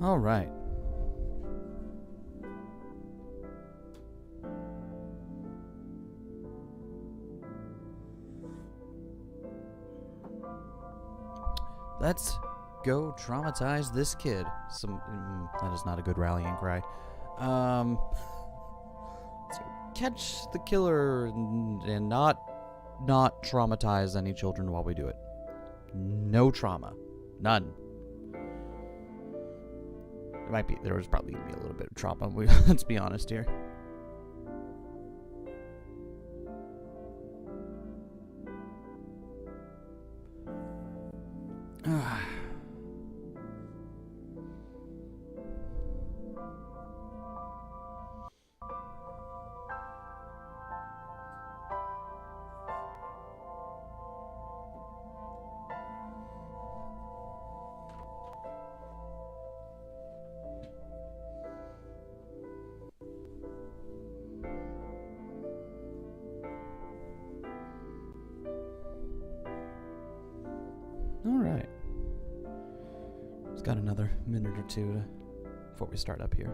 All right. Let's go traumatize this kid. That is not a good rallying cry. So catch the killer and not traumatize any children while we do it. No trauma. None. There was probably gonna be a little bit of trauma. Let's be honest here. Alright. It's got another minute or two before we start up here.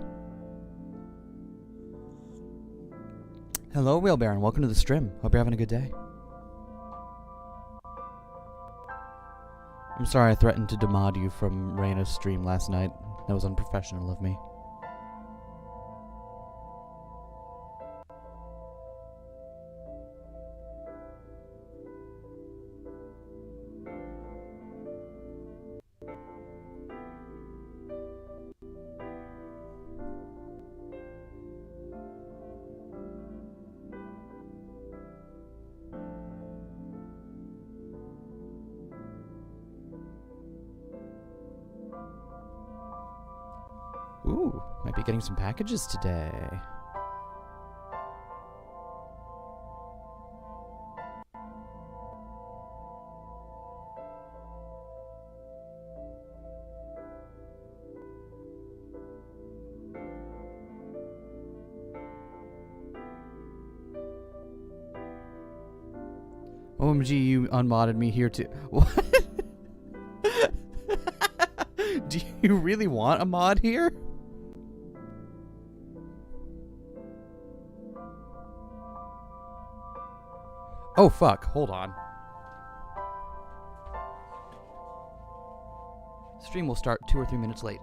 Hello, Wheelbarrow. Welcome to the stream. Hope you're having a good day. I'm sorry I threatened to demod you from Raina's stream last night. That was unprofessional of me. Ooh, might be getting some packages today. OMG, you unmodded me here too. What? Do you really want a mod here? Oh, fuck. Hold on. Stream will start 2 or 3 minutes late.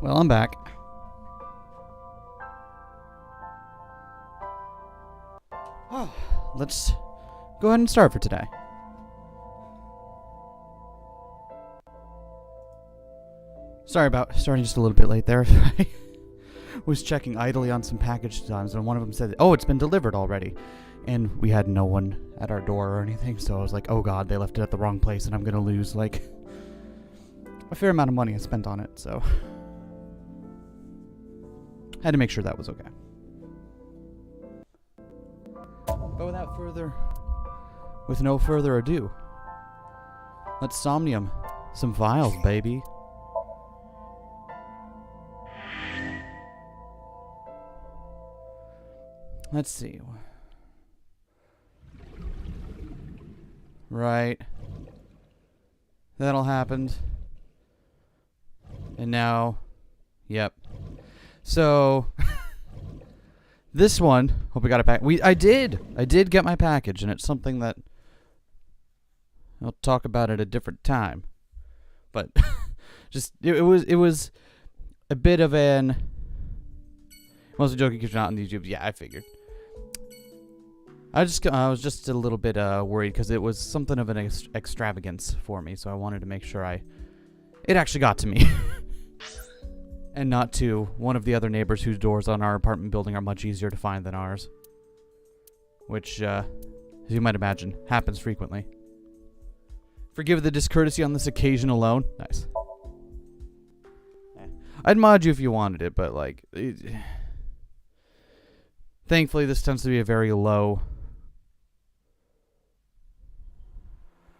Well, I'm back. Oh, let's go ahead and start for today. Sorry about starting just a little bit late there. I was checking idly on some package times, and one of them said, oh, it's been delivered already. And we had no one at our door or anything, so I was like, oh god, they left it at the wrong place, and I'm gonna lose, like, a fair amount of money I spent on it, so had to make sure that was okay. But with no further ado, let's somnium some files, baby. Let's see. Right. That all happened. And now, yep. So, this one, hope we got it back. I did get my package, and it's something that I'll talk about at a different time. But Just it was a bit of an. Mostly joking because you're not on YouTube. Yeah, I figured. I was just a little bit worried because it was something of an extravagance for me, so I wanted to make sure it actually got to me. And not to one of the other neighbors whose doors on our apartment building are much easier to find than ours. Which, as you might imagine, happens frequently. Forgive the discourtesy on this occasion alone. Nice. I'd mod you if you wanted it, but, like... thankfully, this tends to be a very low...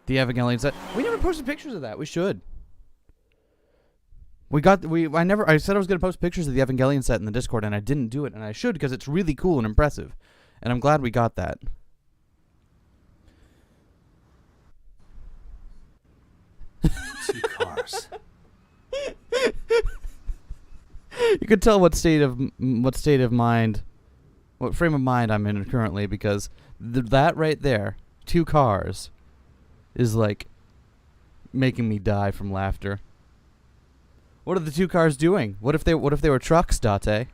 The Evangelion set. We never posted pictures of that. We should. I said I was going to post pictures of the Evangelion set in the Discord, and I didn't do it, and I should because it's really cool and impressive. And I'm glad we got that. Two cars. You could tell what frame of mind I'm in currently, because that right there, two cars, is like making me die from laughter. What are the two cars doing? What if they were trucks, Date?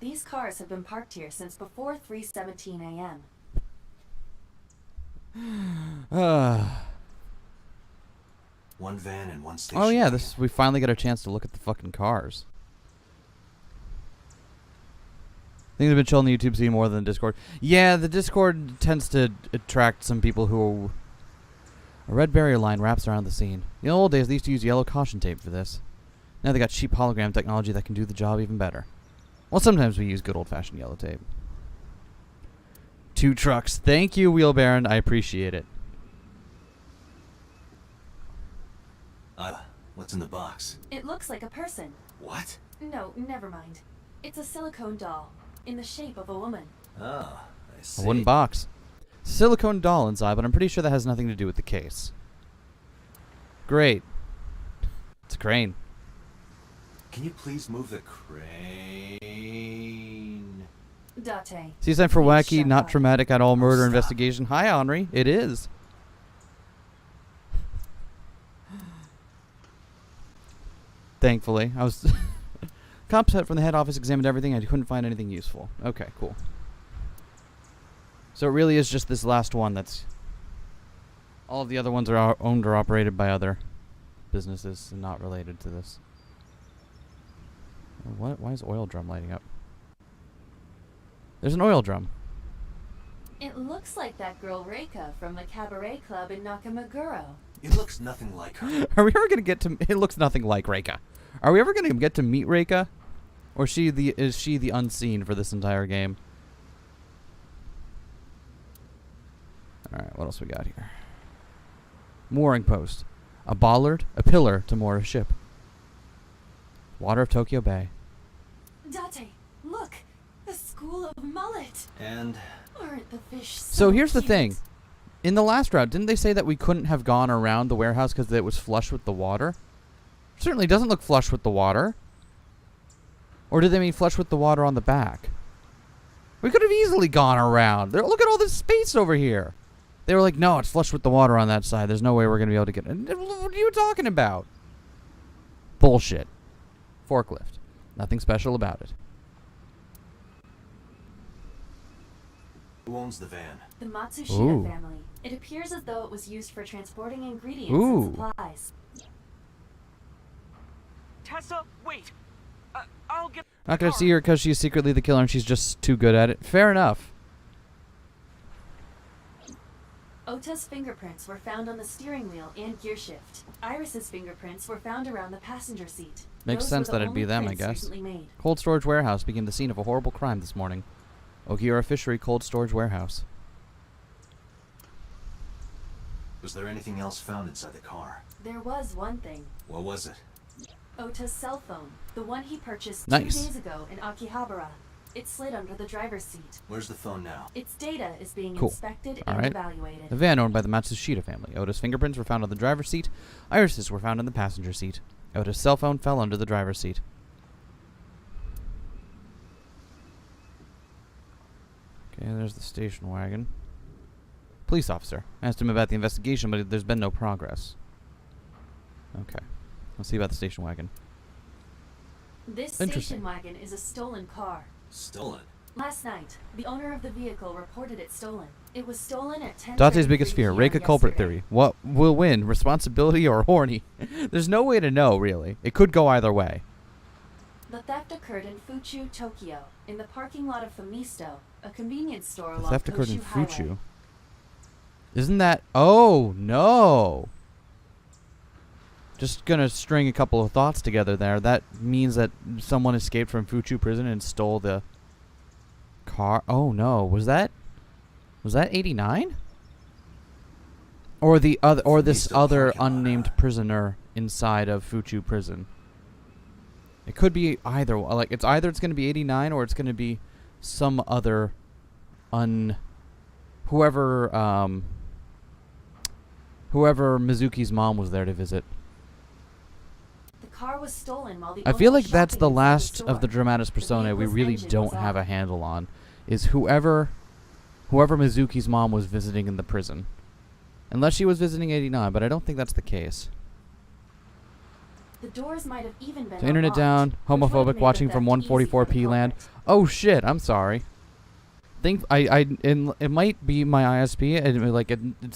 These cars have been parked here since before 3:17 a.m. One van and one station. Oh yeah, we finally got a chance to look at the fucking cars. Things have been chill on the YouTube scene more than the Discord. Yeah, the Discord tends to attract some people who... A red barrier line wraps around the scene. In the old days, they used to use yellow caution tape for this. Now they got cheap hologram technology that can do the job even better. Well, sometimes we use good old-fashioned yellow tape. Two trucks. Thank you, Wheel Baron. I appreciate it. What's in the box? It looks like a person. What? No, never mind. It's a silicone doll, in the shape of a woman. Oh, I see. A wooden box. Silicone doll inside, but I'm pretty sure that has nothing to do with the case. Great. It's a crane. Can you please move the crane? Date. See, sign for Please wacky, shut not up. traumatic at all murder Stop. investigation. Hi, Henri. It is. Thankfully. I was... Cops from the head office examined everything. I couldn't find anything useful. Okay, cool. So it really is just this last one that's... All of the other ones are owned or operated by other businesses and not related to this. What? Why is oil drum lighting up? There's an oil drum. It looks like that girl Reika from the cabaret club in Nakamaguro. It looks nothing like her. Are we ever going to get to... It looks nothing like Reika. Are we ever going to get to meet Reika? Or is she the unseen for this entire game? Alright, what else we got here? Mooring post. A bollard, a pillar to moor a ship. Water of Tokyo Bay. Date, look! The school of mullet! And Aren't the fish So here's the cute? thing. In the last route, didn't they say that we couldn't have gone around the warehouse because it was flush with the water? Certainly doesn't look flush with the water. Or did they mean flush with the water on the back? We could have easily gone around. Look at all this space over here. They were like, no, it's flush with the water on that side. There's no way we're going to be able to get it. What are you talking about? Bullshit. Forklift. Nothing special about it. who owns the van? The Matsushita Ooh. family. It appears as though it was used for transporting ingredients Ooh. and supplies. Tessa, wait. I'll get. Not going to see her because she's secretly the killer and she's just too good at it. Fair enough. Ota's fingerprints were found on the steering wheel and gear shift. Iris's fingerprints were found around the passenger seat. Makes Those sense were the that it'd be only them, I prints guess. recently made. Cold storage warehouse became the scene of a horrible crime this morning. Okiura Fishery Cold Storage Warehouse. Was there anything else found inside the car? There was one thing. What was it? Ota's cell phone. The one he purchased Nice. 2 days ago in Akihabara. It slid under the driver's seat. Where's the phone now? Its data is being Cool. inspected All and right. evaluated. The van owned by the Matsushita family. Ota's fingerprints were found on the driver's seat. Iris's were found in the passenger seat. Ota's cell phone fell under the driver's seat. Okay, there's the station wagon. Police officer. Asked him about the investigation, but there's been no progress. Okay. Let's see about the station wagon. This Interesting. station wagon is a stolen car. Stolen? Last night, the owner of the vehicle reported it stolen. It was stolen at 10:33 Dante's biggest fear. p.m. Rake a culprit yesterday. theory. What will win? Responsibility or horny? There's no way to know, really. It could go either way. The theft occurred in Fuchu, Tokyo, in the parking lot of Famisto, a convenience store The along theft occurred in Koshu Highway. Fuchu. Isn't that... Oh, no. Just gonna string a couple of thoughts together there. That means that someone escaped from Fuchu prison and stole the car. Oh, no. Was that 89? Or the other, or this Famisto other parking lot, unnamed huh? prisoner inside of Fuchu prison? It could be either. Like, it's either it's gonna be 89 or it's gonna be some other whoever Mizuki's mom was there to visit. The car was stolen while the I owner feel was like that's the shopping inside last the of the store. dramatis personae we vehicle's really engine don't was have a off. handle on, is whoever Mizuki's mom was visiting in the prison. Unless she was visiting 89, but I don't think that's the case. The doors might have even been So internet down, unlocked, which would have homophobic, made the watching from theft easy for the 144p land. culprit. Oh shit, I'm sorry. It might be my ISP, and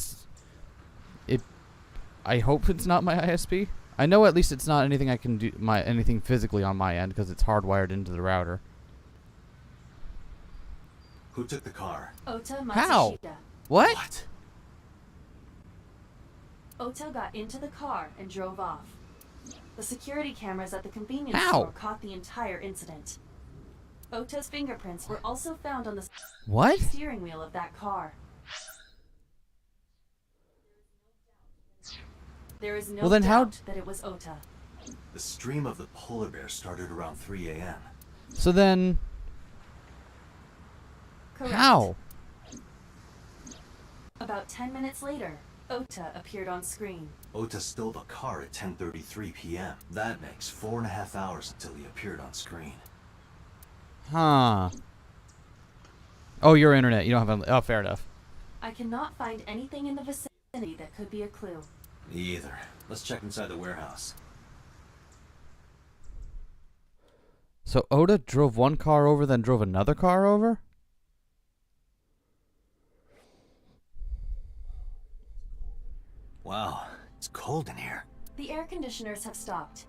I hope it's not my ISP. I know at least it's not anything I can do anything physically on my end because it's hardwired into the router. Who took the car? Ota How? Matsushita. What? Ota got into the car and drove off. The security cameras at the convenience How? store caught the entire incident. Ota's fingerprints were also found on the What? steering wheel of that car. There is no Well, then how- doubt that it was Ota. The stream of the polar bear started around 3 a.m. So then, Correct. how? About 10 minutes later, Ota appeared on screen. Ota stole the car at 10:33 p.m. That makes 4.5 hours until he appeared on screen. Huh. Oh, your internet. You don't have a... Oh, fair enough. I cannot find anything in the vicinity that could be a clue. Me either. Let's check inside the warehouse. So Oda drove one car over, then drove another car over? Wow, it's cold in here. The air conditioners have stopped.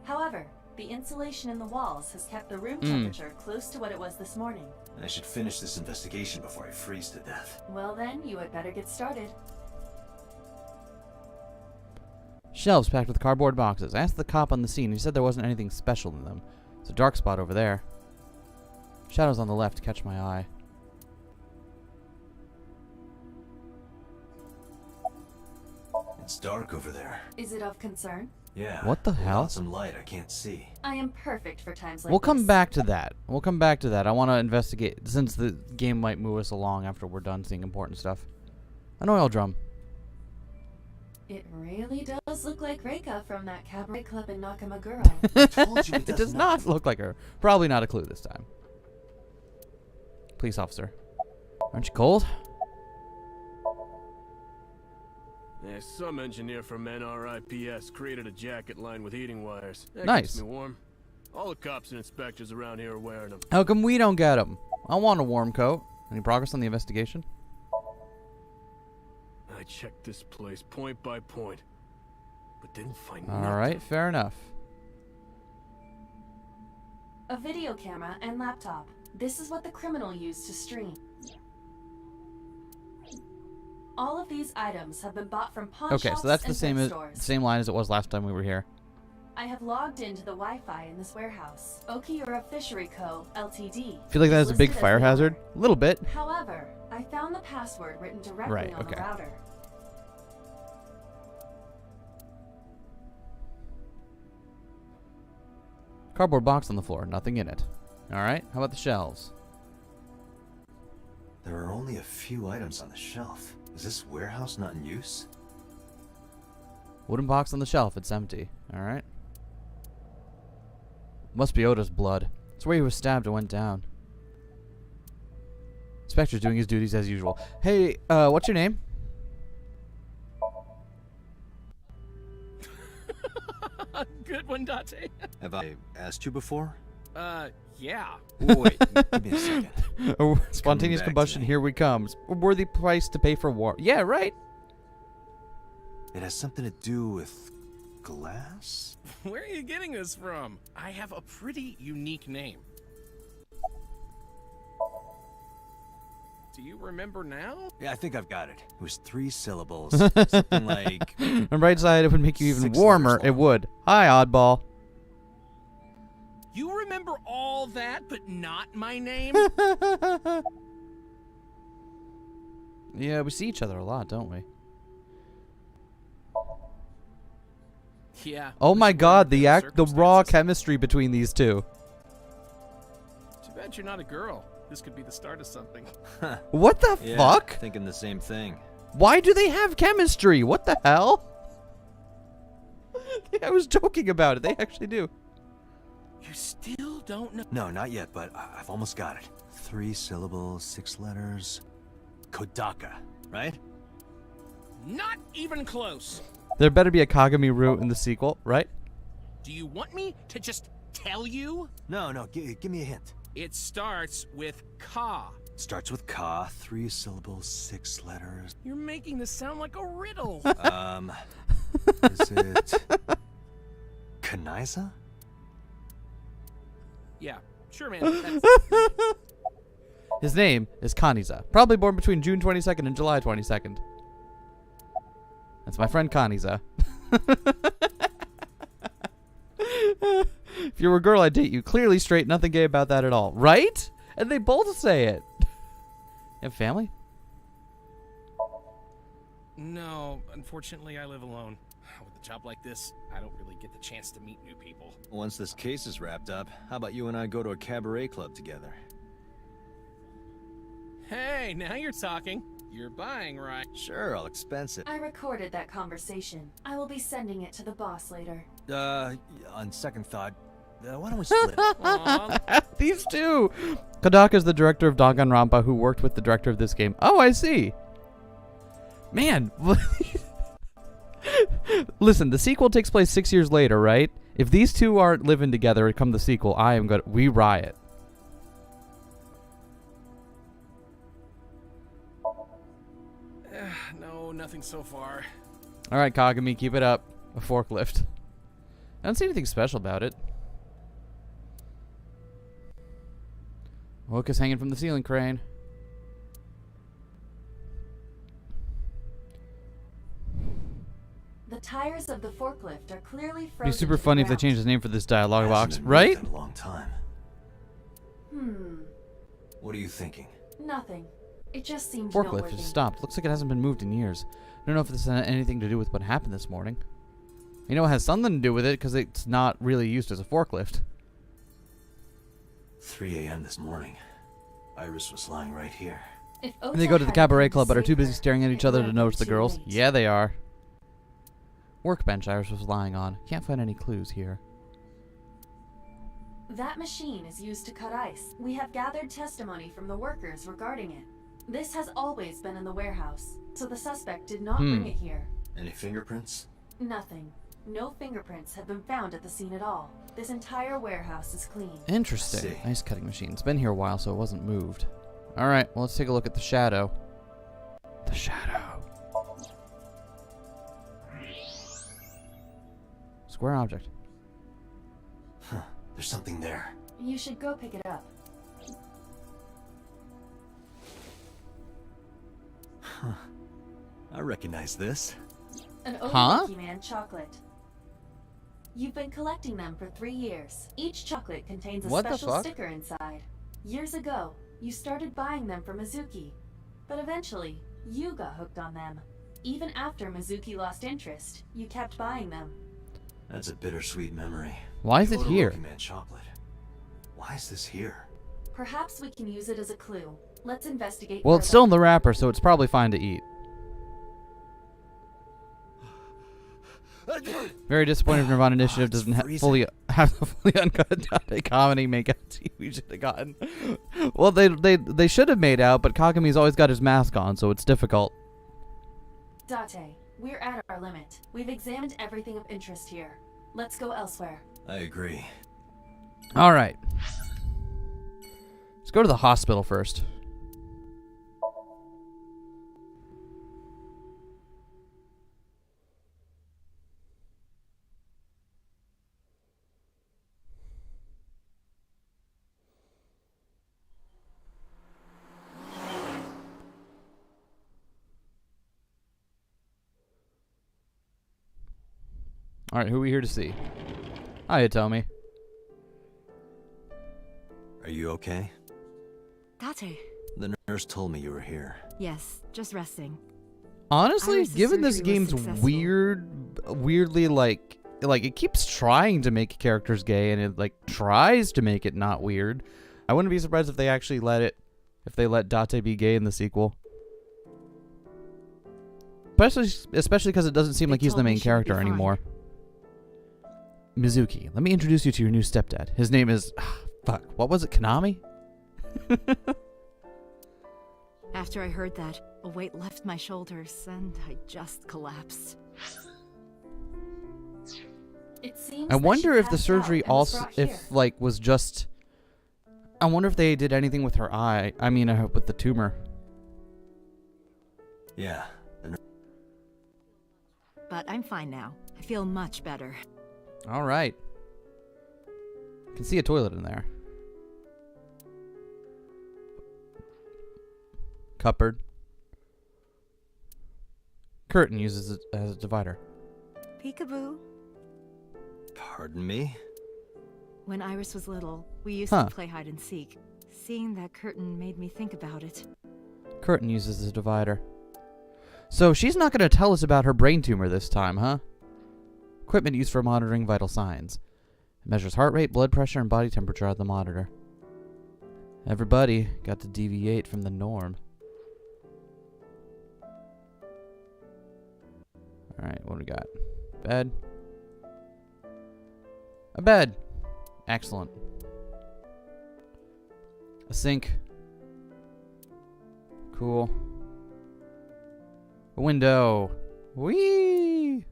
However, the insulation in the walls has kept the room Mm. temperature close to what it was this morning. I should finish this investigation before I freeze to death. Well then, you had better get started. Shelves packed with cardboard boxes. I asked the cop on the scene. He said there wasn't anything special in them. It's a dark spot over there. Shadows on the left catch my eye. It's dark over there. Is it of concern? Yeah. What the hell? Without some light, I can't see. I am perfect for times like We'll this. come back to that. We'll come back to that. I want to investigate, since the game might move us along after we're done seeing important stuff. An oil drum. It really does look like Reika from that cabaret club in Nakamaguro. I told you It does not look like her. Probably not a clue this time. Police officer. Aren't you cold? Yeah, some engineer from NRIPS created a jacket lined with heating wires. That Nice. keeps me warm. All the cops and inspectors around here are wearing them. How come we don't get them? I want a warm coat. Any progress on the investigation? I checked this place point by point, but didn't find All nothing. right, fair enough. A video camera and laptop. This is what the criminal used to stream. All of these items have been bought from pawn Okay, shops so that's the and same thrift stores. same line as it was last time we were here. I have logged into the Wi-Fi in this warehouse. Okiura Fishery Co. Ltd. Feel like that is a big listed as fire the hazard? owner. A little bit. However, I found the password written directly Right, on okay. the router. Cardboard box on the floor, nothing in it. All right, how about the shelves? There are only a few items on the shelf. Is this warehouse not in use? Wooden box on the shelf, it's empty. All right. Must be Oda's blood. It's where he was stabbed and went down. Inspector's doing his duties as usual. Hey, what's your name? good one, Date. Have I asked you before? Yeah. Wait, give me a second. Oh, spontaneous back combustion, today. here we comes. A worthy price to pay for war. Yeah, right? It has something to do with glass? Where are you getting this from? I have a pretty unique name. Do you remember now? Yeah, I think I've got it. It was 3 syllables. Something like... On the right side, it would make you even 6 warmer. letters It long. would. Hi, oddball. You remember all that, but not my name? Yeah, we see each other a lot, don't we? Yeah. Oh we my should god, learn the under raw circumstances. chemistry between these two. Too bad you're not a girl. This could be the start of something. What the Yeah, fuck? thinking the same thing. Why do they have chemistry? What the hell? I was joking about it. They actually do. You still don't know. No, not yet, but I've almost got it. 3 syllables, 6 letters. Kodaka, right? Not even close. There better be a Kagami route in the sequel, right? Do you want me to just tell you? No, give me a hint. It starts with Ka. Starts with ka, 3 syllables, 6 letters. You're making this sound like a riddle. Is it... Kanaiza? Yeah, sure, man. That's... His name is Kaniza. Probably born between June 22nd and July 22nd. That's my friend Kaniza. If you were a girl, I'd date you. Clearly straight, nothing gay about that at all. Right? And they both say it. You have family? No, unfortunately, I live alone. With a job like this, I don't really get the chance to meet new people. Once this case is wrapped up, how about you and I go to a cabaret club together? Hey, now you're talking. You're buying, right? Sure, I'll expense it. I recorded that conversation. I will be sending it to the boss later. On second thought, why don't we split it? Aw, These two! Kodaka is the director of Danganronpa who worked with the director of this game. Oh, I see. Man. Listen, the sequel takes place 6 years later, right? If these two aren't living together come the sequel, we riot. no, nothing so far. Alright, Kagami, keep it up. A forklift. I don't see anything special about it. Hook is hanging from the ceiling crane. The tires of the forklift are clearly frozen. It'd be super to the funny if they ground. changed his name for this dialogue box, Hasn't been right? moved in a long time. What are you thinking? Nothing. It just seemed Forklift noteworthy. has stopped. Looks like it hasn't been moved in years. I don't know if this has anything to do with what happened this morning. You know, it has something to do with it because it's not really used as a forklift. 3 a.m. this morning. Iris was lying right here. If And they go to the Ota cabaret hadn't club but are saved too busy her, staring at each it other would to have notice the been too girls. late. Yeah, they are. Workbench Iris was lying on. Can't find any clues here. That machine is used to cut ice. We have gathered testimony from the workers regarding it. This has always been in the warehouse, so the suspect did not bring it here. Any fingerprints? Nothing. No fingerprints have been found at the scene at all. This entire warehouse is clean. Interesting. I see. Nice cutting machine. It's been here a while, so it wasn't moved. Alright, well, let's take a look at the shadow. The shadow. Square object. Huh. There's something there. You should go pick it up. I recognize this. An Huh? Old Man chocolate. You've been collecting them for 3 years. Each chocolate contains a What the special fuck? sticker inside. Years ago, you started buying them from Mizuki, but eventually, you got hooked on them. Even after Mizuki lost interest, you kept buying them. That's a bittersweet memory. Why is The it here? Otoroki Man chocolate. Why is this here? Perhaps we can use it as a clue. Let's investigate. Well, it's further. still in the wrapper, so it's probably fine to eat. Very disappointed if Nirvana Initiative it's doesn't freezing. have the fully uncut Date comedy makeout team we should have gotten. Well, they should have made out, but Kagami's always got his mask on, so it's difficult. Date, we're at our limit. We've examined everything of interest here. Let's go elsewhere. I agree. All right. Let's go to the hospital first. All right, who are we here to see? Hiya, Tommy. Are you okay? Date. The nurse told me you were here. Yes, just resting. Honestly, Iris's given this surgery was game's successful. weirdly like it keeps trying to make characters gay, and it like tries to make it not weird. I wouldn't be surprised if they actually let Date be gay in the sequel. Especially because it doesn't seem They like he's the told me main she would be character fine. anymore. Mizuki, let me introduce you to your new stepdad. His name is fuck. What was it? Konami? After I heard that, a weight left my shoulders and I just collapsed. It seems I that wonder she if the passed out surgery and was also, brought here. if like was just. I wonder if they did anything with her eye. I mean, with the tumor. Yeah. But I'm fine now. I feel much better. All right. Can see a toilet in there. Cupboard. Curtain uses it as a divider. Peekaboo. Pardon me? When Iris was little, we used Huh. to play hide and seek. Seeing that curtain made me think about it. Curtain uses a divider. So she's not going to tell us about her brain tumor this time, huh? Equipment used for monitoring vital signs. It measures heart rate, blood pressure, and body temperature on the monitor. Everybody got to deviate from the norm. Alright, what do we got? Bed. A bed. Excellent. A sink. Cool. A window. Whee!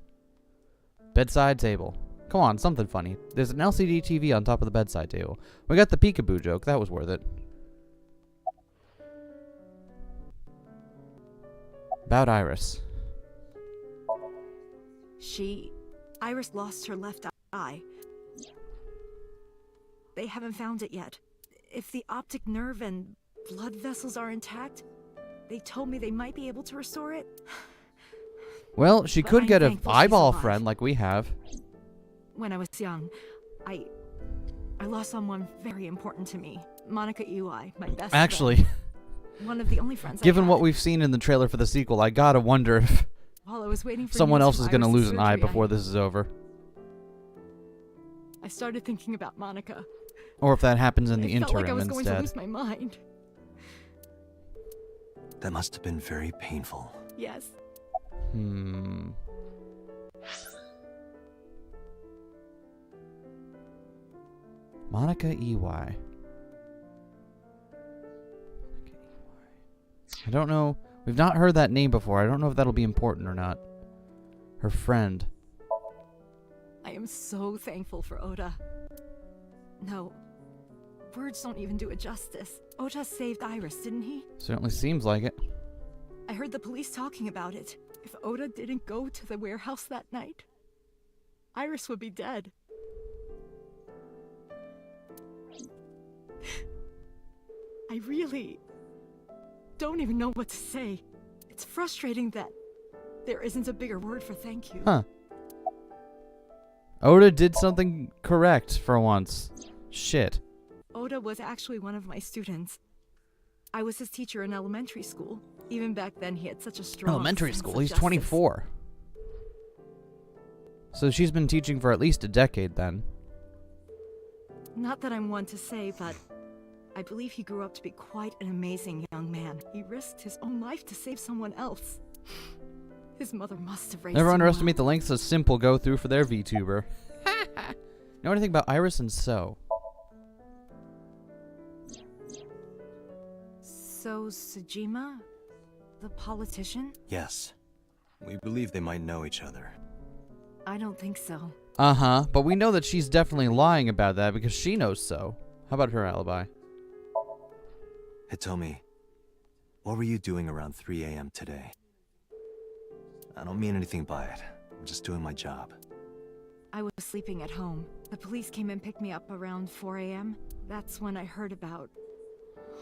Bedside table. Come on, something funny. There's an LCD TV on top of the bedside table. We got the peekaboo joke. That was worth it. About Iris. Iris lost her left eye. They haven't found it yet. If the optic nerve and blood vessels are intact, they told me they might be able to restore it. Well, she But could I'm get an thankful she's eyeball alive. friend like we have. When I was young, I lost someone very important to me. Monica Iwai, my best Actually, friend. One of the only friends given I what had. we've seen in the trailer for the sequel, I gotta wonder if While I was waiting for someone news else from is gonna Iris's lose an eye surgery, before this is over. I started thinking about Monica. Or if that happens in the I felt like I interim was going to instead. lose my mind. That must have been very painful. Yes. Monica Iwai. I don't know. We've not heard that name before. I don't know if that'll be important or not. Her friend. I am so thankful for Oda. No, words don't even do it justice. Oda saved Iris, didn't he? Certainly seems like it. I heard the police talking about it. If Oda didn't go to the warehouse that night, Iris would be dead. I really don't even know what to say. It's frustrating that there isn't a bigger word for thank you. Huh. Oda did something correct for once. Shit. Oda was actually one of my students. I was his teacher in elementary school. Even back then, he had such a strong Elementary sense school. of He's justice. 24. So she's been teaching for at least a decade then. Not that I'm one to say, but I believe he grew up to be quite an amazing young man. He risked his own life to save someone else. His mother must have raised Never him underestimate the well. lengths a simple go through for their VTuber. Know anything about Iris and So? So, Sejima? The politician? Yes. We believe they might know each other. I don't think so. Uh-huh, but we know that she's definitely lying about that because she knows so. How about her alibi? Hitomi, what were you doing around 3 a.m. today? I don't mean anything by it. I'm just doing my job. I was sleeping at home. The police came and picked me up around 4 a.m. That's when I heard about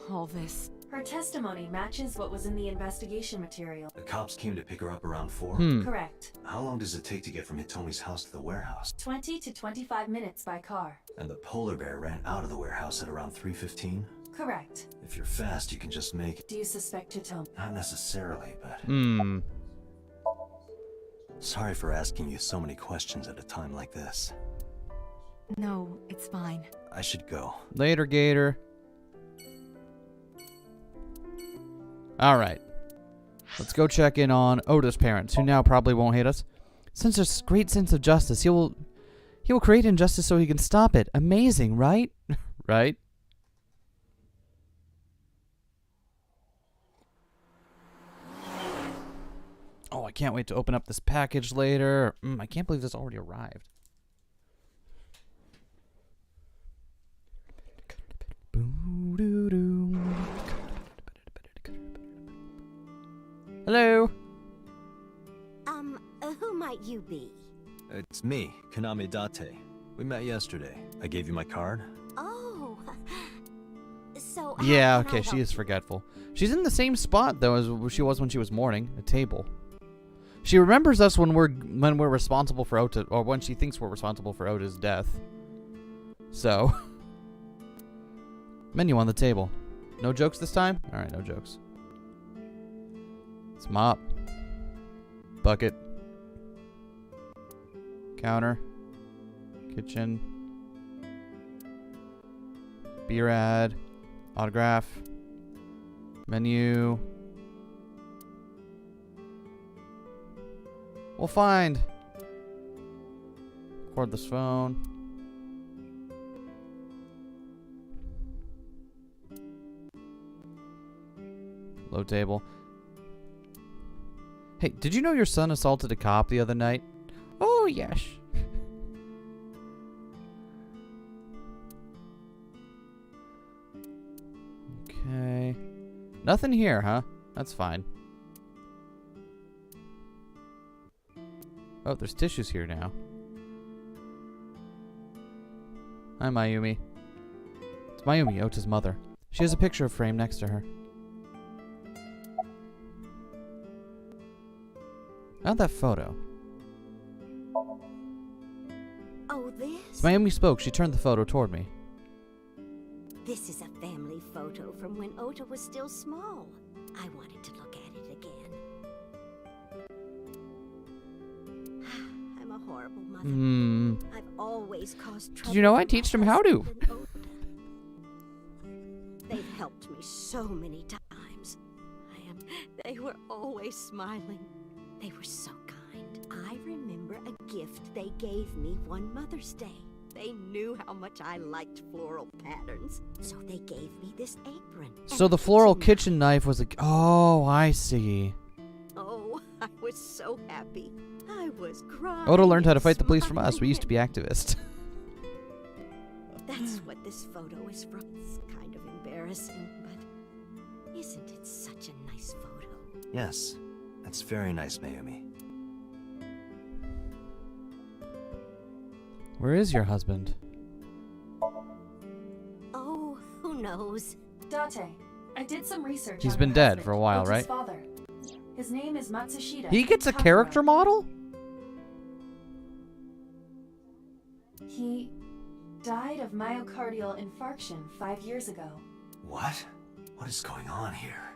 all this. Her testimony matches what was in the investigation material. The cops came to pick her up around 4? Correct. How long does it take to get from Hitomi's house to the warehouse? 20 to 25 minutes by car. And the polar bear ran out of the warehouse at around 3:15? Correct. If you're fast, you can just make it. Do you suspect Hitomi? Not necessarily, but... Sorry for asking you so many questions at a time like this. No, it's fine. I should go. Later, Gator. Alright. Let's go check in on Ota's parents, who now probably won't hate us. Since there's great sense of justice, he will create injustice so he can stop it. Amazing, right? Right? Oh, I can't wait to open up this package later. I can't believe this already arrived. Hello. Who might you be? It's me, Kaname Date. We met yesterday. I gave you my card. Oh. So Yeah, how can okay, I she help is you? forgetful. She's in the same spot though as she was when she was mourning, a table. She remembers us when we're responsible for Ota, or when she thinks we're responsible for Ota's death. So, menu on the table. No jokes this time? All right, no jokes. It's mop, bucket, counter, kitchen, beer ad, autograph, menu. We'll find. Record this phone. Low table. Hey, did you know your son assaulted a cop the other night? Oh, yes. Okay. Nothing here, huh? That's fine. Oh, there's tissues here now. Hi, Mayumi. It's Mayumi, Ota's mother. She has a picture frame next to her. How'd that photo? Oh, As this? Mayumi spoke, she turned the photo toward me. This is a family photo from when Ota was still small. I wanted to look at it again. I'm a horrible mother. I've always caused trouble. Did you know I for my teached him how to? husband and Ota. They've helped me so many times. They were always smiling. They were so kind. I remember a gift they gave me one Mother's Day. They knew how much I liked floral patterns, so they gave me this apron. So and the a floral knife. kitchen knife was like, oh, I see. Oh, I was so happy. I was crying. Oda learned how to and fight the police from us. We used to smiling. be activists. That's what this photo is from. It's kind of embarrassing, but isn't it such a nice photo? Yes, that's very nice, Mayumi. Where is your husband? Oh, who knows? Date, I did some research. He's on been your dead husband, for a while, Ota's right? Father. His name is Matsushita. He gets a Takura. character model? He died of myocardial infarction 5 years ago. What? What is going on here?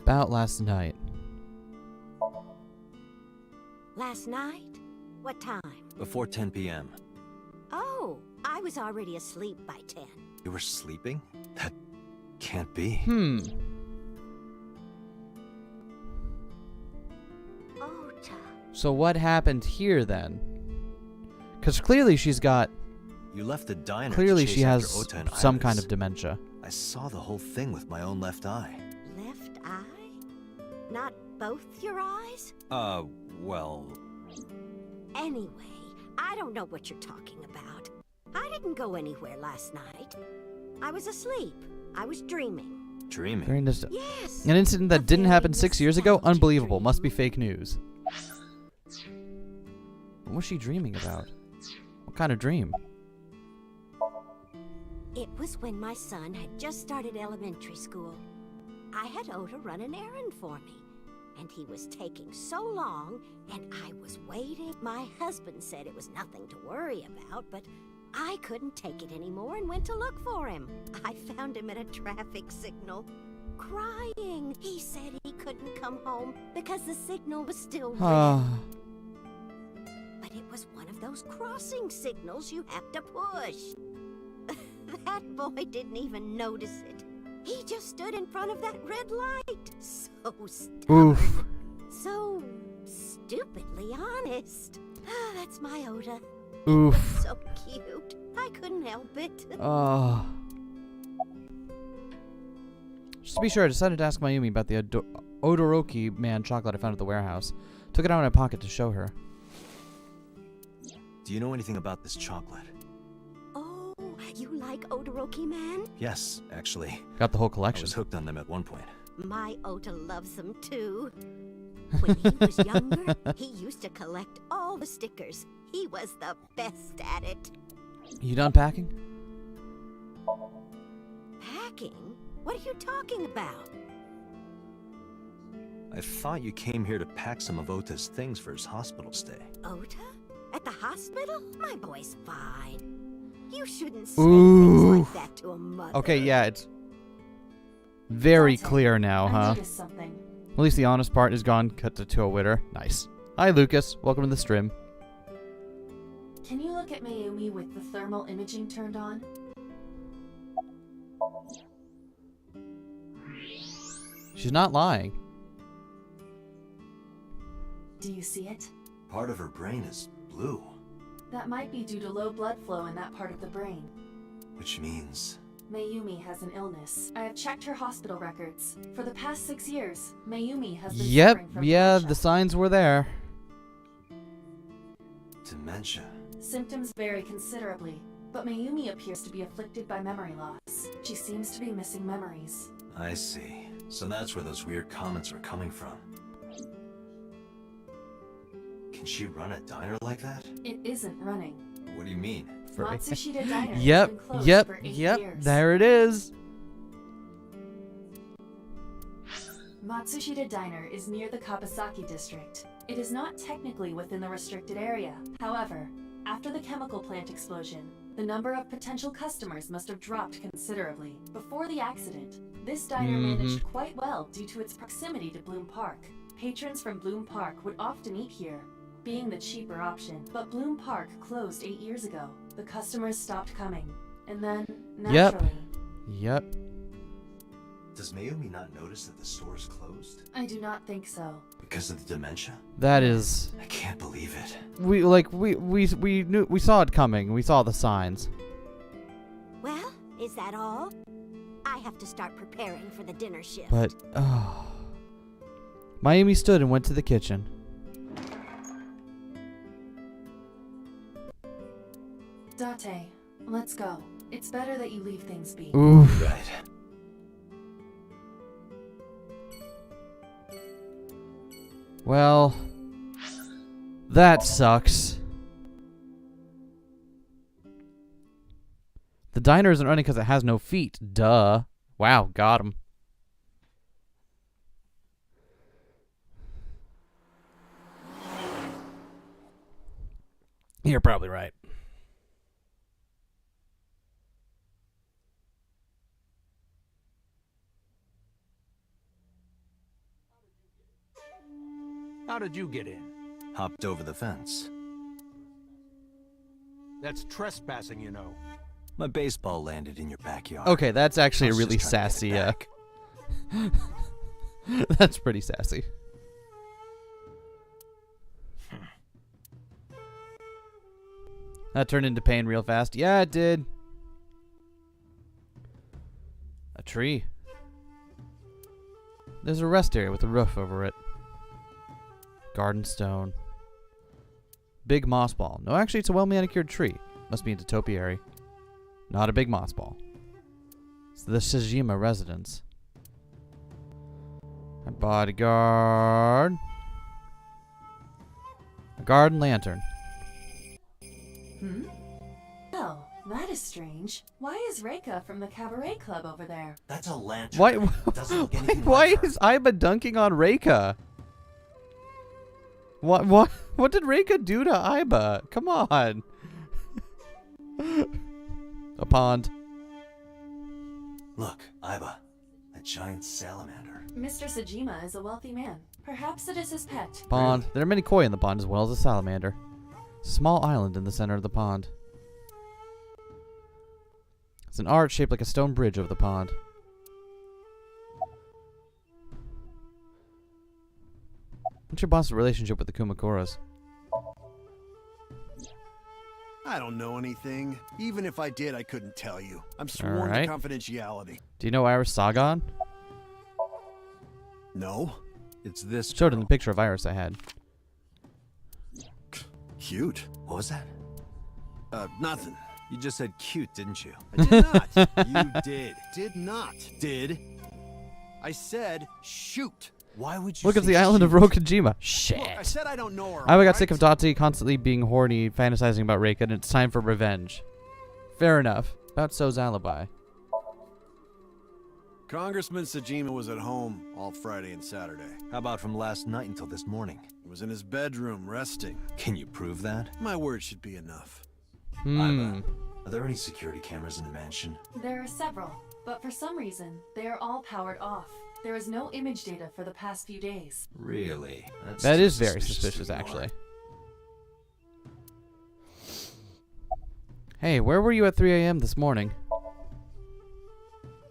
About last night. Last night? What time? Before 10 p.m. Oh, I was already asleep by 10. You were sleeping? That can't be. Ota. So what happened here then? Because clearly she's got... You left the diner. Clearly to chase she after has Ota and some kind Iris. of dementia. I saw the whole thing with my own left eye. Left eye? Not both your eyes? Well, Anyway, I don't know what you're talking about. I didn't go anywhere last night. I was asleep. I was dreaming. Dreaming? During this, Yes. an incident that a didn't very happen 6 years ago? nostalgic Unbelievable. dream. Must be fake news. What was she dreaming about? What kind of dream? It was when my son had just started elementary school. I had Ota run an errand for me, and he was taking so long, and I was waiting. My husband said it was nothing to worry about, but I couldn't take it anymore and went to look for him. I found him at a traffic signal, crying. He said he couldn't come home because the signal was still red. Ah. But it was one of those crossing signals you have to push. That boy didn't even notice it. He just stood in front of that red light. So stubborn. Oof. So stupidly honest. That's my Ota. Oof. So cute. I couldn't help it. Just to be sure, I decided to ask Mayumi about the Odoroki man chocolate I found at the warehouse. Took it out of my pocket to show her. Do you know anything about this chocolate? Oh, you like Odoroki man? Yes, actually. Got the whole I collection. was hooked on them at one point. My Ota loves them too. When he was younger, he used to collect all the stickers. He was the best at it. You done packing? Packing? What are you talking about? I thought you came here to pack some of Ota's things for his hospital stay. Ota? At the hospital? My boy's fine. You shouldn't say Ooh. things like that to a mother. Okay, yeah, it's very Dante, clear now, I huh? noticed something. At least the honest part is gone. Cut to a witter. Nice. Hi, Lucas. Welcome to the stream. Can you look at Mayumi with the thermal imaging turned on? She's not lying. Do you see it? Part of her brain is blue, That might be due to low blood flow in that part of the brain. which means... Mayumi has an illness. I have checked her hospital records. For the past 6 years, Mayumi has been Yep, suffering from yeah, dementia. the signs were there. dementia. Symptoms vary considerably, but Mayumi appears to be afflicted by memory loss. She seems to be missing memories. I see. So that's where those weird comments were coming from. Can she run a diner like that? It isn't running. What do you mean? Matsushita Diner has Yep, been closed yep, for 8 yep. years. There it is. Matsushita Diner is near the Kabasaki district. It is not technically within the restricted area. However, after the chemical plant explosion, the number of potential customers must have dropped considerably. Before the accident, this diner managed quite well due to its proximity to Bloom Park. Patrons from Bloom Park would often eat here, being the cheaper option. But Bloom Park closed 8 years ago. The customers stopped coming. And then, naturally, Yep. Does Mayumi not notice that the store's closed? I do not think so. Because of the dementia? That is. I can't believe it. We knew, we saw it coming. We saw the signs. Well, is that all? I have to start preparing for the dinner shift. But Mayumi stood and went to the kitchen. Date, let's go. It's better that you leave things be. Oof. Right. Well, that sucks. The diner isn't running because it has no feet. Duh. Wow, got him. You're probably right. How did you get in? Hopped over the fence. That's trespassing, you know. My baseball landed in your backyard. Okay, that's actually I a was really just trying to sassy. get it back. That's pretty sassy. That turned into pain real fast. Yeah, it did. A tree. There's a rest area with a roof over it. Garden stone. Big moss ball. No, actually, it's a well-manicured tree. Must be into topiary. Not a big moss ball. It's the Shijima residence. A bodyguard. A garden lantern. Well, that is strange. Why is Reika from the cabaret club over there? That's a lantern. Why? It doesn't look anything Why like her. is Aiba dunking on Reika? What did Reika do to Aiba? Come on. A pond. Look, Aiba. A giant salamander. Mr. Sajima is a wealthy man. Perhaps it is his pet. Pond. There are many koi in the pond as well as a salamander. Small island in the center of the pond. It's an arch shaped like a stone bridge over the pond. What's your boss's relationship with the Kumakuras? I don't know anything. Even if I did, I couldn't tell you. I'm sworn Alright. to confidentiality. Do you know Iris Sagan? No? It's this Showed in girl. the picture of Iris I had. Cute. What was that? Nothing. You just said cute, didn't you? I did not. You did. Did not. Did? I said shoot. Why would you Look at say the Island of shoot? Rokujima. Shit. Look, I said I don't know her. Aiba got alright? sick of Dottie constantly being horny, fantasizing about Reika, and it's time for revenge. Fair enough. About So's alibi. Congressman Sajima was at home all Friday and Saturday. How about from last night until this morning? He was in his bedroom resting. Can you prove that? My word should be enough. Aiba, are there any security cameras in the mansion? There are several, but for some reason, they are all powered off. There is no image data for the past few days. Really? That too is very to suspicious, ignore. actually. Hey, where were you at 3 a.m. this morning?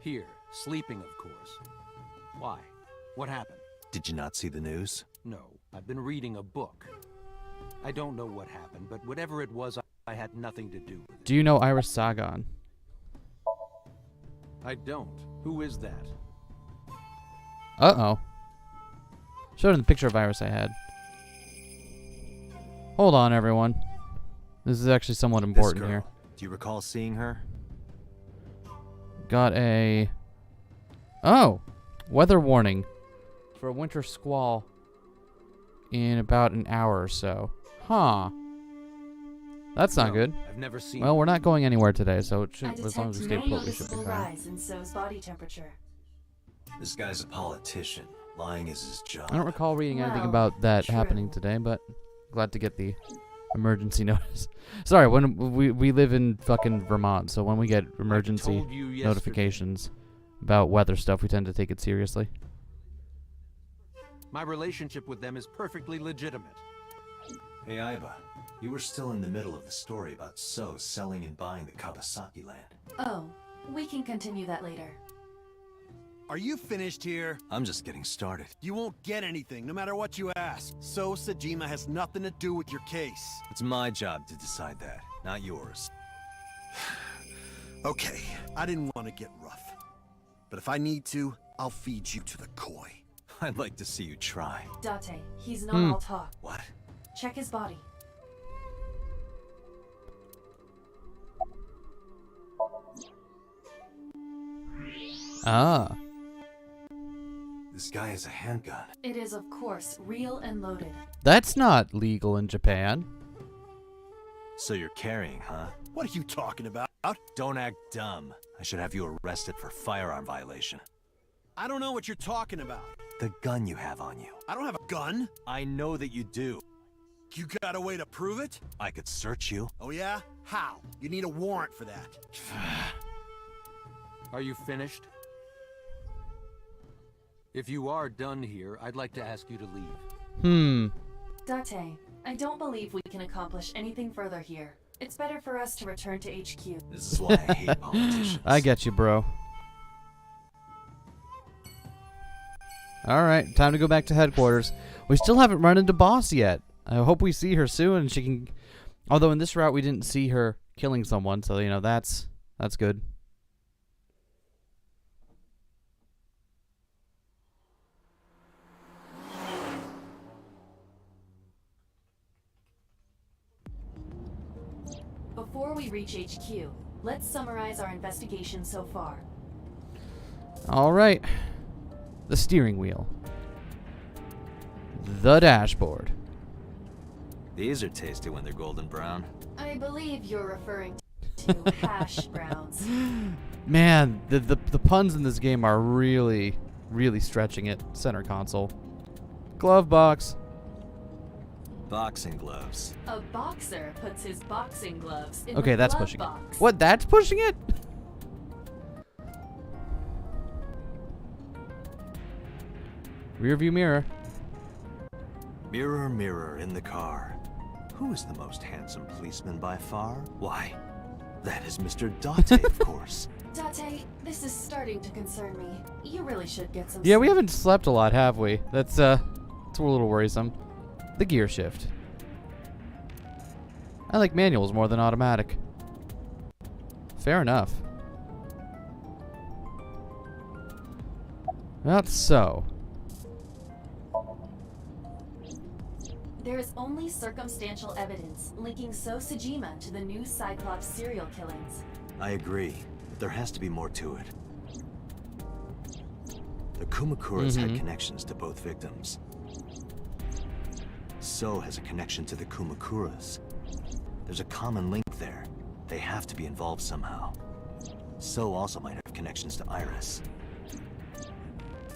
Here, sleeping, of course. Why? What happened? Did you not see the news? No, I've been reading a book. I don't know what happened, but whatever it was, I had nothing to do with it. Do you know Iris Sagan? I don't. Who is that? Uh-oh. Showed in the picture of Iris I had. Hold on, everyone. This is actually somewhat important This girl. here. Do you recall seeing her? Got a... Oh! Weather warning for a winter squall in about an hour or so. Huh. That's not No, good. I've never seen Well, we're not going anywhere today, so it I should, detect as long as we no stay put, we should be noticeable fine. rise in So's body temperature. This guy's a politician. Lying is his job. I don't recall reading anything Well, about that true. happening today, but glad to get the emergency notice. Sorry, when we live in fucking Vermont, so when we get emergency told you yesterday. notifications about weather stuff, we tend to take it seriously. My relationship with them is perfectly legitimate. Hey, Aiba. You were still in the middle of the story about So selling and buying the Kabasaki land. Oh, we can continue that later. Are you finished here? I'm just getting started. You won't get anything, no matter what you ask. So Sajima has nothing to do with your case. It's my job to decide that, not yours. Okay, I didn't want to get rough. But if I need to, I'll feed you to the koi. I'd like to see you try. Date, he's not all talk. What? Check his body. Ah. This guy has a handgun. It is, of course, real and loaded. That's not legal in Japan. So you're carrying, huh? What are you talking about? Don't act dumb. I should have you arrested for firearm violation. I don't know what you're talking about. The gun you have on you. I don't have a gun. I know that you do. You got a way to prove it? I could search you. Oh yeah? How? You need a warrant for that. Are you finished? If you are done here, I'd like to ask you to leave. Date, I don't believe we can accomplish anything further here. It's better for us to return to HQ. This is why I hate politicians. I get you, bro. Alright, time to go back to headquarters. We still haven't run into Boss yet. I hope we see her soon and she can... Although in this route we didn't see her killing someone, so, you know, that's good. before we reach HQ, let's summarize our investigation so far. All right. The steering wheel. The dashboard. These are tasty when they're golden brown. I believe you're referring to hash browns. Man, the puns in this game are really, really stretching it. Center console. Glove box. Boxing gloves. A boxer puts his boxing gloves in Okay, the that's glove pushing box. it. What? That's pushing it? Rear view mirror. Mirror, mirror in the car. Who is the most handsome policeman by far? Why, that is Mr. Date, of course. Date, this is starting to concern me. You really should get some Yeah, we sleep. haven't slept a lot, have we? That's a little worrisome. The gear shift. I like manuals more than automatic. Fair enough. Not so. There is only circumstantial evidence linking Sojima to the new Cyclops serial killings. I agree, but there has to be more to it. The Kumakuras had connections to both victims. So has a connection to the Kumakuras. There's a common link there. They have to be involved somehow. So also might have connections to Iris.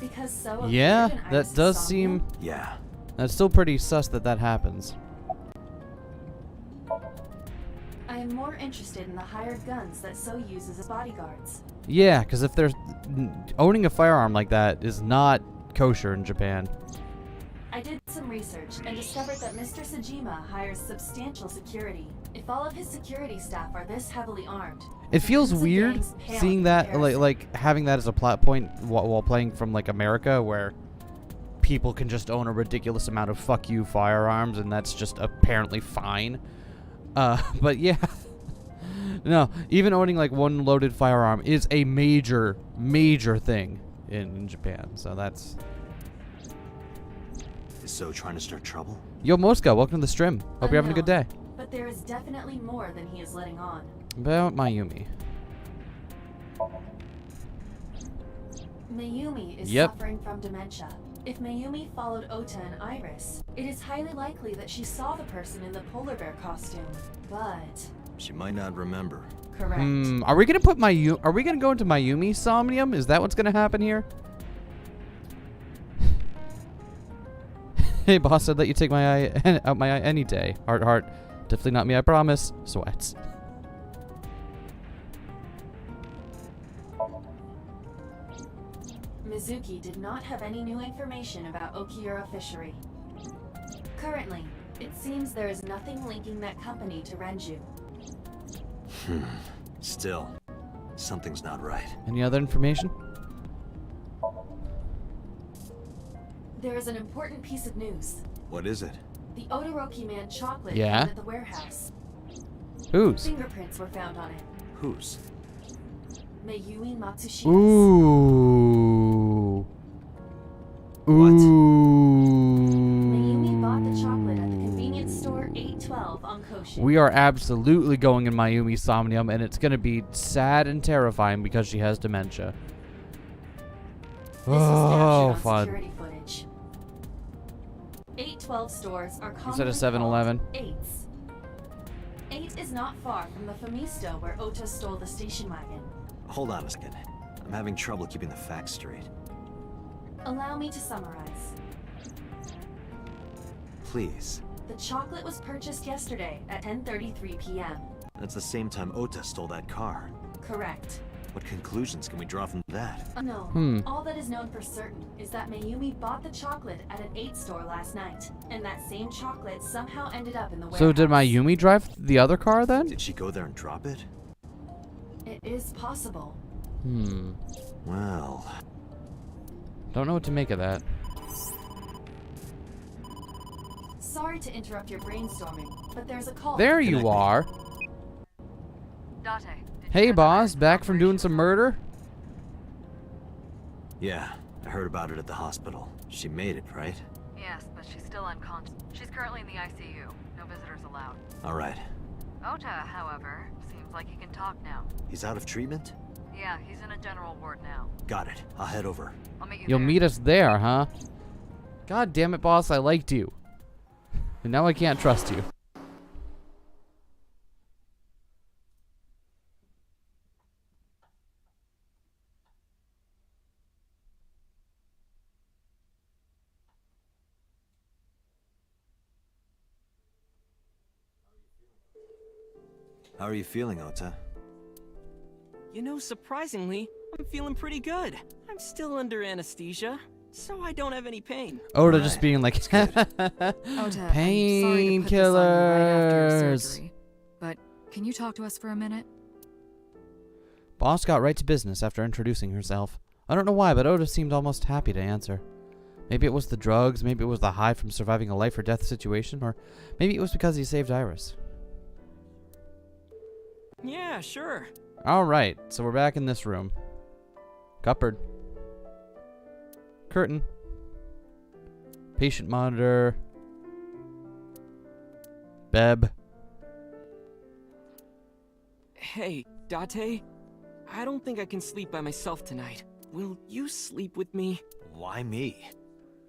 Because so Yeah, appeared in that Iris' does insomnia? seem... Yeah. That's still pretty sus that happens. I am more interested in the hired guns that So uses as bodyguards. Yeah, because if there's... Owning a firearm like that is not kosher in Japan. I did some research and discovered that Mr. Sojima hires substantial security. If all of his security staff are this heavily armed, It feels Crimson weird gangs pale seeing in that, comparison. like having that as a plot point while playing from like America, where people can just own a ridiculous amount of fuck you firearms, and that's just apparently fine. But yeah, no, even owning like one loaded firearm is a major thing in Japan. So that's. Is So trying to start trouble? Yo, Mosca, welcome to the stream. Hope you're having a good day. But there is definitely more than he is letting on. About Mayumi. Mayumi is Yep. suffering from dementia. If Mayumi followed Ota and Iris, it is highly likely that she saw the person in the polar bear costume. But She might not remember. correct. Are we gonna put Are we gonna go into Mayumi Somnium? Is that what's gonna happen here? Hey boss, I'd let you take my eye out my eye any day. Heart, heart. Definitely not me, I promise. Sweats. Mizuki did not have any new information about Okiura Fishery. Currently, it seems there is nothing linking that company to Renju. Still, something's not right. Any other information? There is an important piece of news. What is it? The Odoroki man chocolate Yeah? found at the warehouse. Whose? Fingerprints were found on it. Whose? Mayumi Matsushima's. Ooh. What? Mayumi bought the chocolate at the convenience store 812 on Koshin. We are absolutely going in Mayumi Somnium, and it's gonna be sad and terrifying because she has dementia. This is captured on fun. security footage. 812 stores are commonly Instead of 7-Eleven. called 8s. 8 is not far from the Famisto where Ota stole the station wagon. Hold on a second. I'm having trouble keeping the facts straight. Allow me to summarize. Please. The chocolate was purchased yesterday at 10:33 p.m. That's the same time Ota stole that car. Correct. What conclusions can we draw from that? No. All that is known for certain is that Mayumi bought the chocolate at an 8 store last night, and that same chocolate somehow ended up in the warehouse. So did Mayumi drive the other car then? Did she go there and drop it? It is possible. Well, Don't know what to make of that. Sorry to interrupt your brainstorming, but there's a call. There you are. Hey boss, back from doing some murder? yeah, I heard about it at the hospital. She made it, right? Yes, but she's still unconscious. She's currently in the ICU. No visitors allowed. All right. Ota, however, seems like he can talk now. He's out of treatment? Yeah, he's in a general ward now. Got it. I'll head over. I'll meet you You'll there. meet us there, huh? God damn it, boss, I liked you. And now I can't trust you. How are you feeling, Ota? You know, surprisingly, I'm feeling pretty good. I'm still under anesthesia, so I don't have any pain. Oda just being like, Ota, I'm sorry to put this on you right after your painkillers. surgery, but can you talk to us for a minute? Boss got right to business after introducing herself. I don't know why, but Oda seemed almost happy to answer. Maybe it was the drugs, maybe it was the high from surviving a life or death situation, or maybe it was because he saved Iris. Yeah, sure. Alright, so we're back in this room. Cupboard. Curtain. Patient monitor. Beb. Hey, Date, I don't think I can sleep by myself tonight. Will you sleep with me? Why me?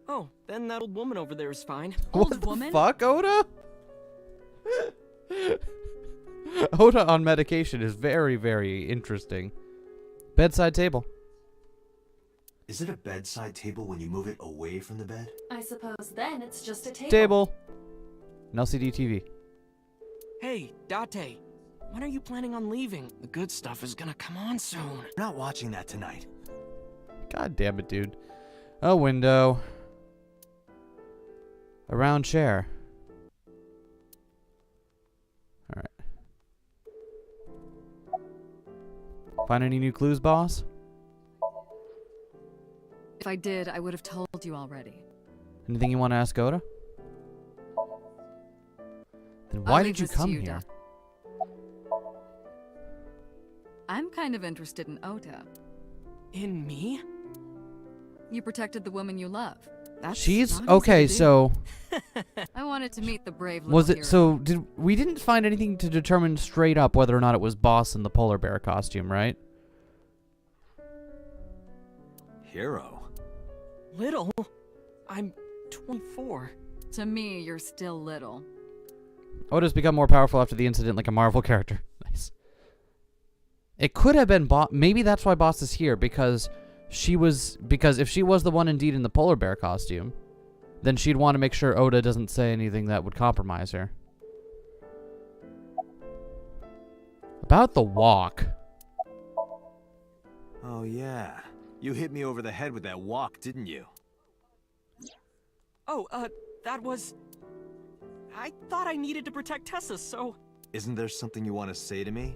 Oh, then that old woman over there is fine. What the fuck, Oda? Oda on medication is very, very interesting. Bedside table. Is it a bedside table when you move it away from the bed? I suppose then it's just a table. Table. An LCD TV. Hey, Date, when are you planning on leaving? The good stuff is gonna come on soon. We're not watching that tonight. God damn it, dude. A window. A round chair. Alright. Find any new clues, boss? If I did, I would have told you already. Anything you want to ask Oda? Then I'll why leave did you this to come you, here? I'm kind of interested in Ota. In me? You protected the woman you love. That's She's not easy okay, to do. so I wanted to meet the brave little was it hero. so we didn't find anything to determine straight up whether or not it was boss in the polar bear costume, right? Hero? Little? I'm 24. To me, you're still little. Oda's become more powerful after the incident like a Marvel character. Nice. It could have been boss. Maybe that's why boss is here, because if she was the one indeed in the polar bear costume, then she'd want to make sure Oda doesn't say anything that would compromise her. About the walk. Oh yeah. You hit me over the head with that walk, didn't you? Oh, that was... I thought I needed to protect Tessa, so... Isn't there something you want to say to me?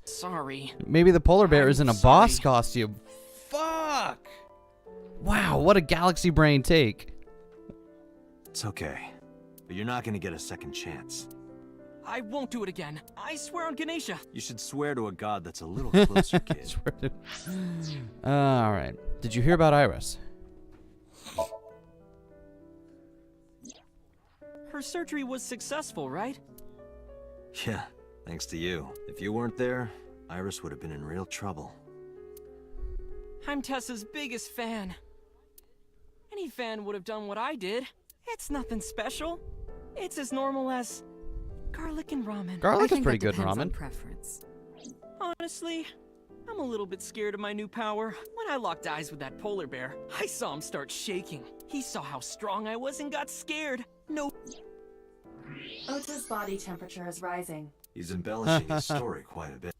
Sorry. Maybe the polar bear I'm is in a sorry. boss costume. Fuck! Wow, what a galaxy brain take. It's okay. But you're not gonna get a second chance. I won't do it again. I swear on Ganesha. You should swear to a god that's a little closer, kid. Alright. Did you hear about Iris? Her surgery was successful, right? Yeah, thanks to you. If you weren't there, Iris would have been in real trouble. I'm Tessa's biggest fan. Any fan would have done what I did. It's nothing special. It's as normal as garlic and ramen. Garlic is pretty that good depends on ramen. preference. Honestly, I'm a little bit scared of my new power. When I locked eyes with that polar bear, I saw him start shaking. He saw how strong I was and got scared. No. Ota's body temperature is rising. He's embellishing his story quite a bit.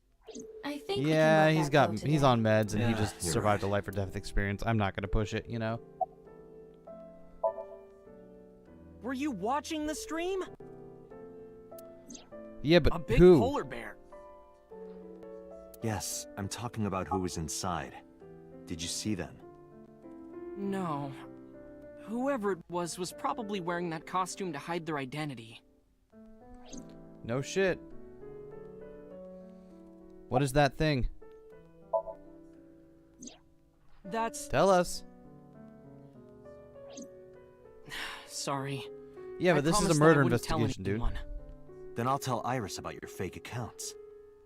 I think Yeah, we can let that go he's today. on meds and he Yeah, just you're survived right. a life or death experience. I'm not gonna push it, you know. Were you watching the stream? Yeah, but A big who? polar bear. Yes, I'm talking about who was inside. Did you see them? No. Whoever it was probably wearing that costume to hide their identity. No shit. What is that thing? That's... Tell us. Sorry. Yeah, but I this is a promised that I murder wouldn't tell investigation, dude. anyone. Then I'll tell Iris about your fake accounts.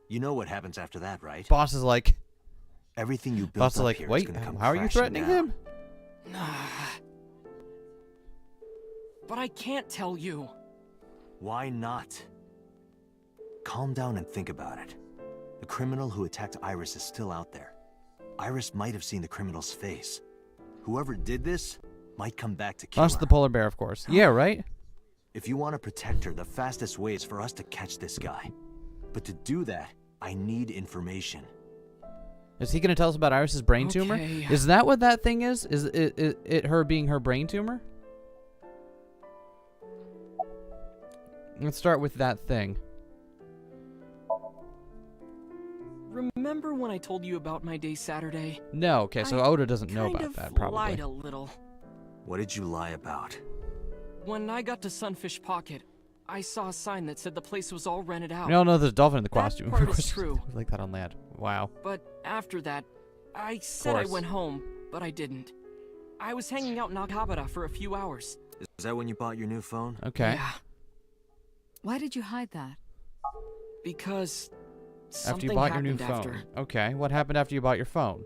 You know what happens after that, right? Boss is like, Everything you built boss is up like, here is wait, gonna come how are you crashing threatening down. him? But I can't tell you. Why not? Calm down and think about it. The criminal who attacked Iris is still out there. Iris might have seen the criminal's face. Whoever did this might come back to kill Boss her. the polar bear, of course. Yeah, right? If you want to protect her, the fastest way is for us to catch this guy. But to do that, I need information. Is he going to tell us about Iris's brain tumor? Okay. Is that what that thing is? Is it her being her brain tumor? Let's start with that thing. Remember when I told you about my day Saturday? No, okay, so I Oda doesn't know kind about of that, probably. lied a little. What did you lie about? When I got to Sunfish Pocket, I saw a sign that said the place was all rented out. We all know there's a dolphin in the That costume. part is true. Like that on land. Wow. But after that, I said I course. went home, but I didn't. I was hanging out in Akihabara for a few hours. Is that when you bought your new phone? Okay. Yeah, Why did you hide that? because After something you bought your new happened phone. after. Okay, what happened after you bought your phone?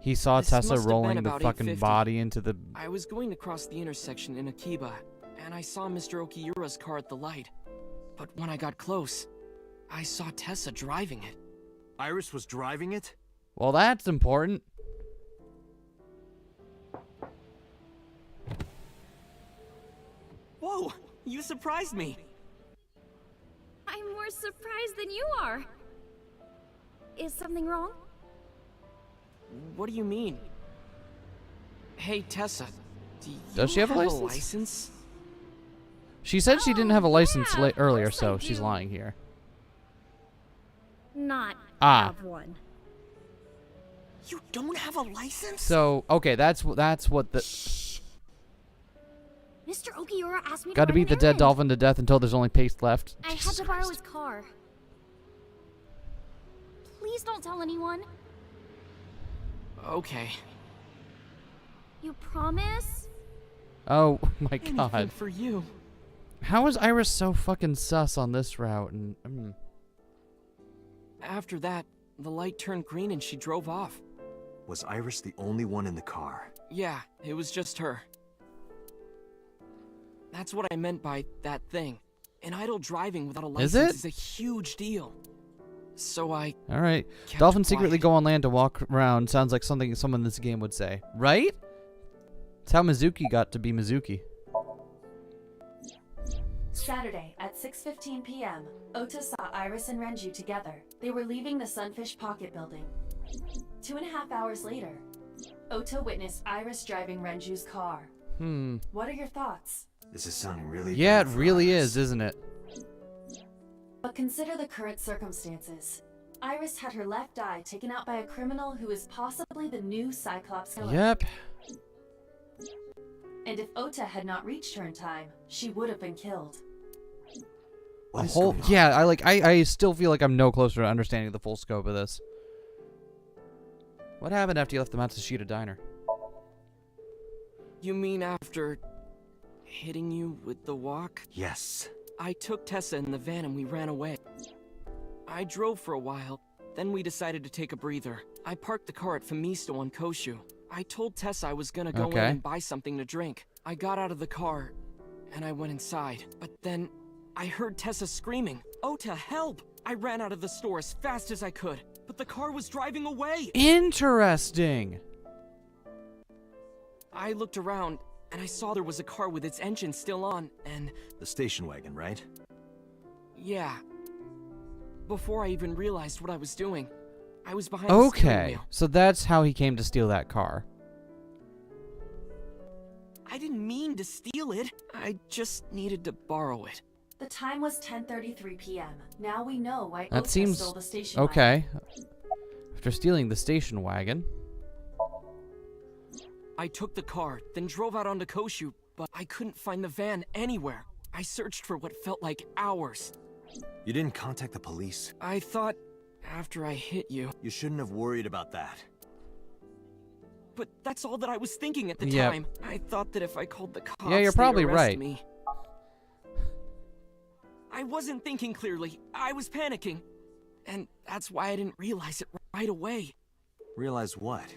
He saw This Tessa must have been rolling the about fucking 8:50. body into the... I was going to cross the intersection in Akiba, and I saw Mr. Okiura's car at the light. But when I got close, I saw Tessa driving it. Iris was driving it? Well, that's important. Whoa! You surprised me! I'm more surprised than you are. Is something wrong? What do you mean? Hey, Tessa, do you Does she have a license? license? She said she didn't have a license yeah, of earlier, course I so she's do. lying here. Not Ah. have one. You don't have a license? So, okay, that's what the... Mr. Okiura asked me Gotta to run beat the an dead errand. dolphin to death until there's only paste left. I had Jesus to borrow Christ. his car. Please don't tell anyone. Okay. You promise? Oh my Anything god. for you. How is Iris so fucking sus on this route? And After that, the light turned green and she drove off. Was Iris the only one in the car? Yeah, it was just her. That's what I meant by that thing. An idle driving without a Is license it? is a huge deal. So I all right. kept Dolphins secretly quiet. go on land to walk around. Sounds like something someone in this game would say, right? That's how Mizuki got to be Mizuki. Saturday at 6:15 p.m., Ota saw Iris and Renju together. They were leaving the Sunfish Pocket building. 2.5 hours later, Ota witnessed Iris driving Renju's car. What are your thoughts? This is sounding really Yeah, it bad for really Iris. is, isn't it? But consider the current circumstances. Iris had her left eye taken out by a criminal who is possibly the new Cyclops killer. Yep. And if Ota had not reached her in time, she would have been killed. What A is whole going on? yeah, I still feel like I'm no closer to understanding the full scope of this. What happened after you left the Matsushita diner? You mean after hitting you with the walk? Yes. I took Tessa in the van and we ran away. I drove for a while, then we decided to take a breather. I parked the car at Famisto on Koshu. I told Tessa I was gonna go in Okay. and buy something to drink. I got out of the car and I went inside. But then I heard Tessa screaming, "Ota, help!" I ran out of the store as fast as I could, but the car was driving away. Interesting. I looked around and I saw there was a car with its engine still on and The station wagon, right? yeah. Before I even realized what I was doing, I was behind the steering Okay, wheel. so that's how he came to steal that car. I didn't mean to steal it. I just needed to borrow it. The time was 10:33 p.m. Now we know why That Ota seems stole the station wagon. okay. After stealing the station wagon. I took the car, then drove out onto Koshu, but I couldn't find the van anywhere. I searched for what felt like hours. You didn't contact the police? I thought, after I hit you... You shouldn't have worried about that. but that's all that I was thinking at the Yep. time. I thought that if I called the cops, Yeah, you're they'd probably arrest right. me. I wasn't thinking clearly. I was panicking. And that's why I didn't realize it right away. Realize what?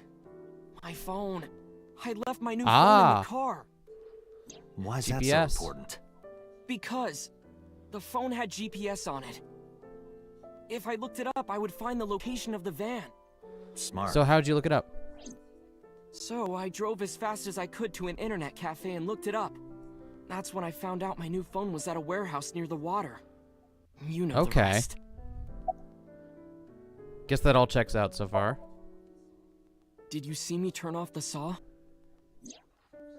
My phone. I left my new phone in the car. Why is that GPS. so important? Because the phone had GPS on it. If I looked it up, I would find the location of the van. Smart. So how'd you look it up? So I drove as fast as I could to an internet cafe and looked it up. That's when I found out my new phone was at a warehouse near the water. You know the rest. Guess that all checks out so far. Did you see me turn off the saw?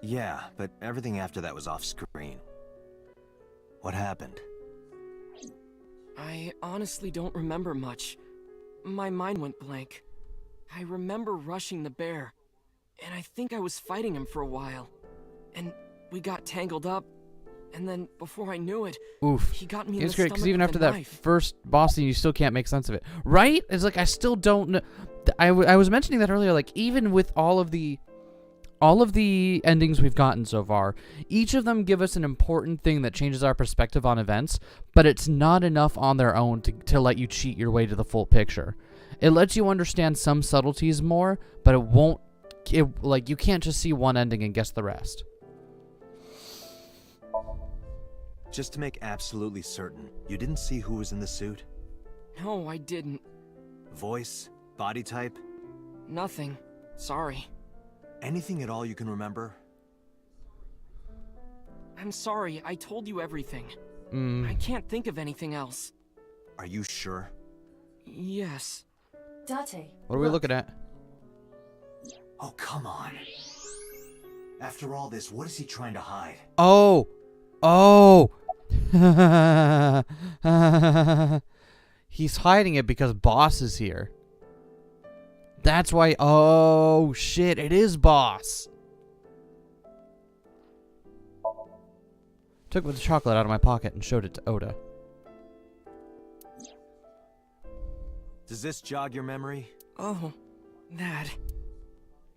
Yeah, but everything after that was off screen. What happened? I honestly don't remember much. My mind went blank. I remember rushing the bear, and I think I was fighting him for a while. And we got tangled up, and then before I knew it, Oof. he got me in It's the great, stomach because even with after a that knife. first boss scene, you still can't make sense of it. Right? It's like, I still don't know. I was mentioning that earlier, like, even with all of the endings we've gotten so far, each of them give us an important thing that changes our perspective on events, but it's not enough on their own to let you cheat your way to the full picture. It lets you understand some subtleties more, but it won't, like, you can't just see one ending and guess the rest. Just to make absolutely certain, you didn't see who was in the suit? No, I didn't. Voice? Body type? Nothing. Sorry. Anything at all you can remember? I'm sorry, I told you everything. Mm. I can't think of anything else. Are you sure? Yes. Date. What are we look. looking at? Oh, come on. After all this, what is he trying to hide? Oh! He's hiding it because Boss is here. That's why. Oh, shit. It is Boss. Took the chocolate out of my pocket and showed it to Oda. Does this jog your memory? Oh, that.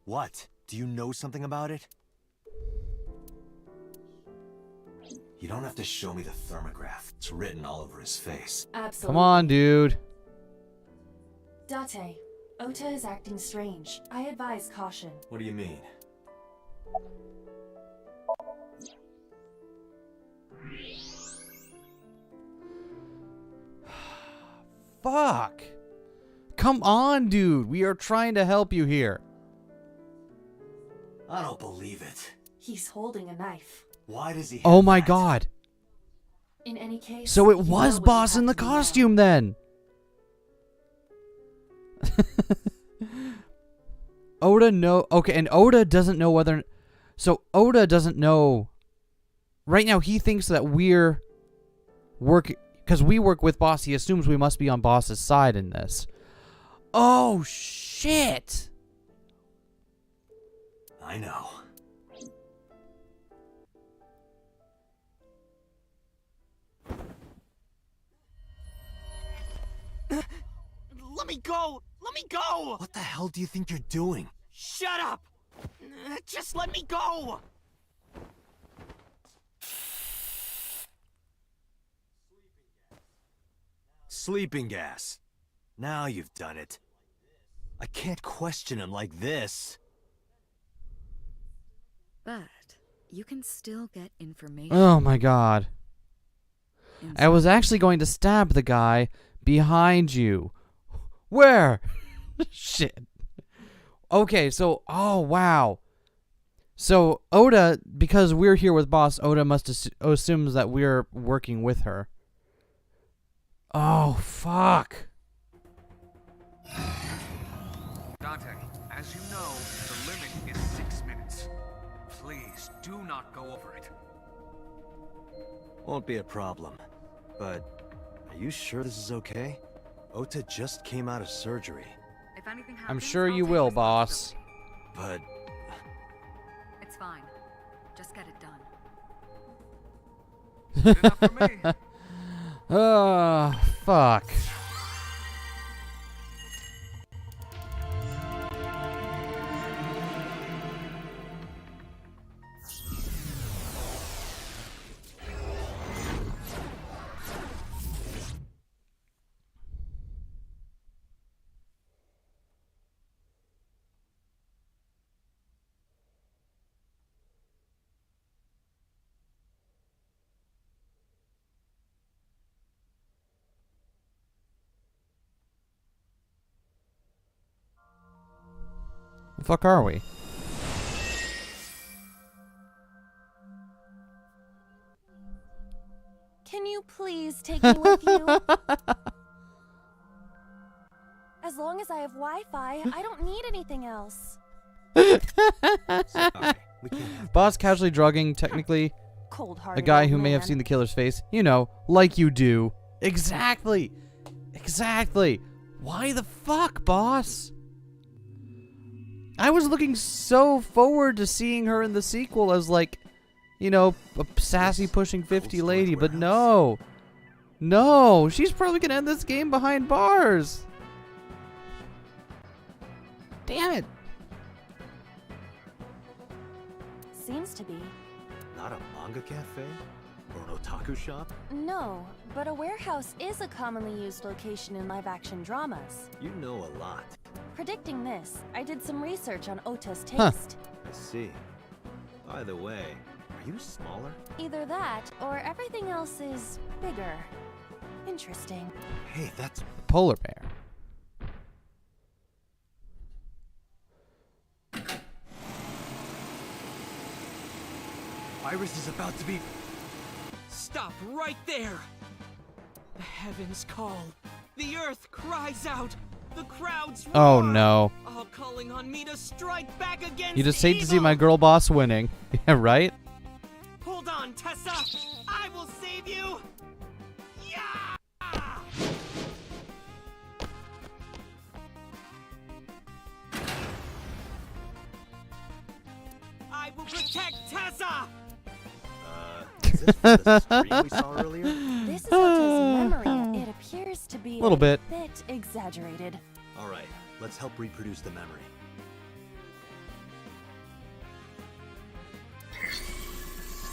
What? Do you know something about it? You don't have to show me the thermograph. It's written all over his face. Absolutely. Come on, dude. Date. Ota is acting strange. I advise caution. What do you mean? Fuck. Come on, dude. We are trying to help you here. I don't believe it. He's holding a knife. Why does he Oh have my that? god. In any case, So it you know was what you Boss have in the to do now. costume then. Oda no. Okay, and Oda doesn't know whether. So Oda doesn't know. Right now, he thinks that we're working because we work with Boss. He assumes we must be on Boss's side in this. Oh shit! I know. Let me go! Let me go! What the hell do you think you're doing? Shut up! Just let me go! Sleeping gas. Now you've done it. I can't question him like this. But you can still get information. Oh my god! I was actually going to stab the guy behind you. Where? Shit. Okay, so, oh, wow. So, Oda, because we're here with Boss, Oda must assumes that we're working with her. Oh, fuck. Dante, as you know, the limit is 6 minutes. Please, do not go over it. Won't be a problem. But, are you sure this is okay? Ota just came out of surgery. If anything happens, I'm sure I'll you take will, boss. responsibility. But, It's fine. Just get it done. Good enough for me. Oh, fuck. The fuck are we? Can you please take me with you? As long as I have Wi-Fi, I don't need anything else. Boss casually drugging, technically, Cold-hearted a guy old who may have man. seen the killer's face. You know, like you do. Exactly. Exactly. Why the fuck, boss? I was looking so forward to seeing her in the sequel as, like, you know, a sassy pushing 50 lady, but no. No, she's probably gonna end this game behind bars. Damn it. Seems to be. Not a manga cafe? Or an otaku shop? No, but a warehouse is a commonly used location in live-action dramas. You know a lot. Predicting this, I did some research on Ota's taste. Huh. I see. By the way, are you smaller? Either that, or everything else is bigger. Interesting. Hey, that's... A polar bear. Iris is about to be... Stop right there! The heavens call. The earth cries out. The crowds roar. Oh no. All calling on me to strike back against You just hate to see evil. my girl boss winning. Yeah, right? Hold on, Tessa! I will save you! Yeah! I will protect Tessa! Is this from the screen we saw earlier? This is Ota's memory. It appears to be Little bit. bit exaggerated. Alright, let's help reproduce the memory.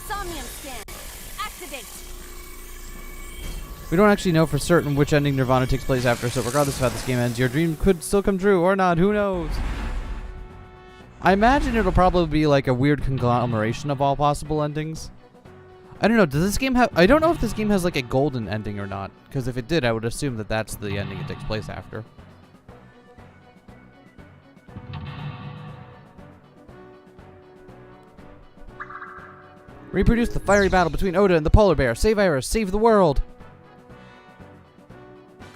Somnium scan. Activate. We don't actually know for certain which ending Nirvana takes place after, so regardless of how this game ends, your dream could still come true or not. Who knows? I imagine it'll probably be like a weird conglomeration of all possible endings. I don't know. Does this game have... I don't know if this game has like a golden ending or not. Because if it did, I would assume that that's the ending it takes place after. Reproduce the fiery battle between Ota and the polar bear. Save Iris. Save the world.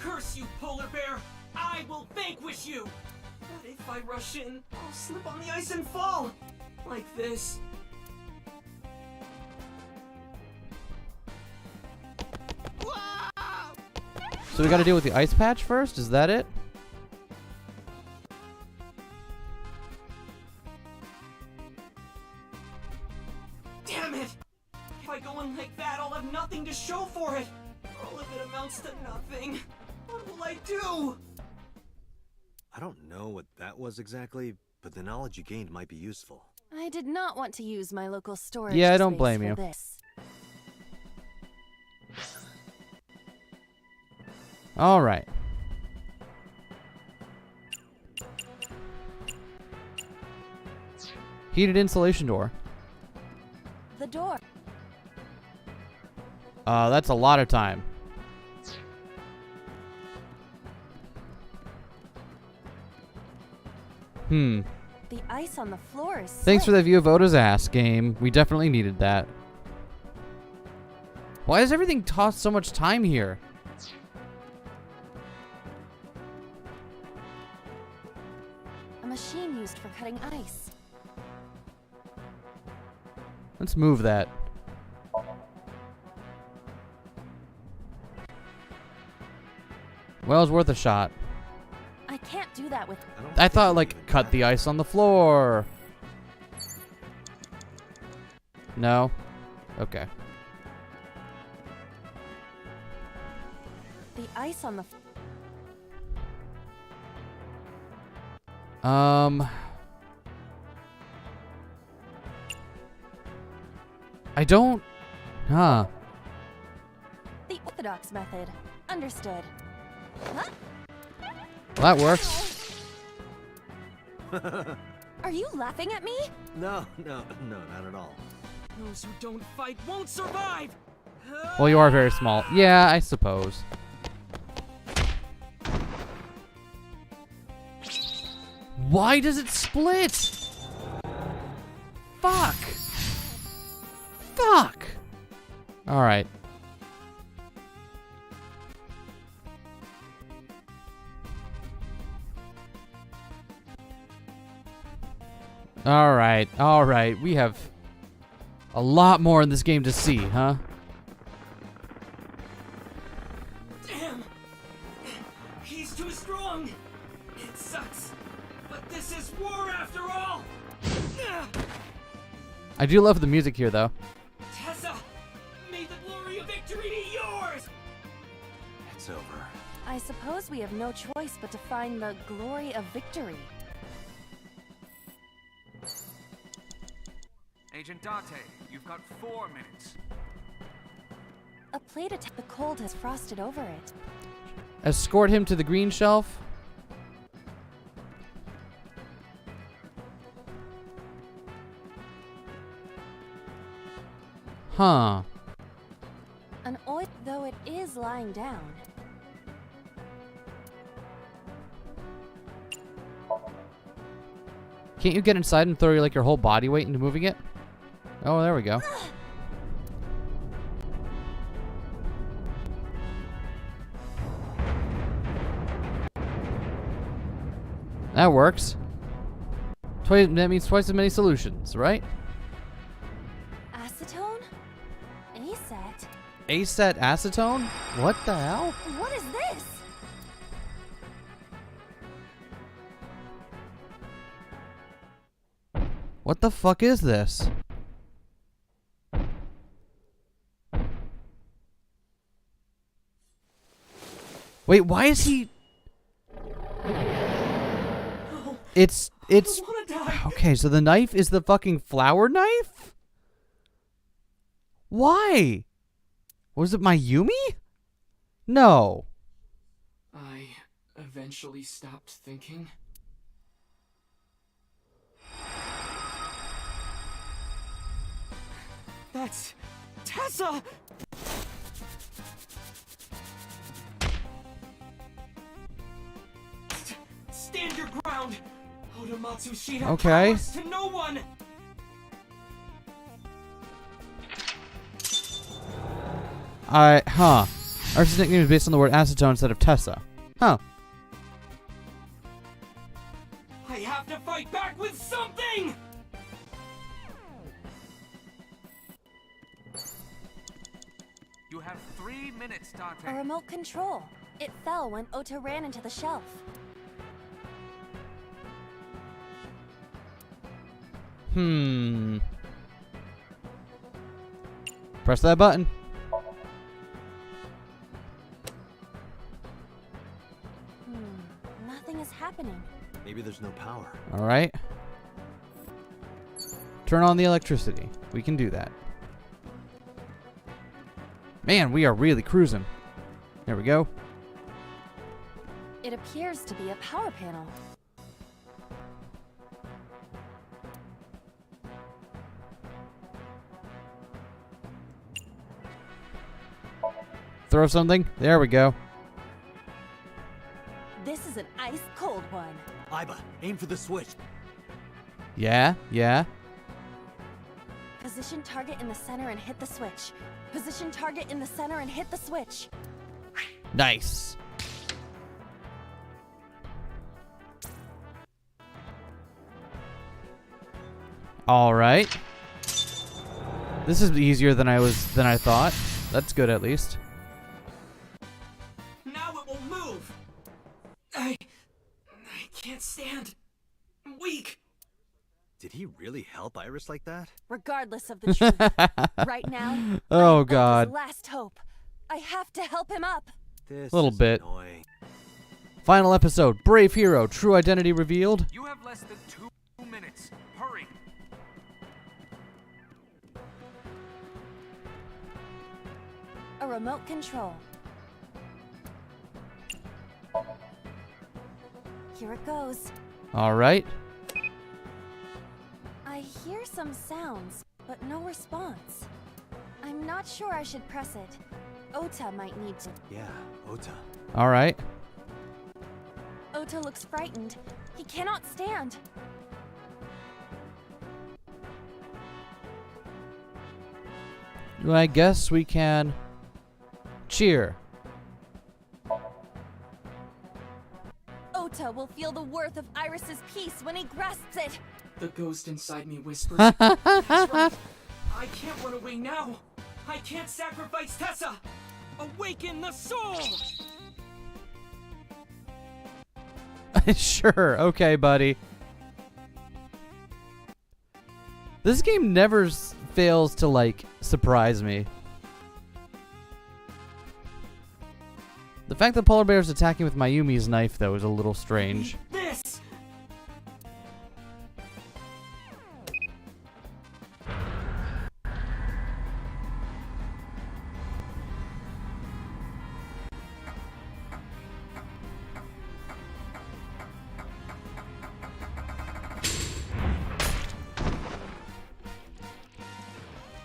Curse you, polar bear! I will vanquish you! But if I rush in, I'll slip on the ice and fall! Like this. So we gotta deal with the ice patch first? Is that it? Damn it! If I go in like that, I'll have nothing to show for it! All of it amounts to nothing. What will I do? I don't know what that was exactly, but the knowledge you gained might be useful. I did not want to use my local storage Yeah, I don't space blame for you. This. All right. Heated insulation door. The door. That's a lot of time. Hmm. The ice on the floor is Thanks for slick. the view of Ota's ass game. We definitely needed that. Why does everything toss so much time here? A machine used for cutting ice. Let's move that. Well, it's worth a shot. I can't do that with. I thought, like, cut the ice on the floor. No? Okay. The ice on the. I don't... Huh. The orthodox method. Understood. Huh? Well, that works. Are you laughing at me? No, not at all. Those who don't fight won't survive! Well, you are very small. Yeah, I suppose. Why does it split? Fuck. Fuck. All right. All right. All right. We have a lot more in this game to see, huh? Damn! He's too strong! It sucks, but this is war after all! I do love the music here, though. Tessa! May the glory of victory be yours! It's over. I suppose we have no choice but to find the glory of victory. Agent Date, you've got 4 minutes. A plate attack. The cold has frosted over it. Escort him to the green shelf. Huh. An oil, though it is lying down. Can't you get inside and throw like your whole body weight into moving it? Oh, there we go. That works. That means twice as many solutions, right? Acetone? ASAT? ASAT acetone? What the hell? What is this? What the fuck is this? Wait, why is he... It's okay, so the knife is the fucking flower knife? Why? Was it Mayumi? No. I eventually stopped thinking. That's Tessa! Stand your ground! Odamatsu Shida Okay. powers to no one! Archie's nickname is based on the word acetone instead of Tessa. Huh. I have to fight back with something! You have 3 minutes, A Date. remote control. It fell when Ota ran into the shelf. Press that button. Nothing is happening. Maybe there's no power. All right. Turn on the electricity. We can do that. Man, we are really cruising. There we go. It appears to be a power panel. Throw something. There we go. This is an ice cold one. Iba, aim for the switch. Yeah, yeah. Position target in the center and hit the switch. Position target in the center and hit the switch. Nice. All right. This is easier than I thought. That's good at least. Now it will move! I can't stand. I'm weak. Did he really help Iris like that? Regardless of the truth, right now, Oh I am God. Ota's last hope. I have to help him up. This Little is bit. annoying. Final episode. Brave hero. True identity revealed. You have less than 2 minutes. Hurry. A remote control. Here it goes. All right. I hear some sounds, but no response. I'm not sure I should press it. Ota might need to. Yeah, Ota. All right. Ota Ota looks frightened. He cannot stand. Well, I guess we can cheer. Ota will feel the worth of Iris's peace when he grasps it. The ghost inside me whispers. That's right. I can't run away now. I can't sacrifice Tessa. Awaken the soul. Sure, okay, buddy. This game never fails to, like, surprise me. The fact that Polar Bear's attacking with Mayumi's knife, though, is a little strange. This.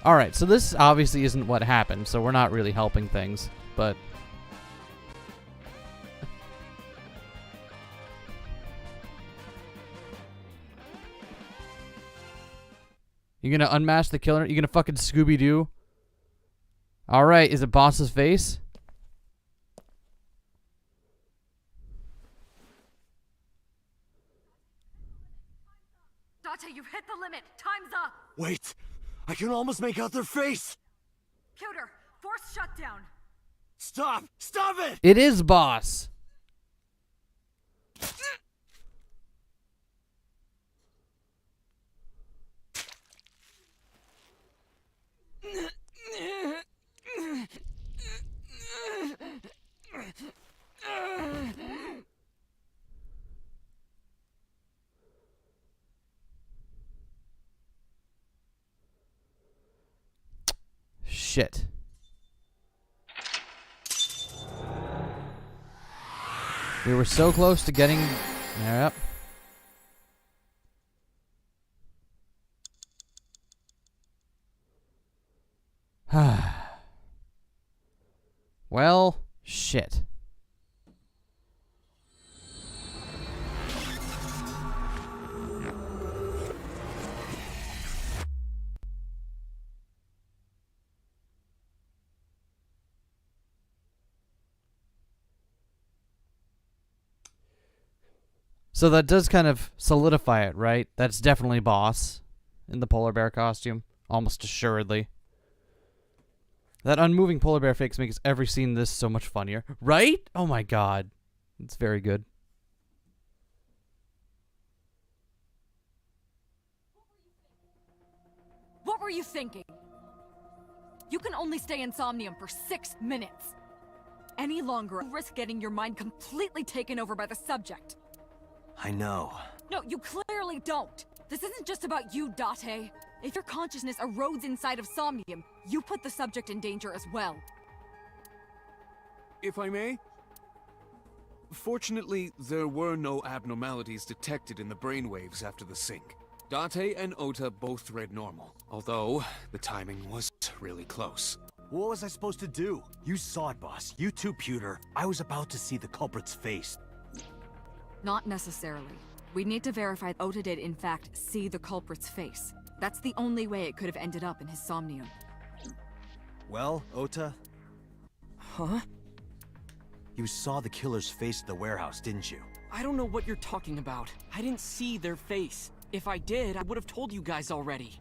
Alright, so this obviously isn't what happened, so we're not really helping things, but... You gonna unmask the killer? You gonna fucking Scooby-Doo? Alright, is it Boss's face? Date, you've hit the limit. Time's up. Wait! I can almost make out their face! Cuter, force shutdown. Stop! Stop it! It is Boss! Shit. We were so close to getting... Yep. Well, shit. So that does kind of solidify it, right? That's definitely Boss in the polar bear costume, almost assuredly. That unmoving polar bear face makes every scene this so much funnier, right? Oh my god. It's very good. What were you thinking? You can only stay in Somnium for 6 minutes. Any longer, you risk getting your mind completely taken over by the subject. I know. No, you clearly don't. This isn't just about you, Date. If your consciousness erodes inside of Somnium, you put the subject in danger as well. If I may? Fortunately, there were no abnormalities detected in the brainwaves after the sync. Date and Ota both read normal, although the timing was really close. What was I supposed to do? You saw it, boss. You too, Pewter. I was about to see the culprit's face. Not necessarily. We need to verify Ota did in fact see the culprit's face. That's the only way it could have ended up in his Somnium. Well, Ota? Huh? You saw the killer's face at the warehouse, didn't you? I don't know what you're talking about. I didn't see their face. If I did, I would have told you guys already.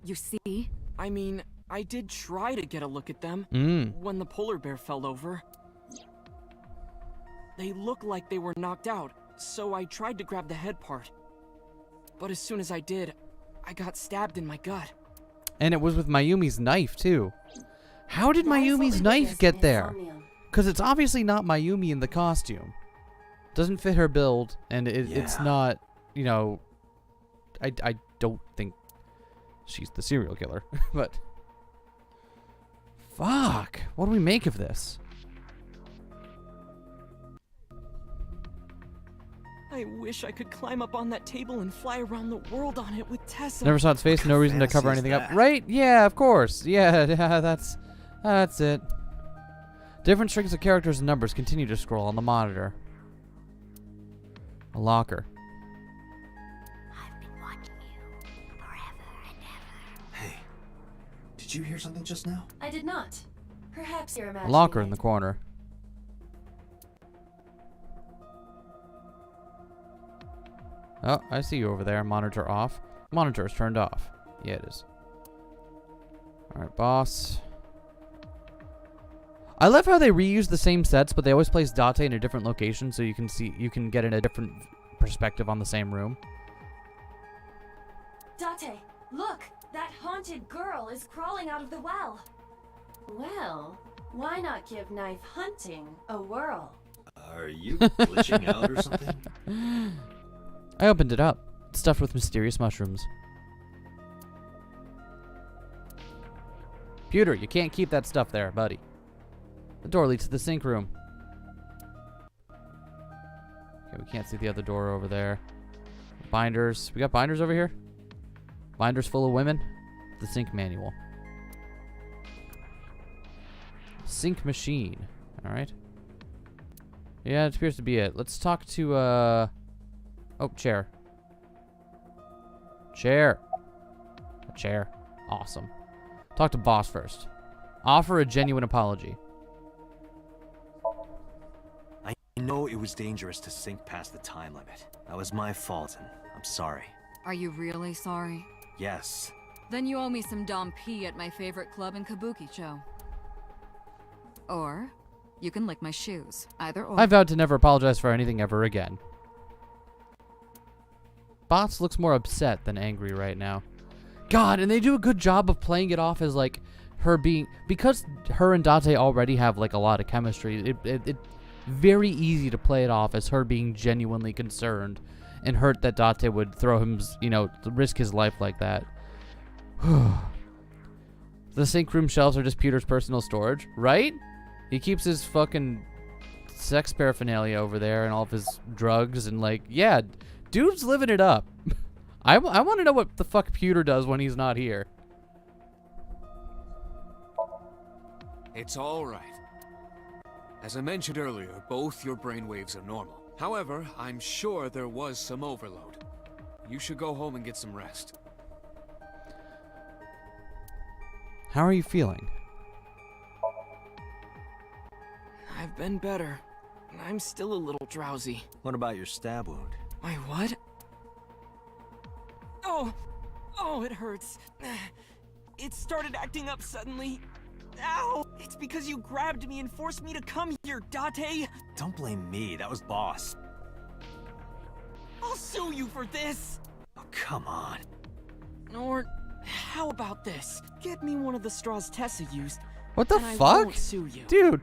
You see? I mean, I did try to get a look at them when the polar bear fell over. They looked like they were knocked out, so I tried to grab the head part. But as soon as I did, I got stabbed in my gut. And it was with Mayumi's knife, too. How did Mayumi's knife get there? Because it's obviously not Mayumi in the costume. Doesn't fit her build, and it's not, you know... I don't think she's the serial killer, but... Fuck! What do we make of this? I wish I could climb up on that table and fly around the world on it with Tessa. Never saw its face, no reason to cover anything up. Right? Yeah, of course. Yeah, that's it. Different strings of characters and numbers continue to scroll on the monitor. A locker. I've been watching you forever and ever. Hey, did you hear something just now? I did not. Perhaps you're A imagining locker in it. the corner. Oh, I see you over there. Monitor off. Monitor is turned off. Yeah, it is. Alright, boss. I love how they reuse the same sets, but they always place Date in a different location so you can get in a different perspective on the same room. Date, look! That haunted girl is crawling out of the well. Well, why not give knife hunting a whirl? Are you glitching out or something? I opened it up. It's stuffed with mysterious mushrooms. Pewter, you can't keep that stuff there, buddy. The door leads to the sink room. Okay, we can't see the other door over there. Binders. We got binders over here? Binders full of women? The sink manual. Sink machine. Alright. Yeah, it appears to be it. Let's talk to, oh, chair. Chair. A chair. Awesome. Talk to boss first. Offer a genuine apology. I know it was dangerous to sink past the time limit. That was my fault, and I'm sorry. Are you really sorry? Yes. Then you owe me some Dom P at my favorite club in Kabukicho. Or you can lick my shoes. Either or. I vowed to never apologize for anything ever again. Bots looks more upset than angry right now. God, and they do a good job of playing it off as like her being, because her and Date already have like a lot of chemistry. It's very easy to play it off as her being genuinely concerned and hurt that Date would throw him, you know, risk his life like that. The sink room shelves are just Peter's personal storage, right? He keeps his fucking sex paraphernalia over there and all of his drugs and like, yeah, dude's living it up. I want to know what the fuck Pewter does when he's not here. It's all right. As I mentioned earlier, both your brainwaves are normal. However, I'm sure there was some overload. You should go home and get some rest. How are you feeling? I've been better. I'm still a little drowsy. What about your stab wound? My what? Oh, it hurts. It started acting up suddenly. Ow! It's because you grabbed me and forced me to come here, Date. Don't blame me, that was boss. I'll sue you for this. Oh, come on. Or how about this? Get me one of the straws Tessa used. What the and I fuck? won't sue you. Dude.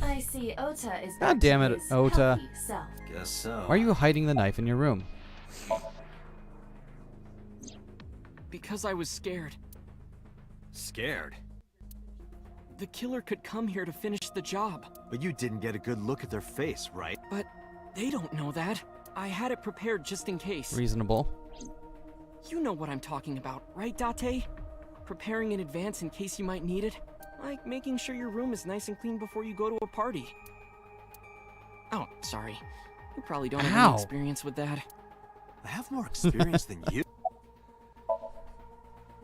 I see Ota is God damn it, back to his Ota. healthy self. Guess so. Why are you hiding the knife in your room? Because I was scared. Scared? The killer could come here to finish the job. But you didn't get a good look at their face, right? But they don't know that. I had it prepared just in case. Reasonable. You know what I'm talking about, right, Date? Preparing in advance in case you might need it. Like making sure your room is nice and clean before you go to a party. Oh, sorry. You probably don't have any experience with that. I have more experience than you.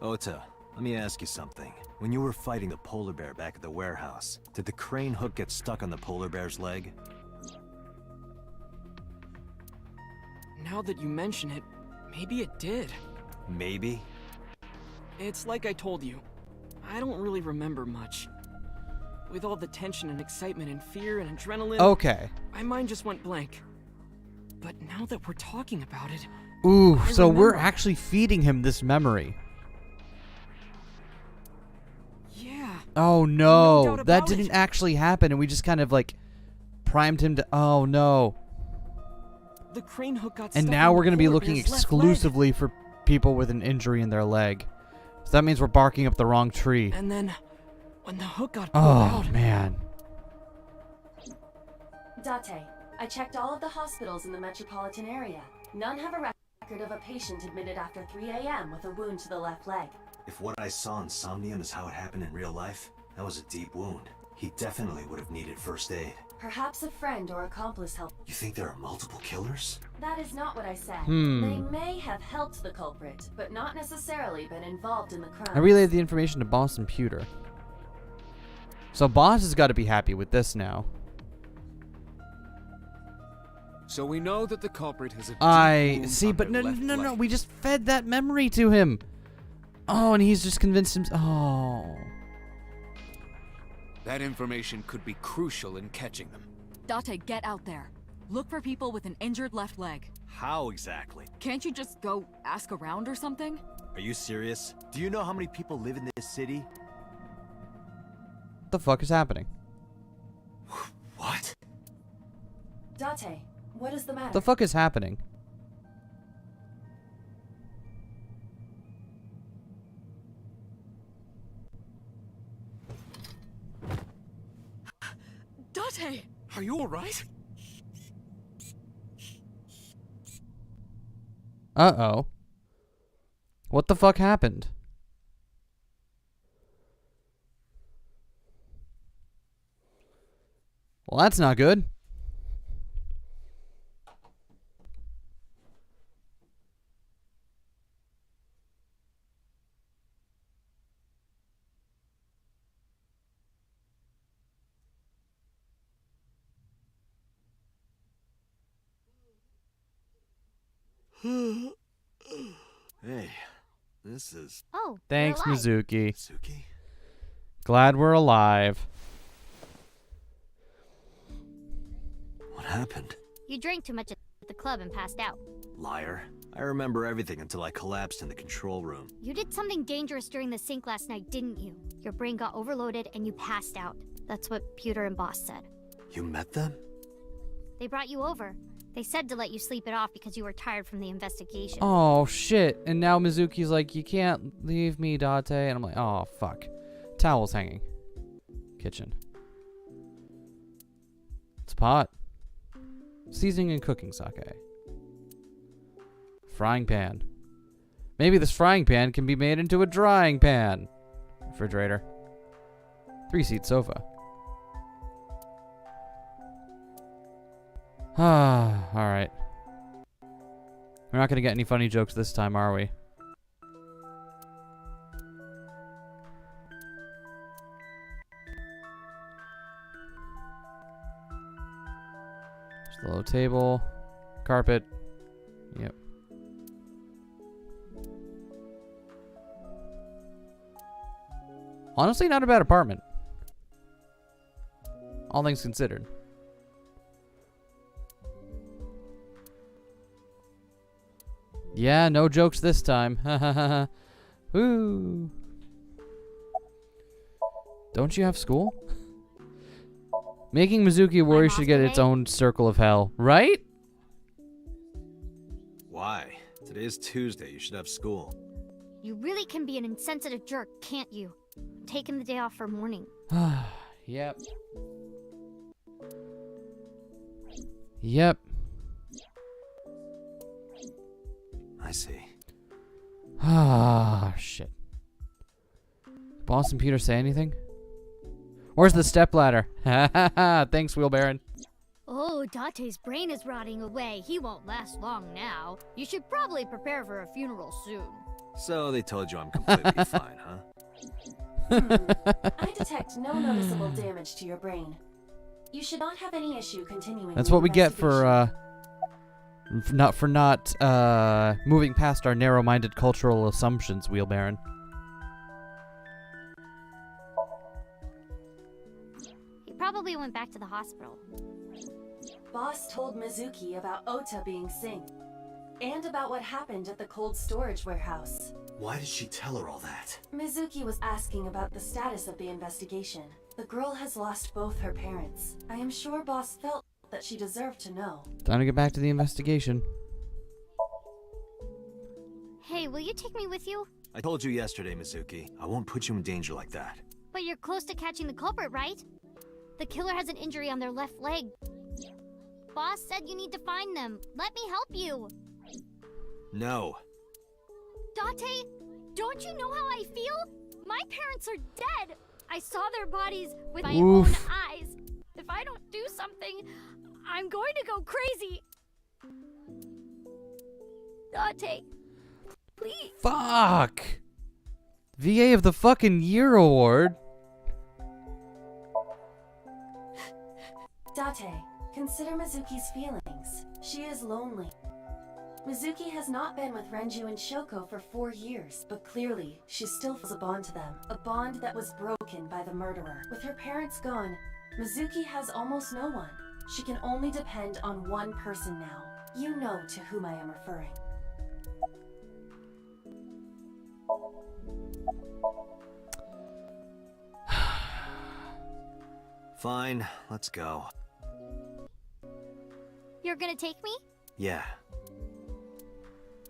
Ota, let me ask you something. When you were fighting the polar bear back at the warehouse, did the crane hook get stuck on the polar bear's leg? Now that you mention it, maybe it did. Maybe? It's like I told you. I don't really remember much. With all the tension and excitement and fear and adrenaline, Okay. my mind just went blank. But now that we're talking about it, Ooh, I so we're remember. actually feeding him this memory. Yeah. Oh No no, doubt that about didn't it. actually happen and we just kind of like primed him to, oh no. The crane hook got And stuck now on we're the going to be polar looking bear's left leg. exclusively for people with an injury in their leg. So that means we're barking up the wrong tree. And then, when the hook got pulled Oh out, man. Date, I checked all of the hospitals in the metropolitan area. None have a record of a patient admitted after 3 a.m. with a wound to the left leg. If what I saw in Somnium is how it happened in real life, that was a deep wound. He definitely would have needed first aid. Perhaps a friend or accomplice helped. You think there are multiple killers? That is not what I said. Hmm. They may have helped the culprit, but not necessarily been involved in the crime. I relayed the information to Boss and Pewter. So Boss has got to be happy with this now. So we know that the culprit has a deep I wound see, on but their no, left no, no. leg. We just fed that memory to him. Oh, and he's just convinced him. Oh. That information could be crucial in catching them. Date, get out there. Look for people with an injured left leg. How exactly? Can't you just go ask around or something? Are you serious? Do you know how many people live in this city? What the fuck is happening? What? Date, what is the matter? What the fuck is happening? Date! Are you alright? Uh-oh. What the fuck happened? Well, that's not good. Hey, this is... Oh, Thanks, you're alive. Mizuki. Suki? Glad we're alive. What happened? You drank too much at the club and passed out. Liar. I remember everything until I collapsed in the control room. You did something dangerous during the sink last night, didn't you? Your brain got overloaded and you passed out. That's what Pewter and Boss said. You met them? They brought you over. They said to let you sleep it off because you were tired from the investigation. Oh, shit. And now Mizuki's like, you can't leave me, Date. And I'm like, oh, fuck. Towels hanging. Kitchen. It's a pot. Seasoning and cooking sake. Frying pan. Maybe this frying pan can be made into a drying pan. Refrigerator. 3-seat sofa. Ah, alright. We're not gonna get any funny jokes this time, are we? Just a little table. Carpet. Yep. Honestly, not a bad apartment. All things considered. Yeah, no jokes this time. Ha ha ha ha. Woo. Don't you have school? Making Mizuki a warrior should get its own circle of hell, right? Why? Today is Tuesday. You should have school. You really can be an insensitive jerk, can't you? Taking the day off for mourning. Yep. Yep. I see. Ah, shit. Boss and Peter say anything? Where's the stepladder? Ha ha ha. Thanks, Wheelbaron. Oh, Date's brain is rotting away. He won't last long now. You should probably prepare for a funeral soon. So they told you I'm completely fine, huh? I detect no noticeable damage to your brain. You should not have any issue continuing. That's the what we get for not moving past our narrow-minded cultural assumptions, Wheelbaron. He probably went back to the hospital. Boss told Mizuki about Ota being synced, and about what happened at the cold storage warehouse. Why did she tell her all that? Mizuki was asking about the status of the investigation. The girl has lost both her parents. I am sure Boss felt that she deserved to know. Time to get back to the investigation. Hey, will you take me with you? I told you yesterday, Mizuki. I won't put you in danger like that. But you're close to catching the culprit, right? The killer has an injury on their left leg. Boss said you need to find them. Let me help you. No. Date, don't you know how I feel? My parents are dead. I saw their bodies with my own eyes. The if I don't do something, I'm going to go crazy. Date, please. Fuck! VA of the fucking Year award. Date, consider Mizuki's feelings. She is lonely. Mizuki has not been with Renju and Shoko for 4 years, but clearly, she still feels a bond to them. A bond that was broken by the murderer. With her parents gone, Mizuki has almost no one. She can only depend on one person now. You know to whom I am referring. Fine, let's go. You're gonna take me? Yeah.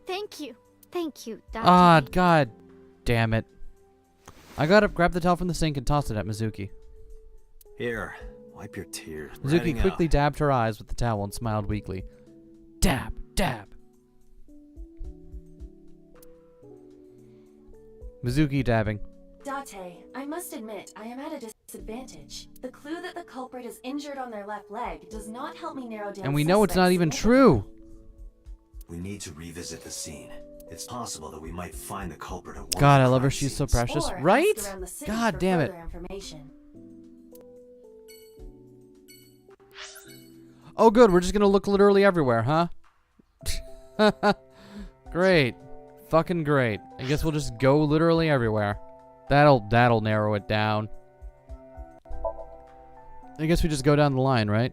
Thank you. Thank you, Date. Ah, god damn it. I got up, grabbed the towel from the sink, and tossed it at Mizuki. Here, wipe your tears. We're Mizuki heading quickly out. dabbed her eyes with the towel and smiled weakly. Dab, dab. Mizuki dabbing. Date, I must admit, I am at a disadvantage. The clue that the culprit is injured on their left leg does not help me narrow down. And we know it's not suspects even significantly. true. We need to revisit the scene. It's possible that we might find the culprit at one God, of I the love her. crime She's so scenes. precious. Or Right? ask around the city God for damn it. further information. Oh, good. We're just gonna look literally everywhere, huh? Great. Fucking great. I guess we'll just go literally everywhere. That'll narrow it down. I guess we just go down the line, right?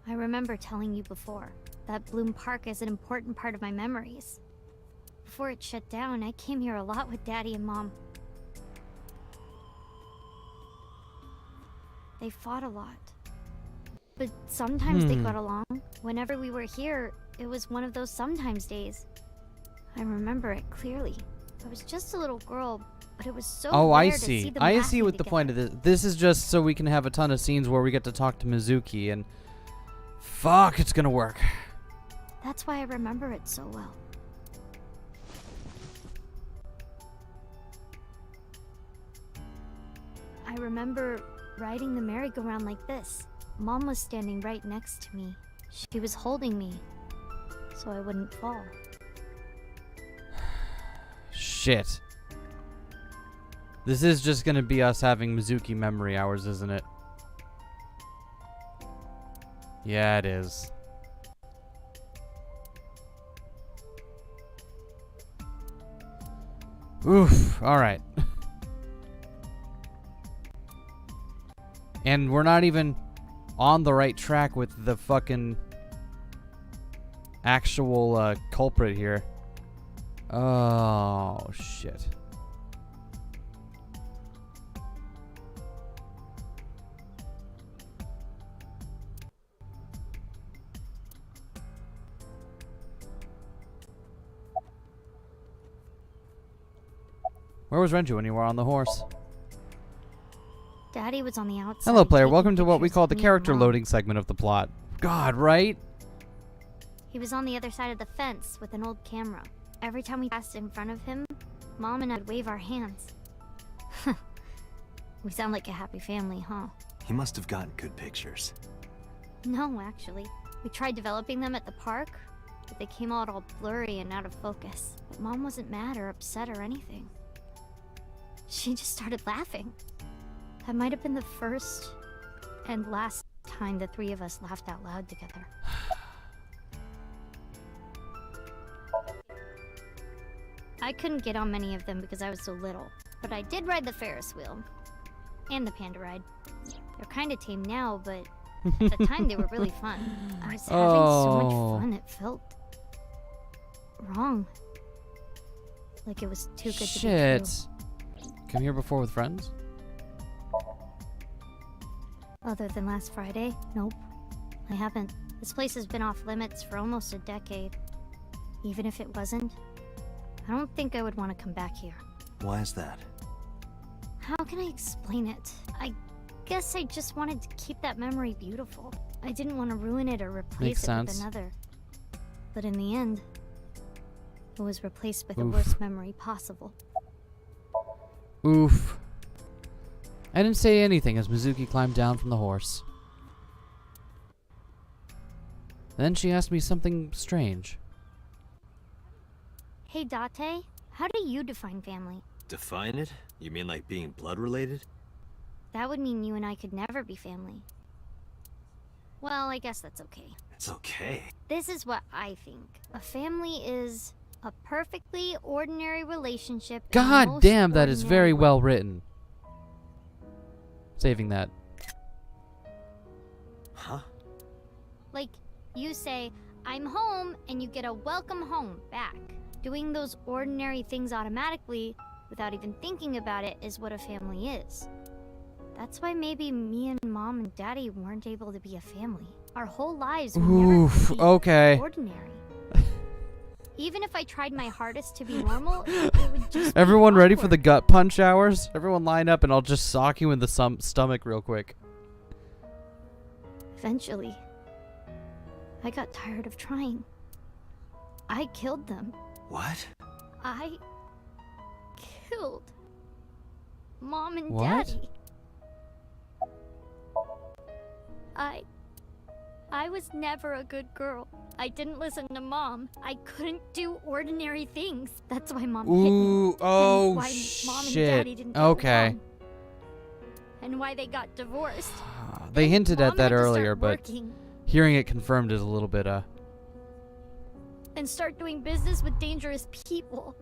I remember telling you before that Bloom Park is an important part of my memories. Before it shut down, I came here a lot with Daddy and Mom. They fought a lot. But sometimes they got along. Whenever we were here, it was one of those sometimes days. I remember it clearly. I was just a little girl, but it was so Oh, I rare to see see. them I see laughing what the together. point of this. This is just so we can have a ton of scenes where we get to talk to Mizuki and fuck, it's gonna work. That's why I remember it so well. I remember riding the merry-go-round like this. Mom was standing right next to me. She was holding me, so I wouldn't fall. Shit. This is just gonna be us having Mizuki memory hours, isn't it? Yeah, it is. Oof, alright. And we're not even on the right track with the fucking actual culprit here. Oh, shit. Where was Renju when you were on the horse? Daddy was on the outside. Hello, player. taking Welcome to what we pictures call of the me and character Mom. loading segment of the plot. God, right? He was on the other side of the fence with an old camera. Every time we passed in front of him, Mom and I'd wave our hands. We sound like a happy family, huh? He must have gotten good pictures. No, actually. We tried developing them at the park, but they came out all blurry and out of focus. But Mom wasn't mad or upset or anything. She just started laughing. That might have been the first and last time the three of us laughed out loud together. I couldn't get on many of them because I was so little, but I did ride the Ferris wheel. And the panda ride. They're kinda tame now, but at the time they were really fun. I was having so much fun, it felt wrong. Like it was too good to be true. Shit. Come here before with friends? Other than last Friday, nope. I haven't. This place has been off limits for almost a decade. Even if it wasn't, I don't think I would want to come back here. Why is that? can I explain it? I guess I just wanted to keep that memory beautiful. I didn't want to ruin it or replace it with another. But in the end, it was replaced with the worst memory possible. Oof. I didn't say anything as Mizuki climbed down from the horse. Then she asked me something strange. Hey Date, how do you define family? Define it? You mean like being blood related? That would mean you and I could never be family. Well, I guess that's okay. It's okay. This is what I think. A family is a perfectly ordinary relationship. God damn, that is very well written. Saving that. Huh? Like, you say, I'm home, and you get a welcome home back. Doing those ordinary things automatically, without even thinking about it, is what a family is. That's why maybe me and Mom and Daddy weren't able to be a family. Our whole lives would never be ordinary. Even if I tried my hardest to be normal, it would just Everyone be ready awkward. for the gut punch hours? Everyone line up and I'll just sock you in the stomach real quick. Eventually, I got tired of trying. I killed them. What? I killed Mom and What? Daddy. I was never a good girl. I didn't listen to Mom. I couldn't do ordinary things. That's why Mom hit me. Ooh, oh and why Mom and shit. Daddy didn't get Okay. along. And why they got divorced. They hinted Mom at that had to start earlier, but working hearing it confirmed is a little bit and start doing business with dangerous people.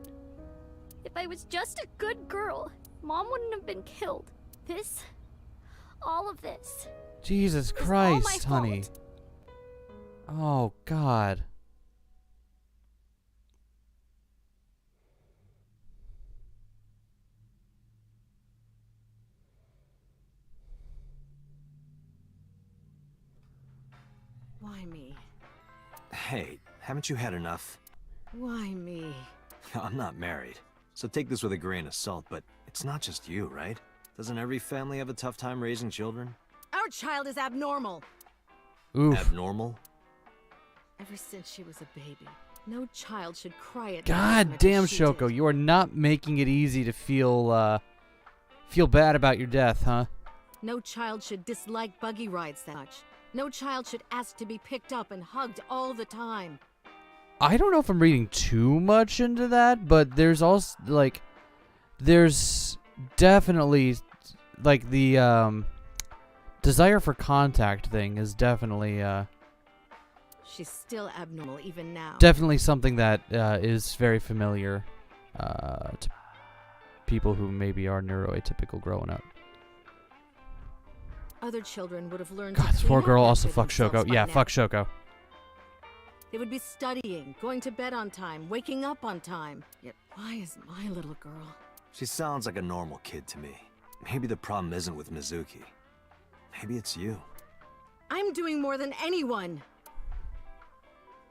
If I was just a good girl, Mom wouldn't have been killed. All of this. Jesus all my Christ, honey. fault. Oh God. Why me? Hey, haven't you had enough? Why me? I'm not married, so take this with a grain of salt, but it's not just you, right? Doesn't every family have a tough time raising children? Our child is abnormal. Oof. Abnormal? Ever since she was a baby, no child should cry at God night damn, as she Shoko, did. you are not making it easy to feel bad about your death, huh? No child should dislike buggy rides that much. No child should ask to be picked up and hugged all the time. I don't know if I'm reading too much into that, but there's also there's definitely the desire for contact thing is definitely She's still abnormal even now. definitely something that is very familiar to people who maybe are neuroatypical growing up. Other children would have learned God, to this clean poor up girl after also fucked themselves Shoko. by Yeah, now. fuck Shoko. They would be studying, going to bed on time, waking up on time. Yet why is my little girl? She sounds like a normal kid to me. Maybe the problem isn't with Mizuki. Maybe it's you. I'm doing more than anyone.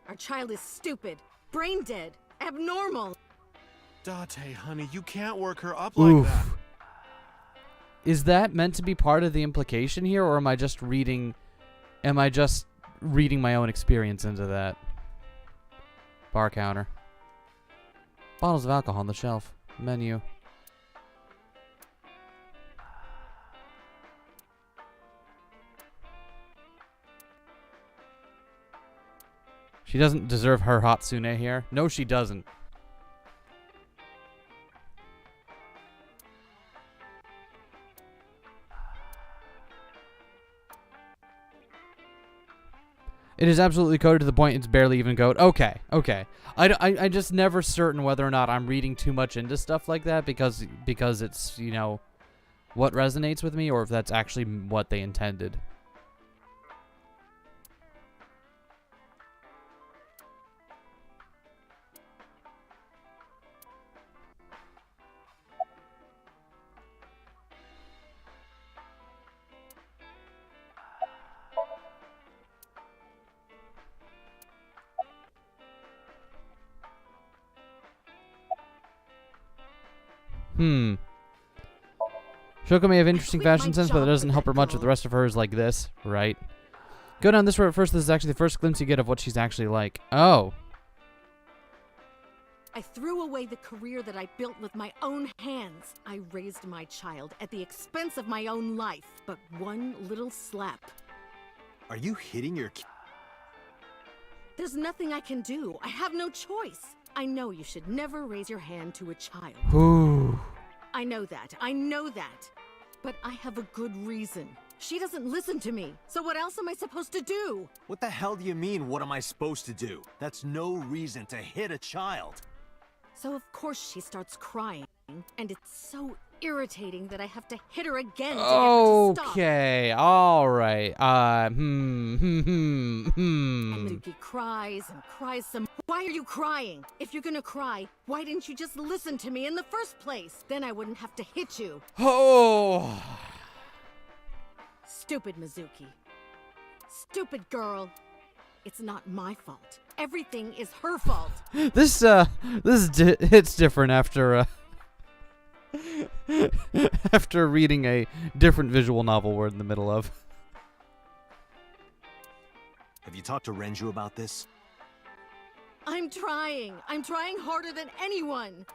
Our child is stupid, brain dead, abnormal. Date, honey, you can't work her up like that. Is that meant to be part of the implication here, or am I just reading my own experience into that? Bar counter. Bottles of alcohol on the shelf. Menu. She doesn't deserve her Hatsune here. No, she doesn't. It is absolutely coded to the point it's barely even code. Okay, okay. I just never certain whether or not I'm reading too much into stuff like that because it's, you know, what resonates with me or if that's actually what they intended. Shoko may have interesting quit my fashion sense, but job that doesn't for help her that much if the girl. rest of her is like this, right? Go down this road at first. This is actually the first glimpse you get of what she's actually like. Oh. I threw away the career that I built with my own hands. I raised my child at the expense of my own life. But one little slap. Are you hitting your There's nothing I can do. I have no choice. I know you should never raise your hand to a child. Ooh. I know that. I know that. But I have a good reason. She doesn't listen to me. So what else am I supposed to do? What the hell do you mean, what am I supposed to do? That's no reason to hit a child. So of course she starts crying. And it's so irritating that I have to hit her again to get her to stop. Okay. All right. And Mookie cries and cries some. Why are you crying? If you're gonna cry, why didn't you just listen to me in the first place? Then I wouldn't have to hit you. Oh. Stupid Mizuki. Stupid girl. It's not my fault. Everything is her fault. This hits different after after reading a different visual novel we're in the middle of. Have you talked to Renju about this? I'm trying. I'm trying harder than anyone.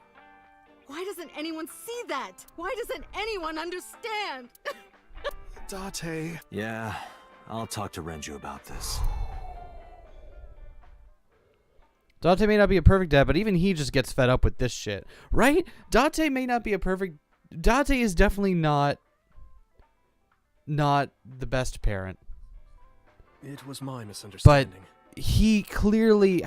Why doesn't anyone see that? Why doesn't anyone understand? Date. Yeah, I'll talk to Renju about this. Date may not be a perfect dad, but even he just gets fed up with this shit. Right? Date may not be a perfect... Date is definitely not the best parent. It was my But misunderstanding. he clearly...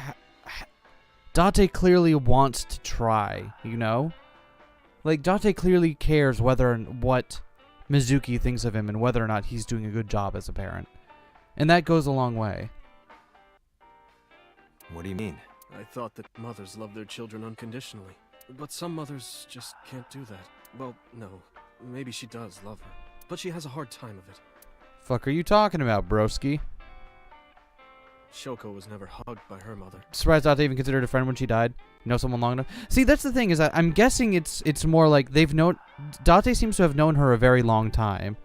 Date clearly wants to try, you know? Like, Date clearly cares whether and what Mizuki thinks of him and whether or not he's doing a good job as a parent. And that goes a long way. What do you mean? I thought that mothers love their children unconditionally. But some mothers just can't do that. Well, no. Maybe she does love her. But she has a hard time of it. Fuck are you talking about, broski? Shoko was never hugged by her mother. Surprised Date even considered a friend when she died. You know someone long enough. See, that's the thing, is that I'm guessing it's more like they've known... Date seems to have known her a very long time.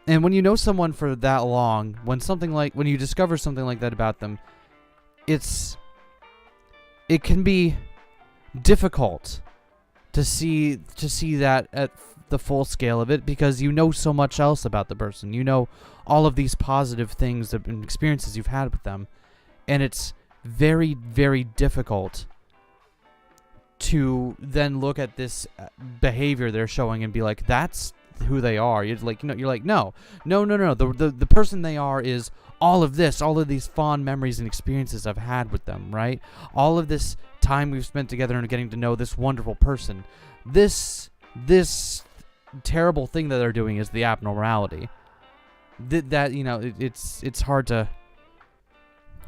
And when you know someone for that long, when you discover something like that about them, it can be difficult to see that at the full scale of it, because you know so much else about the person. You know all of these positive things and experiences you've had with them, and it's very, very difficult to then look at this behavior they're showing and be like, that's who they are. You're like, no. The person they are is all of this, all of these fond memories and experiences I've had with them, right? All of this time we've spent together and getting to know this wonderful person. This terrible thing that they're doing is the abnormality. It's hard to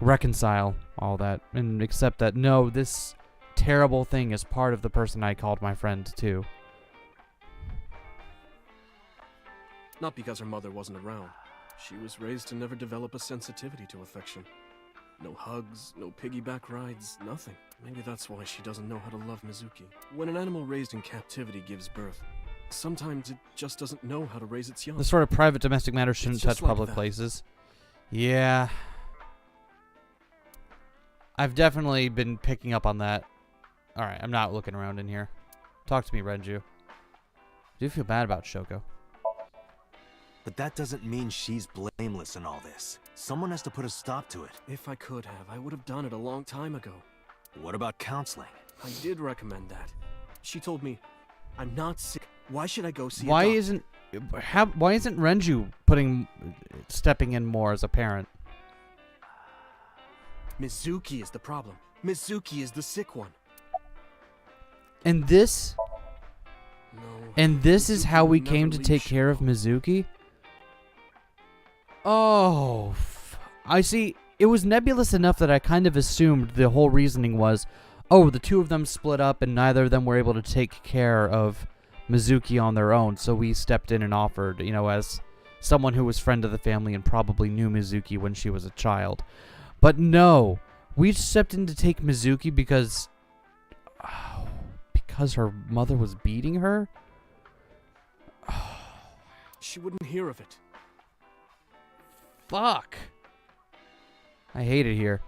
reconcile all that and accept that, no, this terrible thing is part of the person I called my friend too. Not because her mother wasn't around. She was raised to never develop a sensitivity to affection. No hugs, no piggyback rides, nothing. Maybe that's why she doesn't know how to love Mizuki. When an animal raised in captivity gives birth, sometimes it just doesn't know how to raise its young. This sort of private domestic matters shouldn't touch public places. Yeah. I've definitely been picking up on that. Alright, I'm not looking around in here. Talk to me, Renju. I do feel bad about Shoko. But that doesn't mean she's blameless in all this. Someone has to put a stop to it. If I could have, I would have done it a long time ago. What about counseling? I did recommend that. She told me, I'm not sick. Why should I go see Why a doctor? isn't Renju stepping in more as a parent? Mizuki is the problem. Mizuki is the sick one. And this is how we came to take care of Mizuki? Oh, I see. It was nebulous enough that I kind of assumed the whole reasoning was, oh, the two of them split up and neither of them were able to take care of Mizuki on their own, so we stepped in and offered, as someone who was friend of the family and probably knew Mizuki when she was a child. But no, we stepped in to take Mizuki because her mother was beating her? She wouldn't hear of it. Fuck. I hate it here.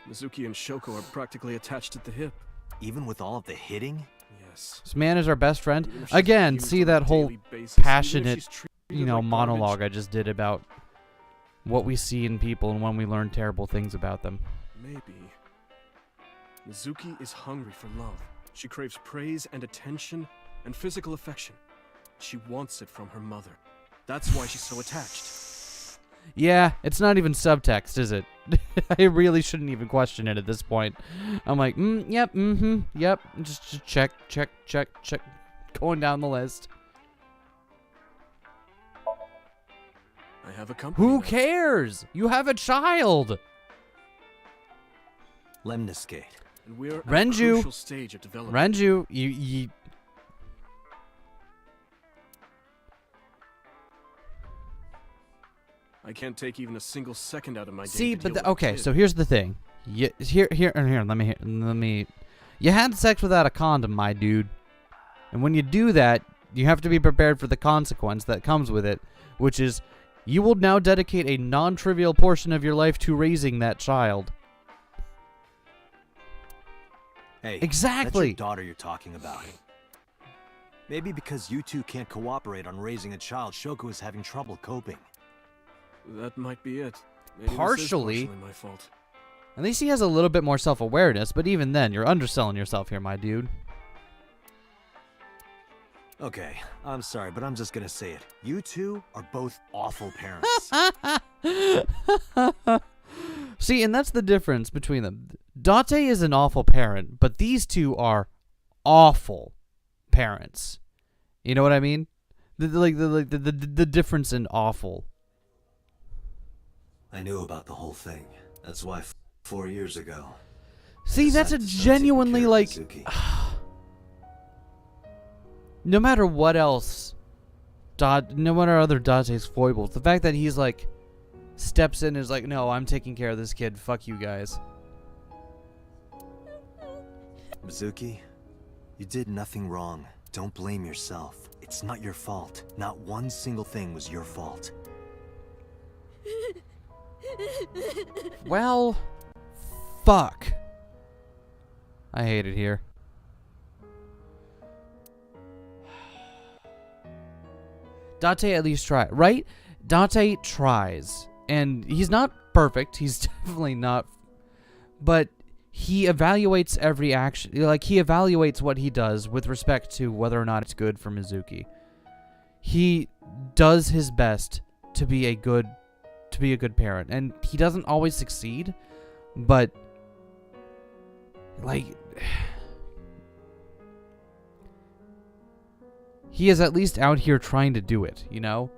Mizuki and Shoko are practically attached at the hip. Even with all of the hitting? Yes. This man is our best friend. Even if she's Again, abused see on a that whole daily basis, even if passionate, she's treated you know, like monologue garbage, I just did about what we see in people and when we learn terrible things about them. maybe. Mizuki is hungry for love. She craves praise and attention and physical affection. She wants it from her mother. That's why she's so attached. Yeah, it's not even subtext, is it? I really shouldn't even question it at this point. I'm like, yep, yep. Just check. Going down the list. I have a company. Who cares? You have a child. Lemniscate. And we're at a Renju. crucial stage of development. Renju, you. I can't take even a single second out of my day. See, to but deal with a okay, kid. so here's the thing. Here. Let me. You had sex without a condom, my dude. And when you do that, you have to be prepared for the consequence that comes with it, which is you will now dedicate a non-trivial portion of your life to raising that child. Hey, Exactly. That's your daughter you're talking about. Maybe because you two can't cooperate on raising a child, Shoko is having trouble coping. That might be it. Maybe Partially. This is partially my fault. At least he has a little bit more self-awareness, but even then, you're underselling yourself here, my dude. Okay, I'm sorry, but I'm just gonna say it. You two are both awful parents. See, and that's the difference between them. Date is an awful parent, but these two are awful parents. You know what I mean? The difference in awful. I knew about the whole thing. That's why 4 years ago. See, that's a genuinely like. No matter what else, no matter other Date's foibles, the fact that he's like steps in and is like, no, I'm taking care of this kid. Fuck you guys. Mizuki, you did nothing wrong. Don't blame yourself. It's not your fault. Not one single thing was your fault. Well, fuck. I hate it here. Date at least try, right? Date tries, and he's not perfect. He's definitely not, but he evaluates every action. Like, he evaluates what he does with respect to whether or not it's good for Mizuki. He does his best to be a good parent, and he doesn't always succeed, but like he is at least out here trying to do it, you know?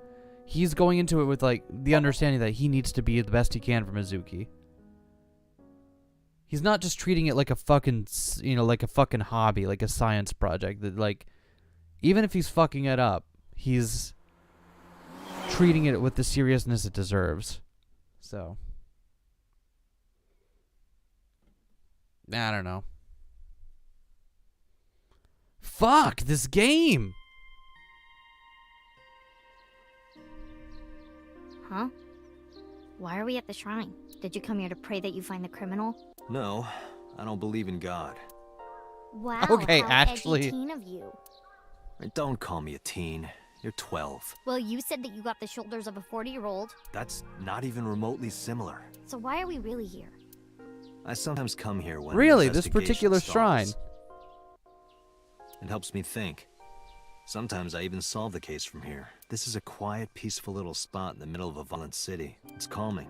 He's going into it with like the understanding that he needs to be the best he can for Mizuki. He's not just treating it like a fucking, like a fucking hobby, like a science project that, like, even if he's fucking it up, he's treating it with the seriousness it deserves. So, I don't know. Fuck this game. Huh? Why are we at the shrine? Did you come here to pray that you find the criminal? No, I don't believe in God. Wow, Okay, how actually. edgy teen of you. Don't call me a teen. You're 12. Well, you said that you got the shoulders of a 40-year-old. That's not even remotely similar. So why are we really here? I sometimes come here when Really, the this investigation particular stalls. shrine. It helps me think. Sometimes I even solve the case from here. This is a quiet, peaceful little spot in the middle of a violent city. It's calming.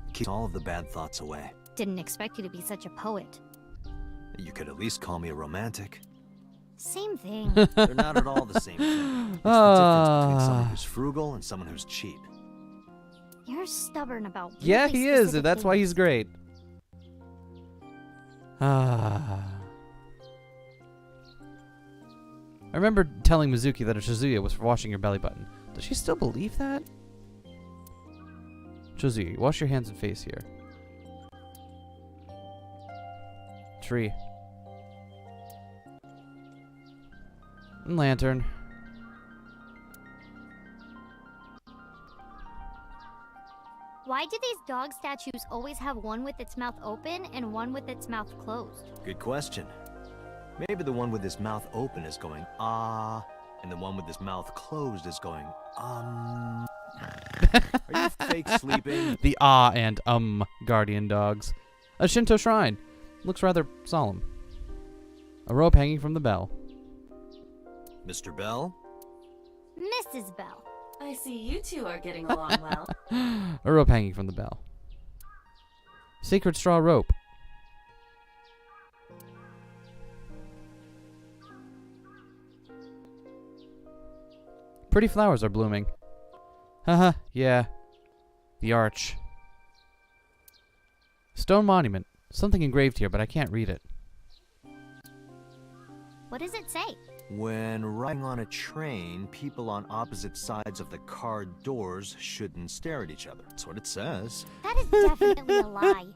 It keeps all of the bad thoughts away. Didn't expect you to be such a poet. You could at least call me a romantic. Same thing. They're not at all the same thing. It's the difference between someone who's frugal and someone who's cheap. You're stubborn about Yeah, really he is, specific and that's why things. he's great. I remember telling Mizuki that a Shizuya was for washing your belly button. Does she still believe that? Shizuya, wash your hands and face here. Tree. And lantern. Why do these dog statues always have one with its mouth open and one with its mouth closed? Good question. Maybe the one with his mouth open is going, ah, and the one with his mouth closed is going, Are you fake sleeping? The and guardian dogs. A Shinto shrine. Looks rather solemn. A rope hanging from the bell. Mr. Bell? Mrs. Bell. I see you two are getting along well. A rope hanging from the bell. Sacred straw rope. Pretty flowers are blooming. Haha, yeah. The arch. Stone monument. Something engraved here, but I can't read it. What does it say? When riding on a train, people on opposite sides of the car doors shouldn't stare at each other. That's what it says. That is definitely a lie.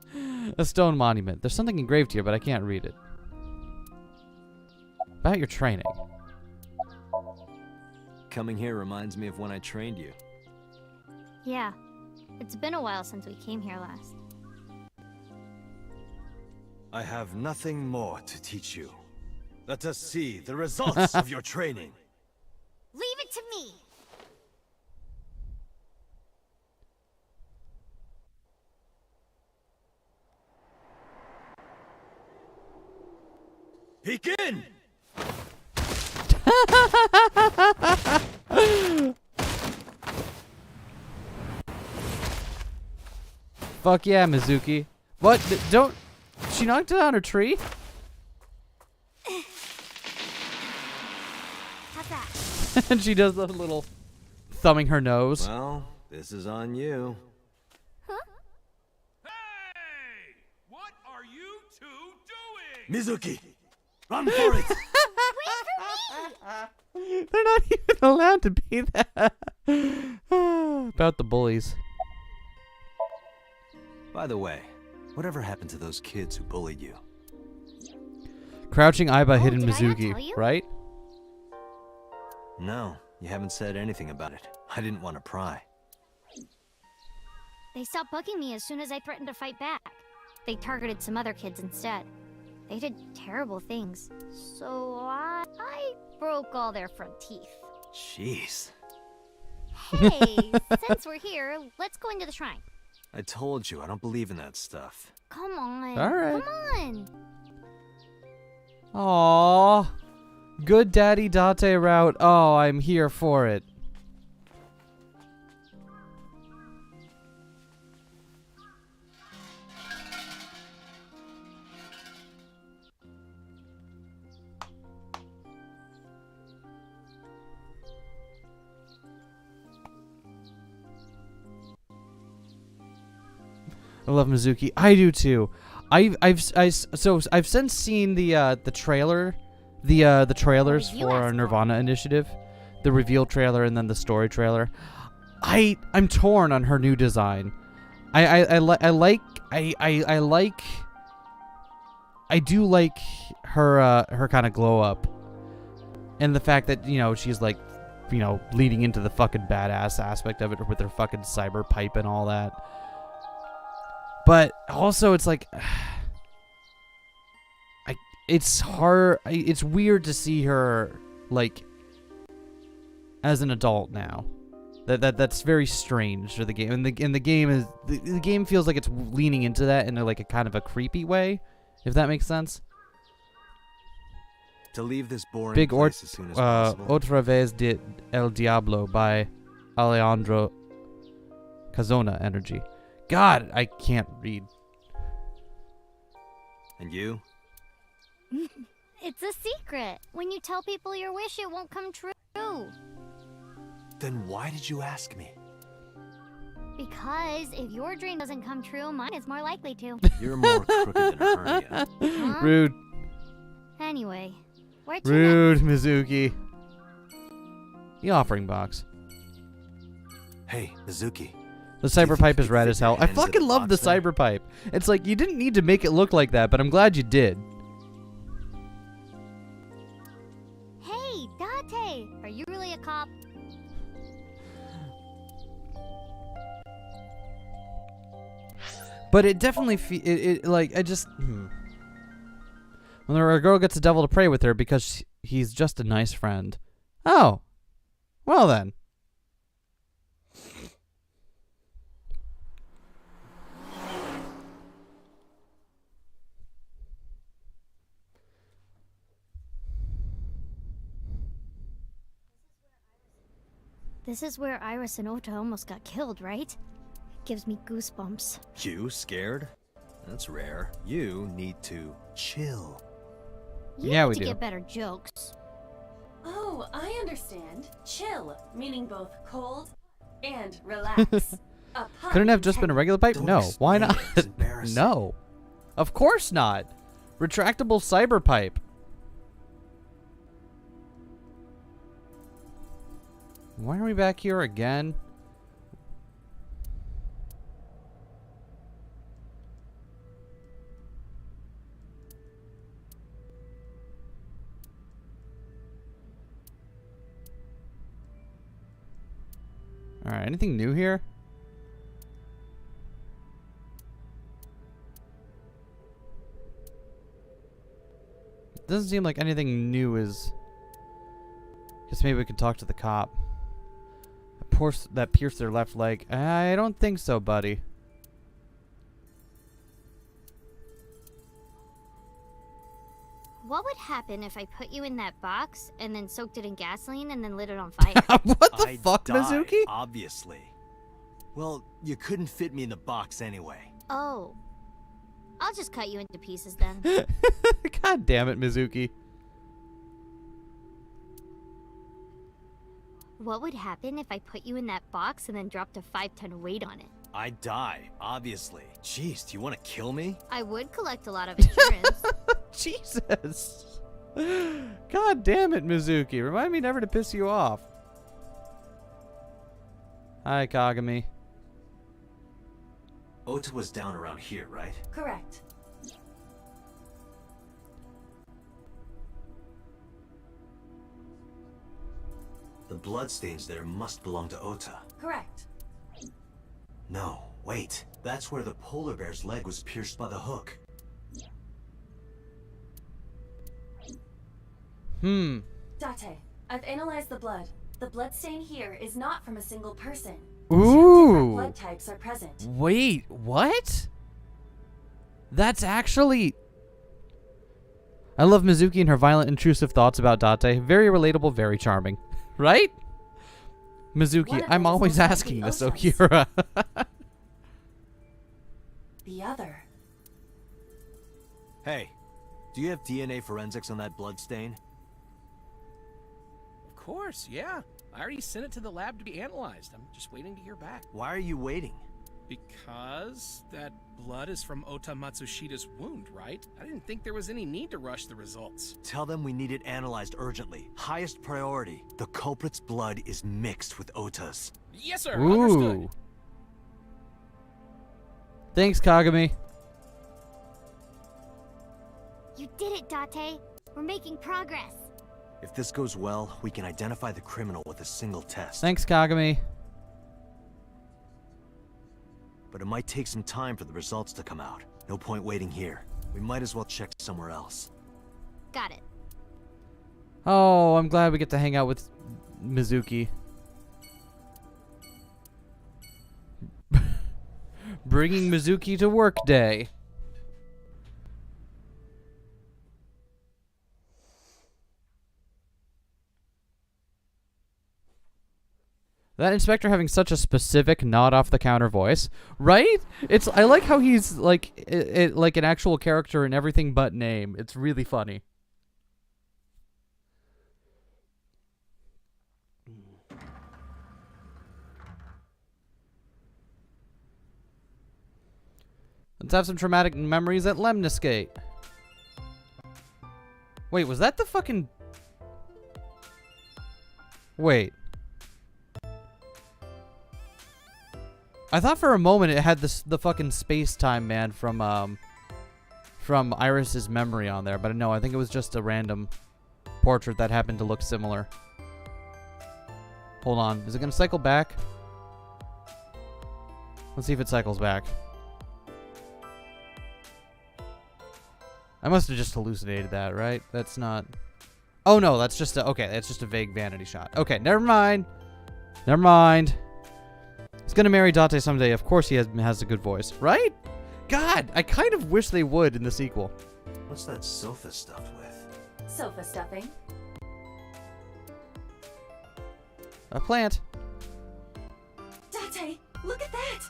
A stone monument. There's something engraved here, but I can't read it. About your training. Coming here reminds me of when I trained you. Yeah. It's been a while since we came here last. I have nothing more to teach you. Let us see the results of your training. Leave it to me! Begin! Fuck yeah, Mizuki. What? Don't... She knocked down her tree? How's that? And she does the little thumbing her nose. Well, this is on you. Huh? Hey! What are you two doing? Mizuki! Run for it! They're not even allowed to be that. About the bullies. By the way, whatever happened to those kids who bullied you? Crouching Aiba, hidden did I not Mizuki, tell you? right? No, you haven't said anything about it. I didn't want to pry. They stopped bugging me as soon as I threatened to fight back. They targeted some other kids instead. They did terrible things. So I broke all their front teeth. Jeez. Hey, since we're here, let's go into the shrine. I told you, I don't believe in that stuff. Come on. All right. Come on. Aww. Good daddy Date route. Oh, I'm here for it. I love Mizuki. I do too. I've since seen the trailer, the trailers for Nirvana Initiative, the reveal trailer and then the story trailer. I'm torn on her new design. I do like her kind of glow up, and the fact that she's like leading into the fucking badass aspect of it with her fucking cyber pipe and all that. But also, it's like, it's hard. It's weird to see her like as an adult now. That's very strange for the game. And the game is the game feels like it's leaning into that in like a kind of a creepy way, if that makes sense. To leave this boring Big place as soon as possible. Otra vez de El Diablo by Alejandro Cazona Energy. God, I can't read. And you? It's a secret. When you tell people your wish, it won't come true. Then why did you ask me? Because if your dream doesn't come true, mine is more likely to. You're more crooked than a hernia. Huh? Rude. Anyway, where to Rude, Mizuki. The offering box. Hey, Mizuki. The cyber pipe is red fit as hell. your I hands in fucking the love the box there? cyber pipe. It's like, you didn't need to make it look like that, but I'm glad you did. Hey, Date! Are you really a cop? But it definitely like I just when a girl gets a devil to pray with her because he's just a nice friend. Oh, well then. This is where Iris and Ota almost got killed, right? Gives me goosebumps. You scared? That's rare. You need to chill. You Yeah, need we to do. get better jokes. Oh, I understand. Chill, meaning both cold and relax. A pun Couldn't it have just been a regular pipe? Don't No. Why explain not? it. It's embarrassing. No. Of course not. Retractable cyber pipe. Why are we back here again? Alright, anything new here? Doesn't seem like anything new is... Guess maybe we can talk to the cop. That pierced their left leg. I don't think so, buddy. What would happen if I put you in that box and then soaked it in gasoline and then lit it on fire? What the I'd fuck, die, Mizuki? Obviously. Well, you couldn't fit me in the box anyway. Oh. I'll just cut you into pieces then. God damn it, Mizuki. What would happen if I put you in that box and then dropped a 5-ton weight on it? I'd die, obviously. Jeez, do you want to kill me? I would collect a lot of insurance. Jesus. God damn it, Mizuki. Remind me never to piss you off. Hi, Kagami. Ota was down around here, right? Correct. The bloodstains there must belong to Ota. Correct. No, wait. That's where the polar bear's leg was pierced by the hook. Date, I've analyzed the blood. The bloodstain here is not from a single person. Ooh. 2 different blood types are present. Wait, what? That's actually... I love Mizuki and her violent, intrusive thoughts about Date. Very relatable, very charming. Right? Mizuki, One of I'm them is always most likely asking this, Ota's. Okura. The other. Hey, do you have DNA forensics on that bloodstain? Of course, yeah. I already sent it to the lab to be analyzed. I'm just waiting to hear back. Why are you waiting? Because that blood is from Ota Matsushida's wound, right? I didn't think there was any need to rush the results. Tell them we need it analyzed urgently. Highest priority. The culprit's blood is mixed with Ota's. Yes, sir. Understood. Ooh. Thanks, Kagami. You did it, Date. We're making progress. If this goes well, we can identify the criminal with a single test. Thanks, Kagami. But it might take some time for the results to come out. No point waiting here. We might as well check somewhere else. Got it. Oh, I'm glad we get to hang out with Mizuki. Bringing Mizuki to work day. That inspector having such a specific nod off the counter voice, right? I like how he's like like an actual character in everything but name. It's really funny. Let's have some traumatic memories at Lemniscate. Wait, was that the fucking... Wait. I thought for a moment it had the fucking space-time man from Iris's memory on there, but no, I think it was just a random portrait that happened to look similar. Hold on, is it gonna cycle back? Let's see if it cycles back. I must have just hallucinated that, right? That's not... Oh, no, that's just a... Okay, that's just a vague vanity shot. Okay, never mind. Never mind. He's gonna marry Date someday. Of course he has a good voice, right? God, I kind of wish they would in the sequel. What's that sofa stuffed with? Sofa stuffing. A plant. Date, look at that!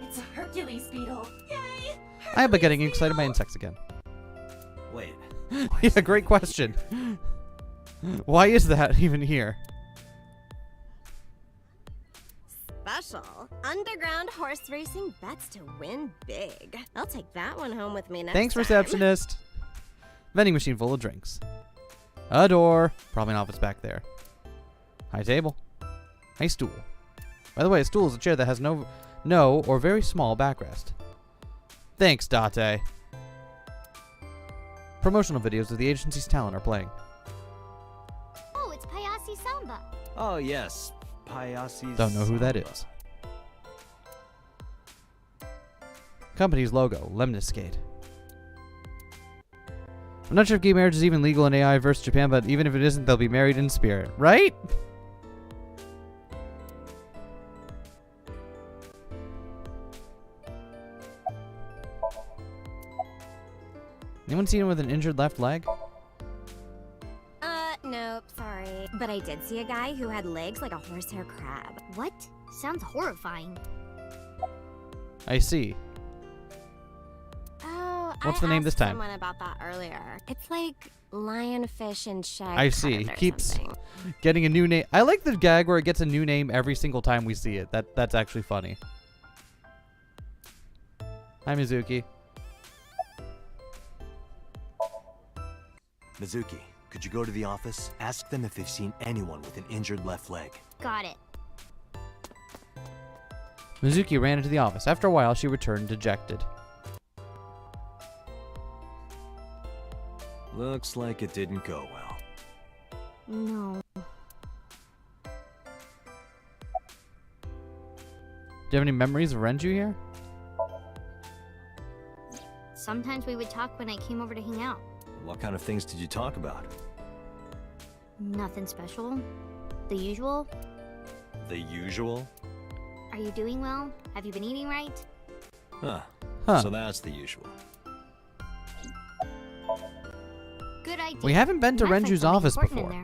It's a Hercules beetle. Yay! I am getting excited by insects again. Wait. Yeah, great question. Why is that even here? Special. Underground horse racing bets to win big. I'll take that one home with me next Thanks, time. receptionist. Vending machine full of drinks. A door. Probably an office back there. High table. High stool. By the way, a stool is a chair that has no or very small backrest. Thanks, Date. Promotional videos of the agency's talent are playing. Oh, it's Payasi Samba. Oh, yes. Payasi's... Don't know who that is. Company's logo, Lemniscate. I'm not sure if gay marriage is even legal in AI versus Japan, but even if it isn't, they'll be married in spirit, right? Anyone seen him with an injured left leg? Nope, sorry. But I did see a guy who had legs like a horsehair crab. What? Sounds horrifying. I see. Oh, What's the name this time? Someone about that earlier. It's like lionfish and shag. I see. He carpet or keeps something. getting a new name. I like the gag where it gets a new name every single time we see it. That's actually funny. Hi, Mizuki. Mizuki, could you go to the office? Ask them if they've seen anyone with an injured left leg. Got it. Mizuki ran into the office. After a while, she returned dejected. Looks like it didn't go well. No. Do you have any memories of Renju here? Sometimes we would talk when I came over to hang out. What kind of things did you talk about? Nothing special. The usual. The usual? Are you doing well? Have you been eating right? Huh. So that's the usual. Good idea. We haven't been to You might find Renju's something office important in before.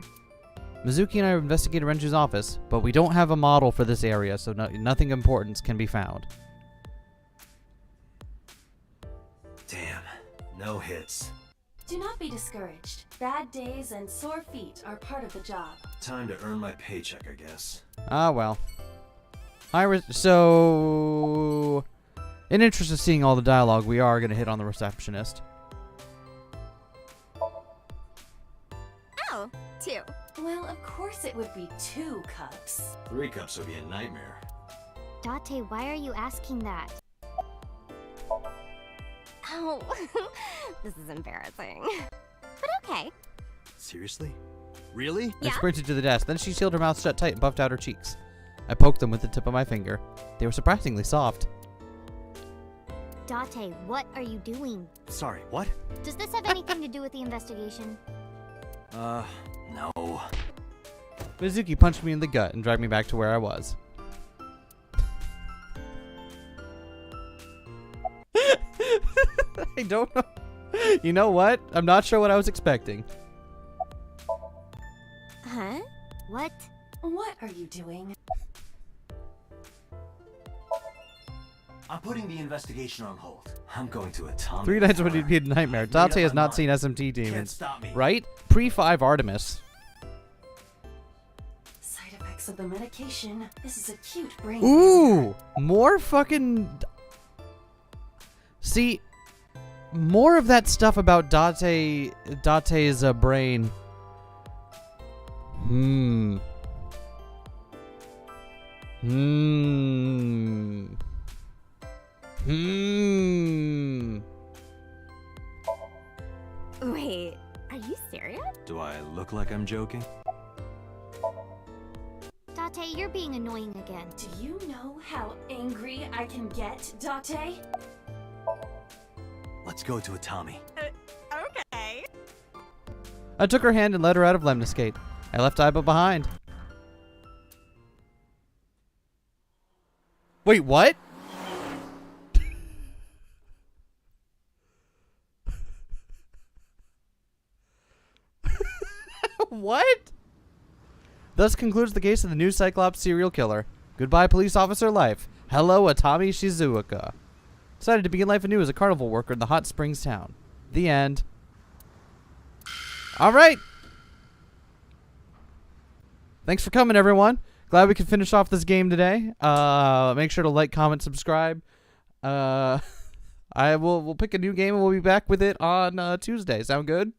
there. Mizuki and I have investigated Renju's office, but we don't have a model for this area, so nothing important can be found. Damn. No hits. Do not be discouraged. Bad days and sore feet are part of the job. Time to earn my paycheck, I guess. Ah, well. So, in interest of seeing all the dialogue, we are going to hit on the receptionist. Oh, 2. Well, of course it would be 2 cups. 3 cups would be a nightmare. Date, why are you asking that? Oh, this is embarrassing. But okay. Seriously? Really? I sprinted to the desk. Then she sealed her mouth shut tight and puffed out her cheeks. I poked them with the tip of my finger. They were surprisingly soft. Date, what are you doing? Sorry, what? Does this have anything to do with the investigation? No. Mizuki punched me in the gut and dragged me back to where I was. I don't know. You know what? I'm not sure what I was expecting. Huh? What? What are you doing? I'm putting the investigation on hold. I'm going to Atomic. 3 nights would be a nightmare. Date has not seen SMT Can't demons. stop me. Right? Pre-5 Artemis. Side effects of the medication. This is a cute brain. Ooh! More fucking... See... More of that stuff about Date's brain. Wait, are you serious? Do I look like I'm joking? Date, you're being annoying again. Do you know how angry I can get, Date? Let's go to Atami. Okay. I took her hand and led her out of Lemniscate. I left Iba behind. Wait, what? What? Thus concludes the case of the new Cyclops serial killer. Goodbye, police officer life. Hello, Atami Shizuoka. Decided to begin life anew as a carnival worker in the hot springs town. The end. All right. Thanks for coming, everyone. Glad we could finish off this game today. Make sure to like, comment, subscribe. We'll pick a new game and we'll be back with it on Tuesday. Sound good?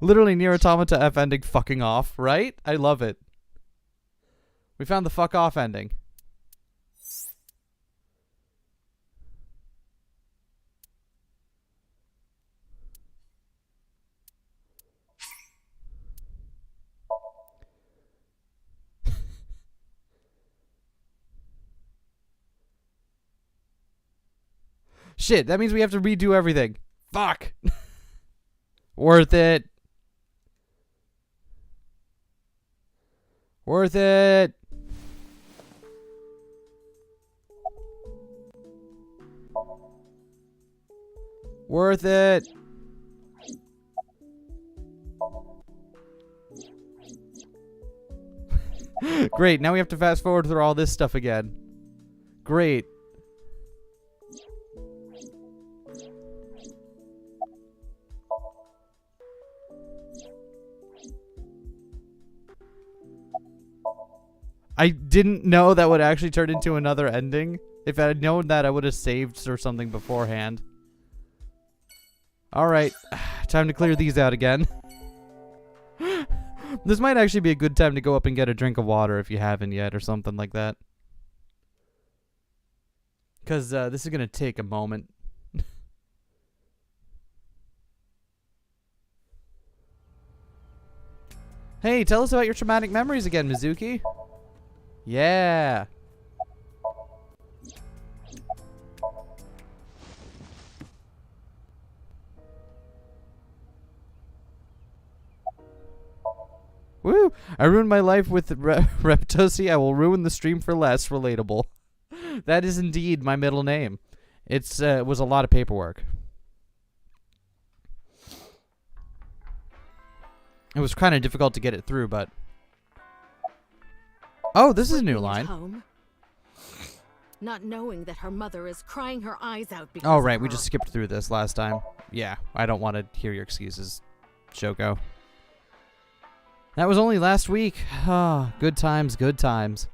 Literally Nier Automata F ending fucking off, right? I love it. We found the fuck off ending. Shit, that means we have to redo everything. Fuck. Worth it. Worth it. Worth it. Great, now we have to fast forward through all this stuff again. Great. I didn't know that would actually turn into another ending. If I had known that, I would have saved or something beforehand. Alright, time to clear these out again. This might actually be a good time to go up and get a drink of water if you haven't yet or something like that. Because this is going to take a moment. Hey, tell us about your traumatic memories again, Mizuki. Yeah. Woo! I ruined my life with Reptosi. I will ruin the stream for less. Relatable. That is indeed my middle name. It was a lot of paperwork. It was kind of difficult to get it through, but... Oh, this is a new line. Home, not knowing that her mother is crying her eyes out because Oh, right. of We her. just skipped through this last time. Yeah, I don't want to hear your excuses, Shoko. That was only last week. Ah, good times, good times.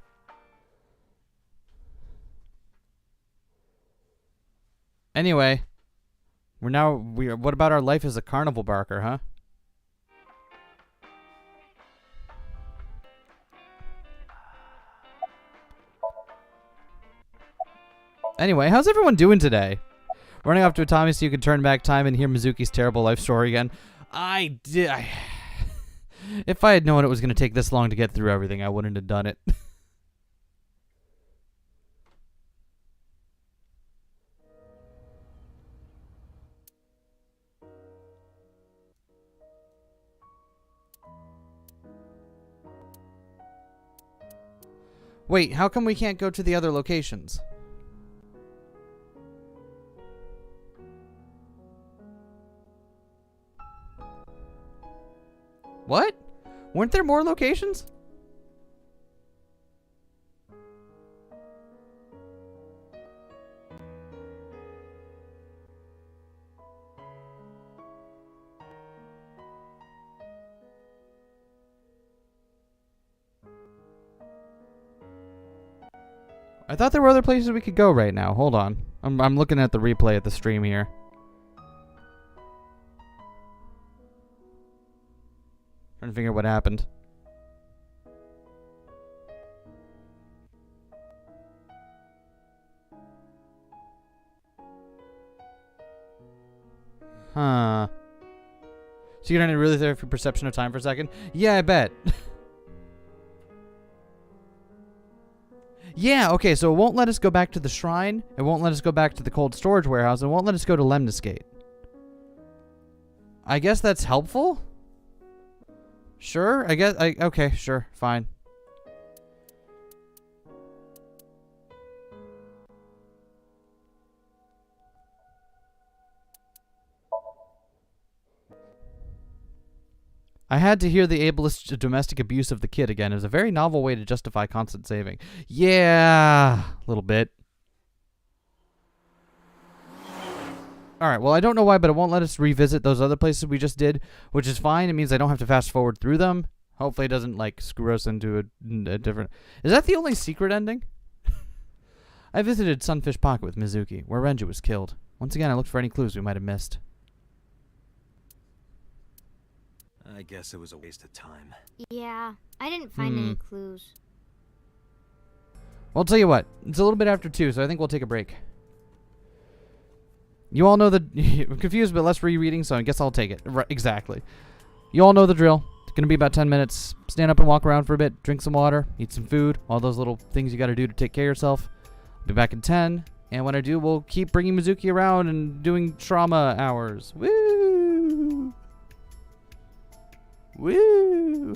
Anyway, what about our life as a carnival barker, huh? Anyway, how's everyone doing today? Running off to Atami so you can turn back time and hear Mizuki's terrible life story again. If I had known it was going to take this long to get through everything, I wouldn't have done it. Wait, how come we can't go to the other locations? What? Weren't there more locations? I thought there were other places we could go right now. Hold on. I'm looking at the replay of the stream here. Trying to figure out what happened. Huh. So you're gonna really there for perception of time for a second? Yeah, I bet. Yeah, okay, so it won't let us go back to the shrine. It won't let us go back to the cold storage warehouse. It won't let us go to Lemniscate. I guess that's helpful? Sure, okay, sure, fine. I had to hear the ableist domestic abuse of the kid again. It was a very novel way to justify constant saving. Yeah, a little bit. Alright, well, I don't know why, but it won't let us revisit those other places we just did, which is fine. It means I don't have to fast forward through them. Hopefully it doesn't, like, screw us into a different... Is that the only secret ending? I visited Sunfish Pocket with Mizuki, where Renju was killed. Once again, I looked for any clues we might have missed. I guess it was a waste of time. Yeah, I didn't find any clues. Well, I'll tell you what. It's a little bit after 2, so I think we'll take a break. You all know I'm confused, but less rereading, so I guess I'll take it. Right, exactly. You all know the drill. It's going to be about 10 minutes. Stand up and walk around for a bit. Drink some water. Eat some food. All those little things you got to do to take care of yourself. I'll be back in 10. And when I do, we'll keep bringing Mizuki around and doing trauma hours. Woo! Woo!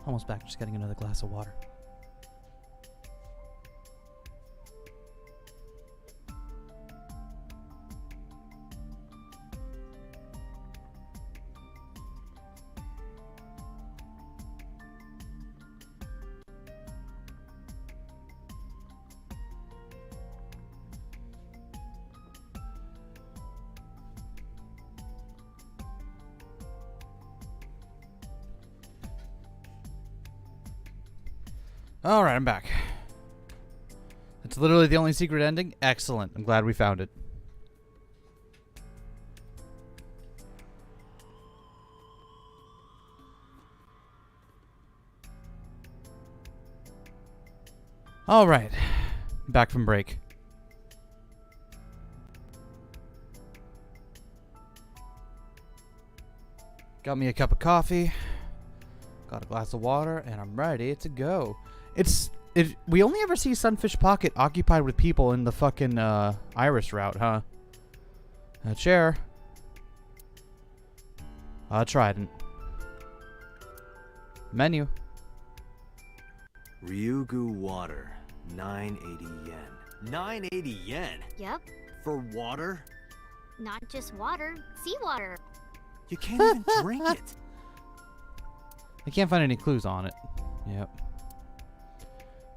Almost back, just getting another glass of water. Alright, I'm back. That's literally the only secret ending? Excellent. I'm glad we found it. Alright. Back from break. Got me a cup of coffee. Got a glass of water, and I'm ready to go. We only ever see Sunfish Pocket occupied with people in the fucking Iris route, huh? A chair. A trident. Menu. Ryugu water, 980 yen. 980 yen? Yep. For water? Not just water, seawater. You can't even drink it. I can't find any clues on it. Yep.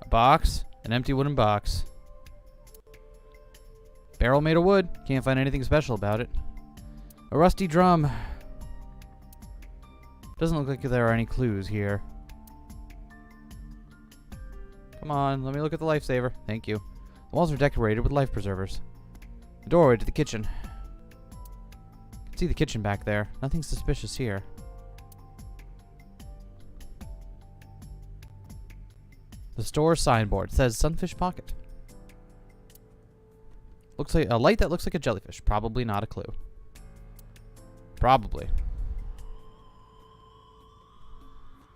A box. An empty wooden box. Barrel made of wood. Can't find anything special about it. A rusty drum. Doesn't look like there are any clues here. Come on, let me look at the lifesaver. Thank you. The walls are decorated with life preservers. The doorway to the kitchen. I can see the kitchen back there. Nothing suspicious here. The store signboard says Sunfish Pocket. Looks like a light that looks like a jellyfish. Probably not a clue. Probably.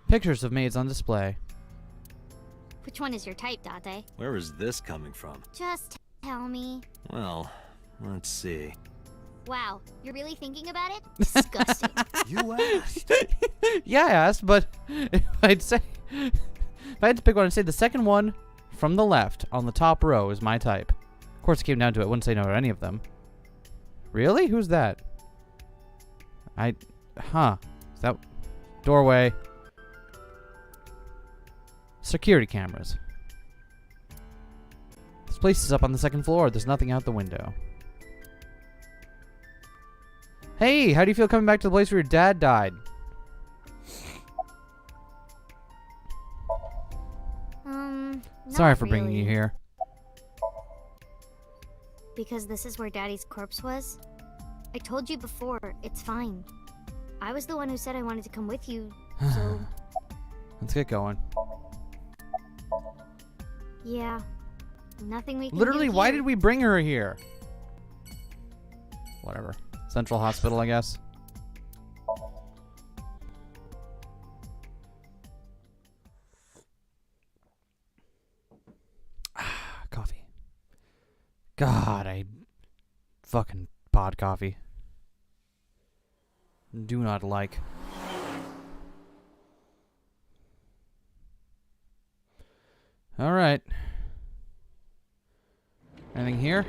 Pictures of maids on display. Which one is your type, Date? Where is this coming from? Just tell me. Well, let's see. Wow, you're really thinking about it? Disgusting. You asked. Yeah, I asked, but if I'd say... If I had to pick one, I'd say the second one from the left on the top row is my type. Of course, it came down to it. I wouldn't say no to any of them. Really? Who's that? Huh. Is that... Doorway. Security cameras. This place is up on the second floor. There's nothing out the window. Hey, how do you feel coming back to the place where your dad died? Sorry for bringing you here. Because this is where Daddy's corpse was? I told you before, it's fine. I was the one who said I wanted to come with you, so... Let's get going. Yeah. Nothing we can Literally, do why here. did we bring her here? Whatever. Central Hospital, I guess. Coffee. God, I fucking pod coffee. Do not like. All right. Anything here?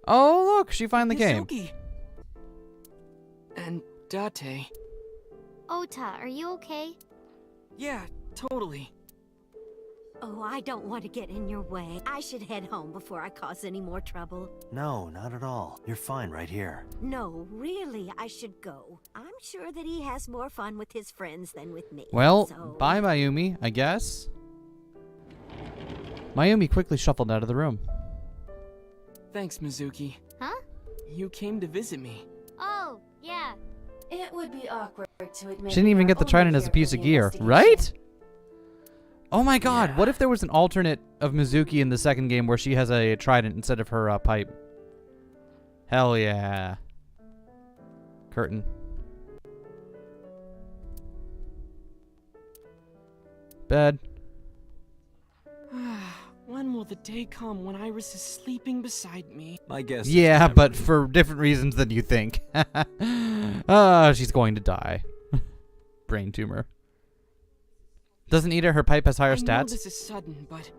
Oh, look, she finally came. Mizuki. And Date. Ota, are you okay? Yeah, totally. Oh, I don't want to get in your way. I should head home before I cause any more trouble. No, not at all. You're fine right here. No, really, I should go. I'm sure that he has more fun with his friends than with me. Well, so... bye, Mayumi, I guess. Mayumi quickly shuffled out of the room. Thanks, Mizuki. Huh? You came to visit me. Oh, yeah. It would be awkward to admit. She didn't even we get the are trident only as a here piece for of the gear, investigation. right? Oh my god, Yeah. what if there was an alternate of Mizuki in the second game where she has a trident instead of her pipe? Hell yeah. Curtain. Bed. When will the day come when Iris is sleeping beside me? My guess is Yeah, never. but for different reasons than you think. She's going to die. brain tumor. Doesn't eat it, her pipe has higher I know stats? this is sudden, but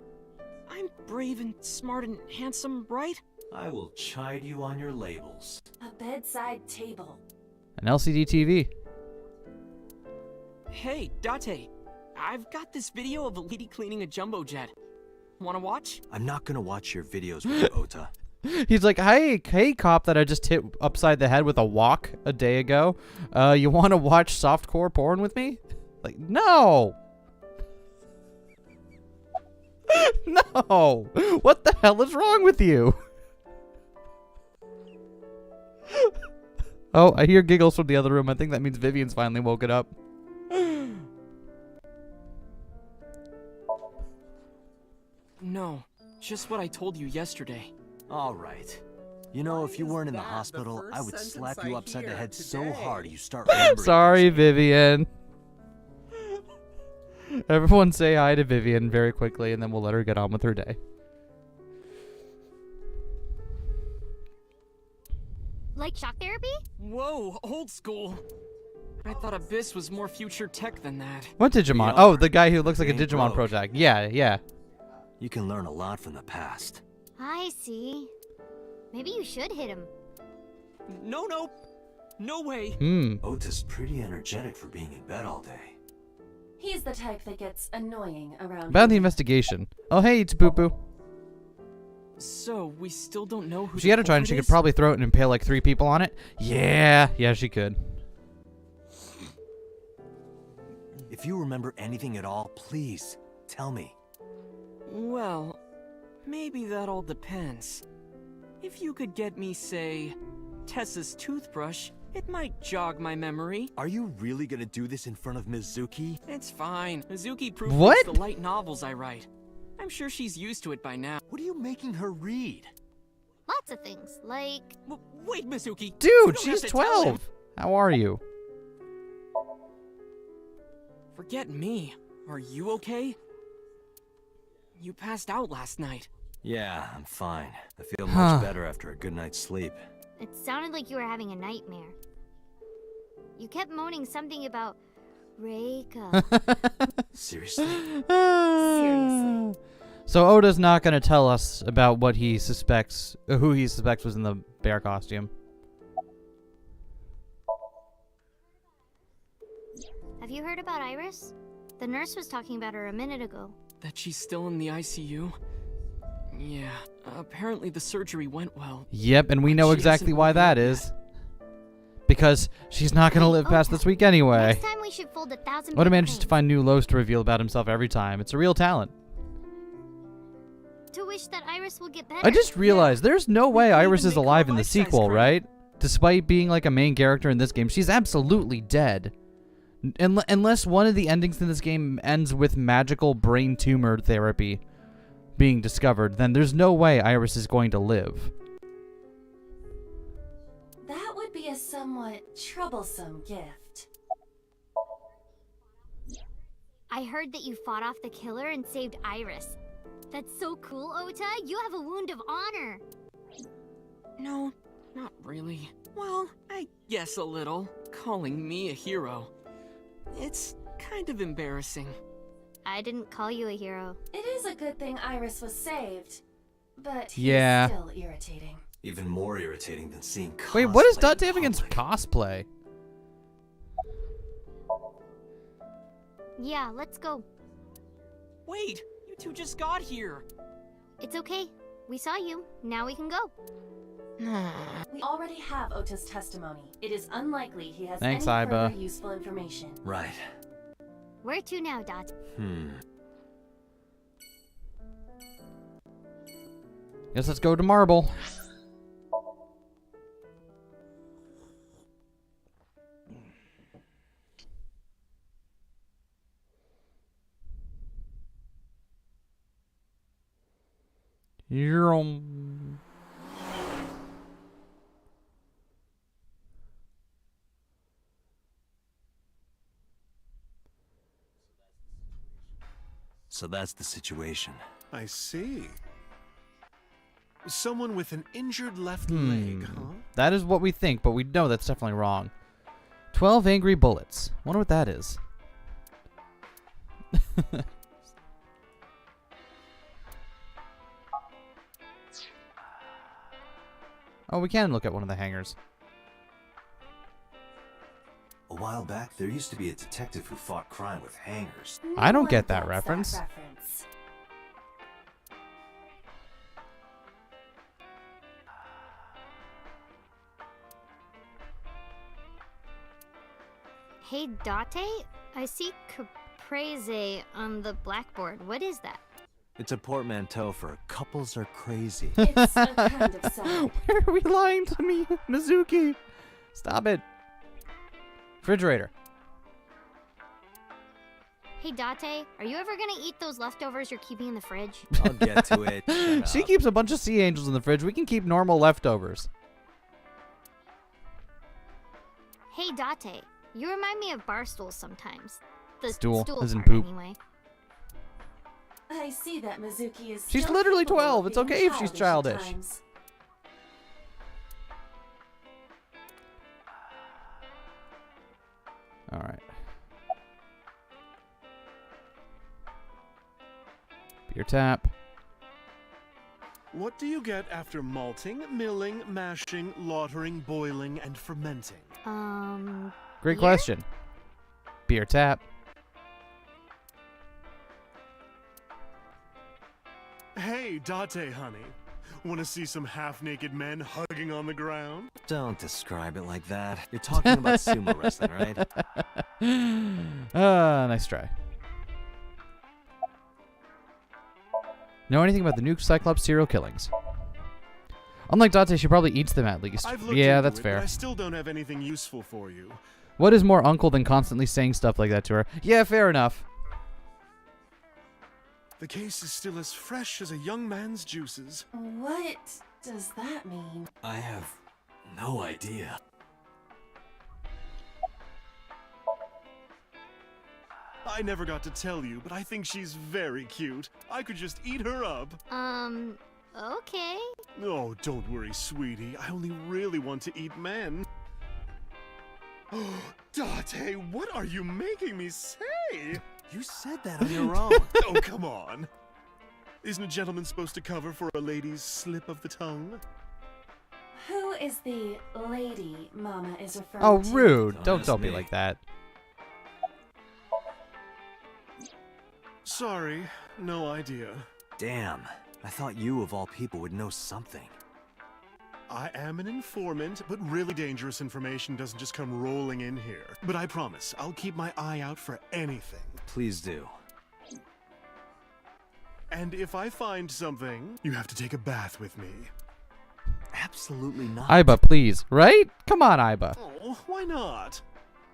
I'm brave and smart and handsome, right? I will chide you on your labels. A bedside table. An LCD TV. Hey, Date. I've got this video of a lady cleaning a jumbo jet. Wanna watch? I'm not gonna watch your videos with you, Ota. He's like, hey, cop that I just hit upside the head with a wok a day ago. You want to watch softcore porn with me? Like, no. No. What the hell is wrong with you? Oh, I hear giggles from the other room. I think that means Vivian's finally woken up. No, just what I told you yesterday. All right. You know, if you weren't in the hospital, I would slap you upside the head so hard you start remembering. Sorry, Vivian. Everyone say hi to Vivian very quickly, and then we'll let her get on with her day. Like shock therapy? Whoa, old school. I thought Abyss was more future tech than that. What Digimon? Oh, the guy who looks like a Digimon protag. Yeah, yeah. You can learn a lot from the past. I see. Maybe you should hit him. No, no. No way. Ota's pretty energetic for being in bed all day. He's the type that gets annoying around. About the investigation. Oh, hey, it's Boo Boo. So, we still don't know who If she had a trident, she could probably throw it and impale like 3 people on it. Yeah, she could. If you remember anything at all, please tell me. Well, maybe that all depends. If you could get me, say, Tessa's toothbrush, it might jog my memory. Are you really gonna do this in front of Mizuki? It's fine. Mizuki proofreads What? the light novels I write. I'm sure she's used to it by now. What are you making her read? Lots of things, like... Wait, Mizuki! You Dude, don't she's have to tell him. 12. How are you? Forget me. Are you okay? You passed out last night. Yeah, I'm fine. I feel much better after a good night's sleep. It sounded like you were having a nightmare. You kept moaning something about Reika. Seriously? Seriously. So Oda's not going to tell us about what he suspects, who he suspects was in the bear costume. Have you heard about Iris? The nurse was talking about her a minute ago. That she's still in the ICU? Yeah, apparently the surgery went well. Yep, and we know exactly why that is. Because she's not going to live past this week anyway. Next time we should fold 1,000 Oda paper manages to planes. find new lows to reveal about himself every time. It's a real talent. To wish that Iris will get better. I just realized there's no way Iris is make her alive a in the life-size sequel, crane. right? Despite being like a main character in this game, she's absolutely dead. Unless one of the endings in this game ends with magical brain tumor therapy being discovered, then there's no way Iris is going to live. That would be a somewhat troublesome gift. I heard that you fought off the killer and saved Iris. That's so cool, Ota. You have a wound of honor. No, not really. Well, I guess a little. Calling me a hero. It's kind of embarrassing. I didn't call you a hero. It is a good thing Iris was saved, but he's Yeah. still irritating. Even more irritating than seeing cosplay. Wait, what is Dot in have against public. cosplay? Yeah, let's go. Wait, you two just got here. It's okay. We saw you. Now we can go. We already have Ota's testimony. It is unlikely he has Thanks, any Iba. further useful information. Right. Where to now, Dot? Guess let's go to Marble. So that's the situation. I see. Someone with an injured left leg, huh? That is what we think, but we know that's definitely wrong. 12 angry bullets. Wonder what that is. Oh, we can look at one of the hangars. A while back, there used to be a detective who fought crime with hangers. I don't get that reference. Hey, Date? I see caprese on the blackboard. What is that? It's a portmanteau for couples are crazy. It's a kind of sign. Why are we lying to me, Mizuki? Stop it. Refrigerator. Hey, Date, are you ever gonna eat those leftovers you're keeping in the fridge? I'll get to it. Shut She up. keeps a bunch of sea angels in the fridge. We can keep normal leftovers. Hey, Date, you remind me of bar stools sometimes. The Stool, stool as in part, poop. anyway. I see that Mizuki is She's still literally capable of 12. It's being okay if she's at childish. times. All right. Beer tap. What do you get after malting, milling, mashing, lautering, boiling, and fermenting? Great beer? question. Beer tap. Hey, Date, honey. Want to see some half-naked men hugging on the ground? Don't describe it like that. You're talking about sumo wrestling, right? Nice try. Know anything about the new Cyclops serial killings? Unlike Date, she probably eats them at least. I've looked Yeah, into that's it, fair. But I still don't have anything useful for you. What is more uncle than constantly saying stuff like that to her? Yeah, fair enough. The case is still as fresh as a young man's juices. What does that mean? I have no idea. I never got to tell you, but I think she's very cute. I could just eat her up. Okay. Oh, don't worry, sweetie. I only really want to eat men. Date, what are you making me say? You said that on your own. Oh, come on. Isn't a gentleman supposed to cover for a lady's slip of the tongue? Who is the lady Mama is referring Oh, to? rude. Oh, Don't that's be me. like that. Sorry, no idea. Damn. I thought you, of all people, would know something. I am an informant, but really dangerous information doesn't just come rolling in here. But I promise, I'll keep my eye out for anything. Please do. And if I find something, you have to take a bath with me. Absolutely not. Iba, please. Right? Come on, Iba. Oh, why not?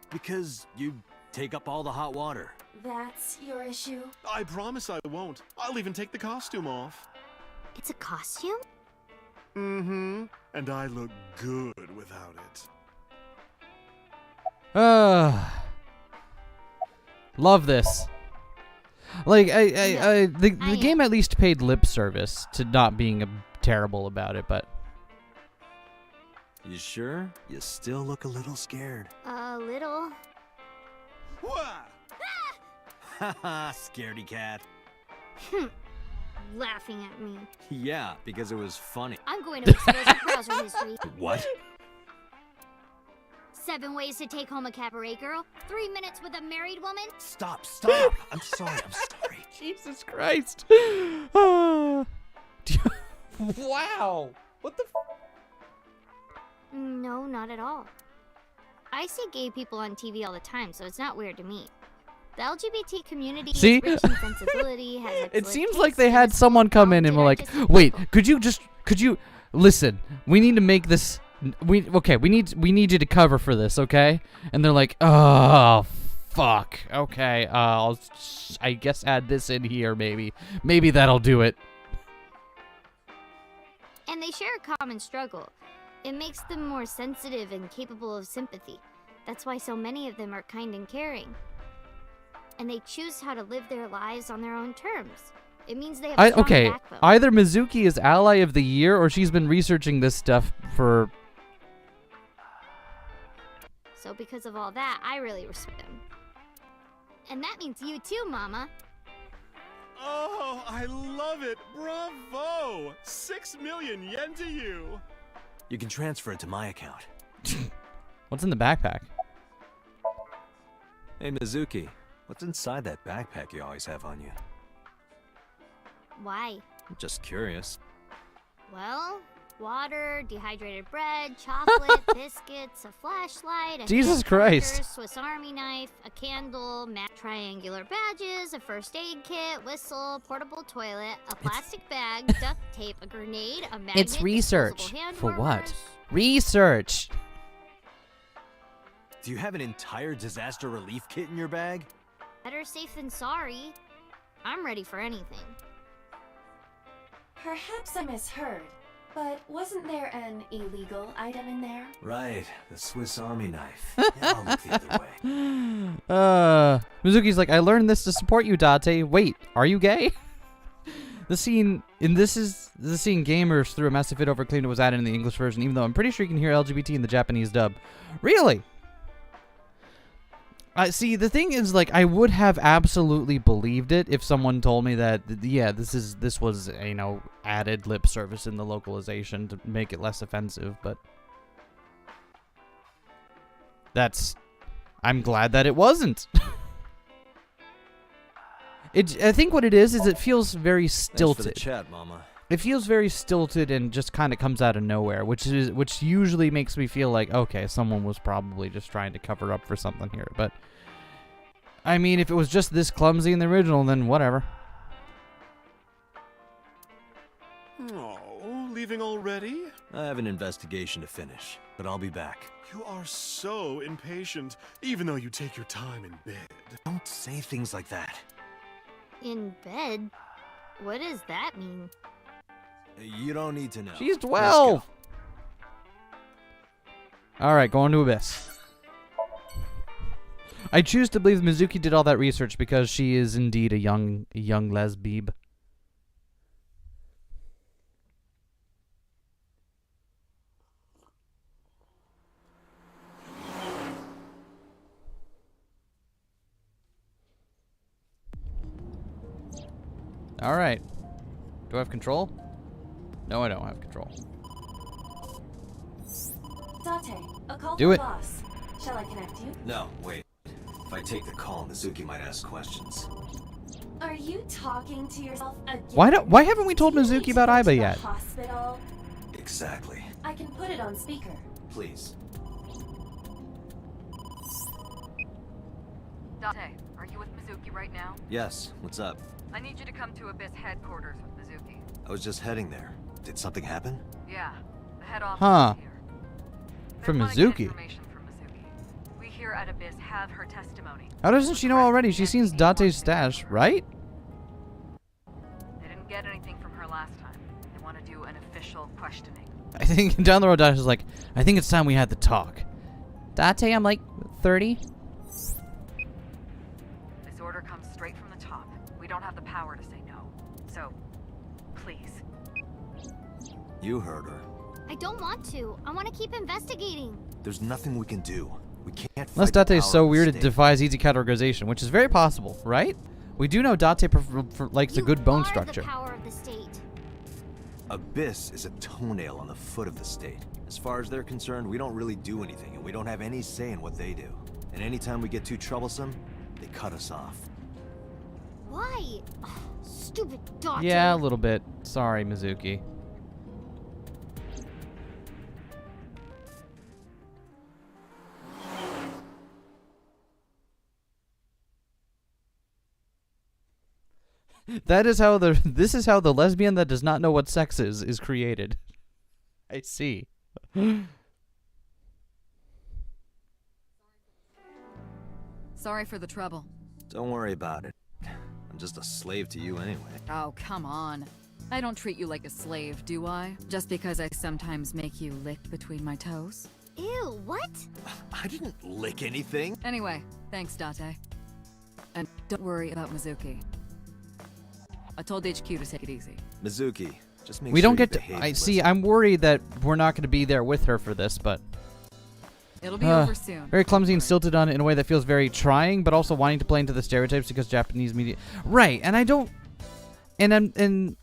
Because you take up all the hot water. That's your issue? I promise I won't. I'll even take the costume off. It's a costume? Mm-hmm. And I look good without it. Love this. Like, the game at least paid lip service to not being terrible about it, but... You sure? You still look a little scared. A little. Haha, scaredy cat. Laughing at me. Yeah, because it was funny. I'm going to expose your browser history. What? 7 ways to take home a cabaret girl. 3 minutes with a married woman. Stop, stop. I'm sorry, I'm sorry. Jesus Christ. Wow. What the No, not at all. I see gay people on TV all the time, so it's not weird to me. The LGBT community See? is rich in sensibility, has It excellent seems taste, like they and had is someone come in and were like, artistic. "Wait, could you listen? We need to make this. We need you to cover for this, okay?" And they're like, "Oh, fuck. Okay, I guess add this in here, maybe. Maybe that'll do it." And they share a common struggle. It makes them more sensitive and capable of sympathy. That's why so many of them are kind and caring. And they choose how to live their lives on their own terms. It means they have a strong backbone. Either Mizuki is Ally of the Year or she's been researching this stuff for... So because of all that, I really respect them. And that means you too, Mama. Oh, I love it! Bravo! 6 million yen to you! You can transfer it to my account. What's in the backpack? Hey, Mizuki. What's inside that backpack you always have on you? Why? I'm just curious. Well, water, dehydrated bread, chocolate, biscuits, a flashlight, a Jesus hand charger, Christ. Swiss Army knife, a candle, triangular badges, a first aid kit, whistle, portable toilet, a plastic bag, duct tape, a grenade, a magnet, It's research. disposable hand For warmers. what? Research. Do you have an entire disaster relief kit in your bag? Better safe than sorry. I'm ready for anything. Perhaps I misheard, but wasn't there an illegal item in there? Right, the Swiss Army knife. Yeah, I'll look the other way. Mizuki's like, I learned this to support you, Date. Wait, are you gay? The scene gamers threw a massive fit over claimed it was added in the English version, even though I'm pretty sure you can hear LGBT in the Japanese dub. Really? See, the thing is, like, I would have absolutely believed it if someone told me that, yeah, this was, you know, added lip service in the localization to make it less offensive, but I'm glad that it wasn't. I think what it is it feels very stilted. Thanks for the chat, Mama. It feels very stilted and just kind of comes out of nowhere, which usually makes me feel like, okay, someone was probably just trying to cover up for something here. But I mean, if it was just this clumsy in the original, then whatever. Oh, leaving already? I have an investigation to finish, but I'll be back. You are so impatient, even though you take your time in bed. Don't say things like that. In bed? What does that mean? You don't need to know. She's 12! Alright, going to Abyss. I choose to believe Mizuki did all that research because she is indeed a young lesbian. Alright. Do I have control? No, I don't have control. Date, a call Do from it. boss. Shall I connect you? No, wait. If I take the call, Mizuki might ask questions. Are you talking to yourself again? Why haven't we told Do you need Mizuki to about go to Aiba the yet? Hospital? Exactly. I can put it on speaker. Please. Date, are you with Mizuki right now? Yes, what's up? I need you to come to Abyss headquarters with Mizuki. I was just heading there. Did something happen? Yeah, the head office Huh. is here. From They're trying to get Mizuki. information from Mizuki. We here at Abyss have her testimony. How doesn't she know already? She sees Date's stash, right? They didn't get anything from her last time. They want to do an official questioning. I think down the road, Date is like, I think it's time we had the talk. Date, I'm like 30. This order comes straight from the top. We don't have the power to say no. So, please. You heard her. I don't want to. I want to keep investigating. There's nothing we can do. We can't Unless fight the Date is power so of the weird it state. defies easy categorization, which is very possible, right? We do know Date likes a good bone structure. The power of the state. Abyss is a toenail on the foot of the state. As far as they're concerned, we don't really do anything, and we don't have any say in what they do. And anytime we get too troublesome, they cut us off. Why? Ugh, stupid Date. Yeah, a little bit. Sorry, Mizuki. This is how the lesbian that does not know what sex is created. I see. Sorry for the trouble. Don't worry about it. I'm just a slave to you anyway. Oh, come on. I don't treat you like a slave, do I? Just because I sometimes make you lick between my toes? Ew, what? I didn't lick anything. Anyway, thanks, Date. And don't worry about Mizuki. I told HQ to take it easy. Mizuki, just make We sure don't you get to. behave I and see. listen. I'm worried that we're not going to be there with her for this, but It'll be over soon. Very clumsy and stilted on it in a way that feels very trying, but also wanting to play into the stereotypes because Japanese media. Right, and I don't. And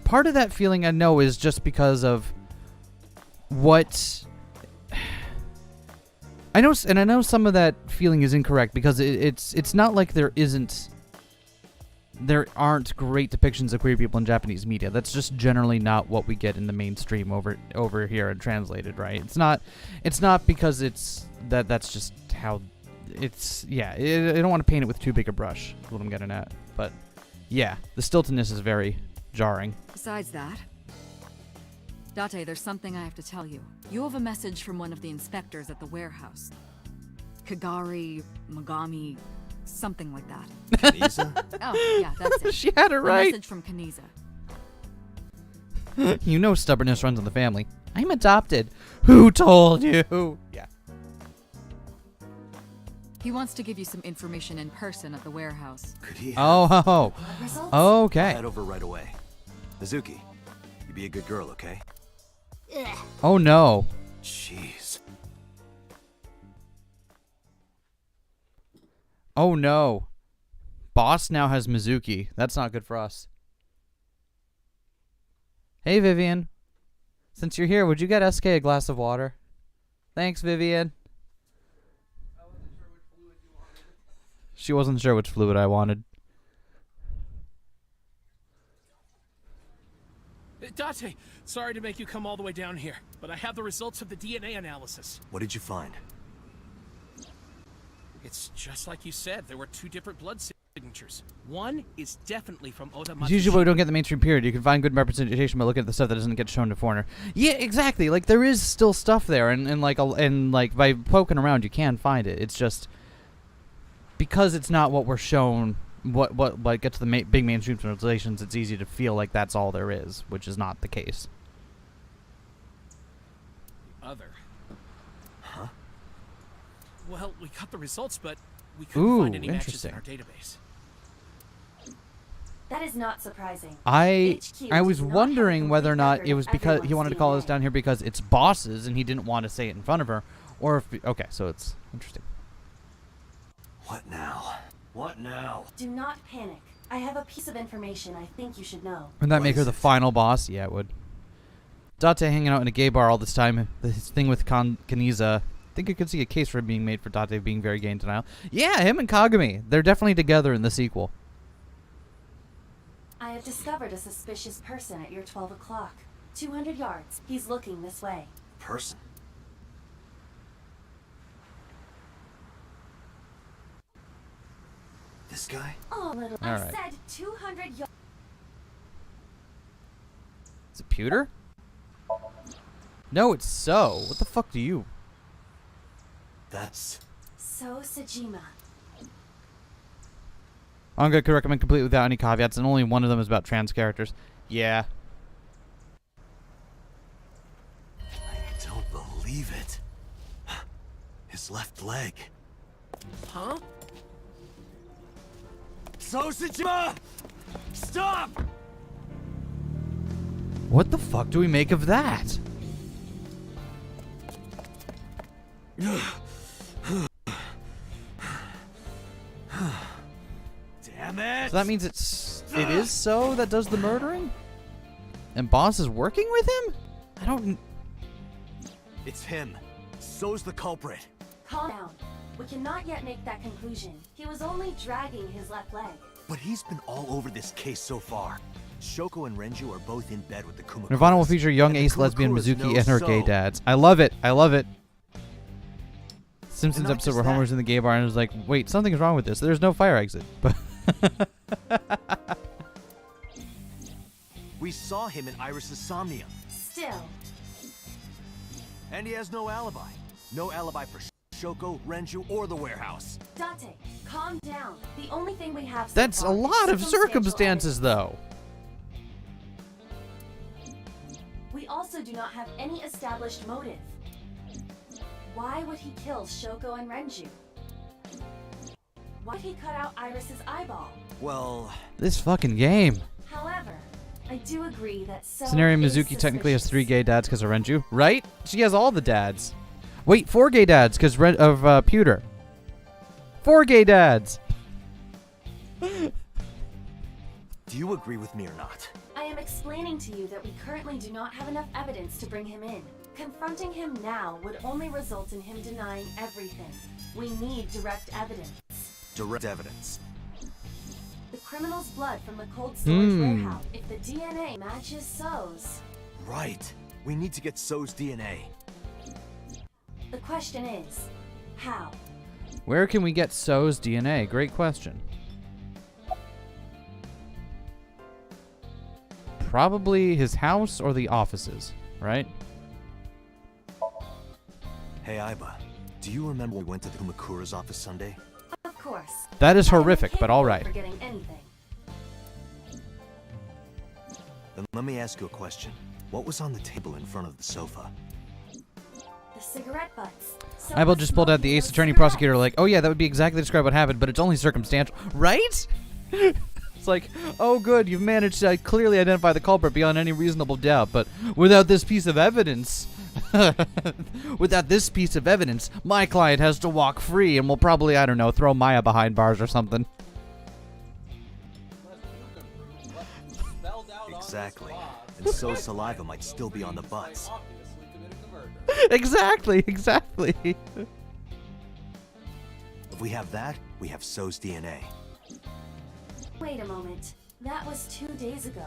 part of that feeling I know is just because of what. I know some of that feeling is incorrect because it's not like there aren't great depictions of queer people in Japanese media. That's just generally not what we get in the mainstream over here and translated, right? It's not because that's just how it's. Yeah, I don't want to paint it with too big a brush. Is what I'm getting at, but yeah, the stiltedness is very jarring. Besides that, Date, there's something I have to tell you. You have a message from one of the inspectors at the warehouse. Kagari, Magami, something like that. Kaniza? Oh, yeah, that's it. She had it right. A message from Kaniza. You know stubbornness runs in the family. I'm adopted. Who told you? Yeah. He wants to give you some information in person at the warehouse. Could he? Okay. I'll head over right away. Mizuki, you be a good girl, okay? Oh no. Jeez. Oh no. Boss now has Mizuki. That's not good for us. Hey Vivian. Since you're here, would you get Eskay a glass of water? Thanks, Vivian. She wasn't sure which fluid I wanted. Date, sorry to make you come all the way down here, but I have the results of the DNA analysis. What did you find? It's just like you said. There were 2 different blood signatures. One is definitely from Ota Matsushita. It's usually why we don't get the mainstream period. You can find good representation by looking at the stuff that doesn't get shown to foreigner. Yeah, exactly. Like there is still stuff there, and like by poking around, you can find it. It's just because it's not what we're shown. What gets to the big mainstream translations, it's easy to feel like that's all there is, which is not the case. Other. Huh? Well, we got the results, but we couldn't find any matches in our database. That is not surprising. I HQ was does not wondering have a whether or complete not record it was of because he everyone's wanted to call us DNA. down here because it's bosses and he didn't want to say it in front of her, or if okay, so it's interesting. What now? What now? Do not panic. I have a piece of information I think you should know. Would that make her the final boss? Yeah, it would. Date hanging out in a gay bar all this time. His thing with Kaniza. I think I could see a case for it being made for Date being very gay in denial. Yeah, him and Kagami. They're definitely together in the sequel. I have discovered a suspicious person at your 12 o'clock. 200 yards. He's looking this way. Person? This guy? Oh, little. All I right. said 200 yards. Is it Pewter? No, it's So. What the fuck do you? That's... So Sajima. Manga could recommend completely without any caveats, and only one of them is about trans characters. Yeah. I don't believe it. His left leg. Huh? Sosajima! Stop! What the fuck do we make of that? Damn it! So that means it is So that does the murdering? And Boss is working with him? I don't... It's him. So's the culprit. Calm down. We cannot yet make that conclusion. He was only dragging his left leg. But he's been all over this case so far. Shoko and Renju are both in bed with the Kumakuras. Nirvana will feature young And the ace lesbian Kumakuras Mizuki know and her gay So. dads. I love it. I love it. Simpsons not episode just where that. Homer's in the gay bar and is like, wait, something's wrong with this. There's no fire exit. But We saw him in Iris's somnium. Still. And he has no alibi. No alibi for Shoko, Renju, or the warehouse. Date, calm down. The only thing we have so that's a far is lot of circumstances, though. We also do not have any established motive. Why would he kill Shoko and Renju? Why did he cut out Iris's eyeball? Well... This fucking game. However, I do agree that So Scenario is Mizuki technically has 3 gay dads because of Renju. Right? She has all the dads. Wait, 4 gay dads, because of Pewter. 4 gay dads! Do you agree with me or not? I am explaining to you that we currently do not have enough evidence to bring him in. Confronting him now would only result in him denying everything. We need direct evidence. Direct evidence. The criminal's blood from the cold storage warehouse. If the DNA matches So's. Right. We need to get So's DNA. The question is, how? Where can we get So's DNA? Great question. Probably his house or the offices, right? Hey, Aiba. Do you remember we went to the Kumakura's office Sunday? Of course. That is horrific, but all right. Forgetting anything. Then let me ask you a question. What was on the table in front of the sofa? The cigarette butts. Eyeball just pulled out the Ace Attorney Prosecutor like, oh yeah, that would be exactly describe what happened, but it's only circumstantial. Right? It's like, oh good, you've managed to clearly identify the culprit beyond any reasonable doubt, but without this piece of evidence... without this piece of evidence, my client has to walk free and will probably, I don't know, throw Maya behind bars or something. Exactly. And So's saliva might still be on the butts. Exactly. If we have that, we have So's DNA. Wait a moment. That was 2 days ago.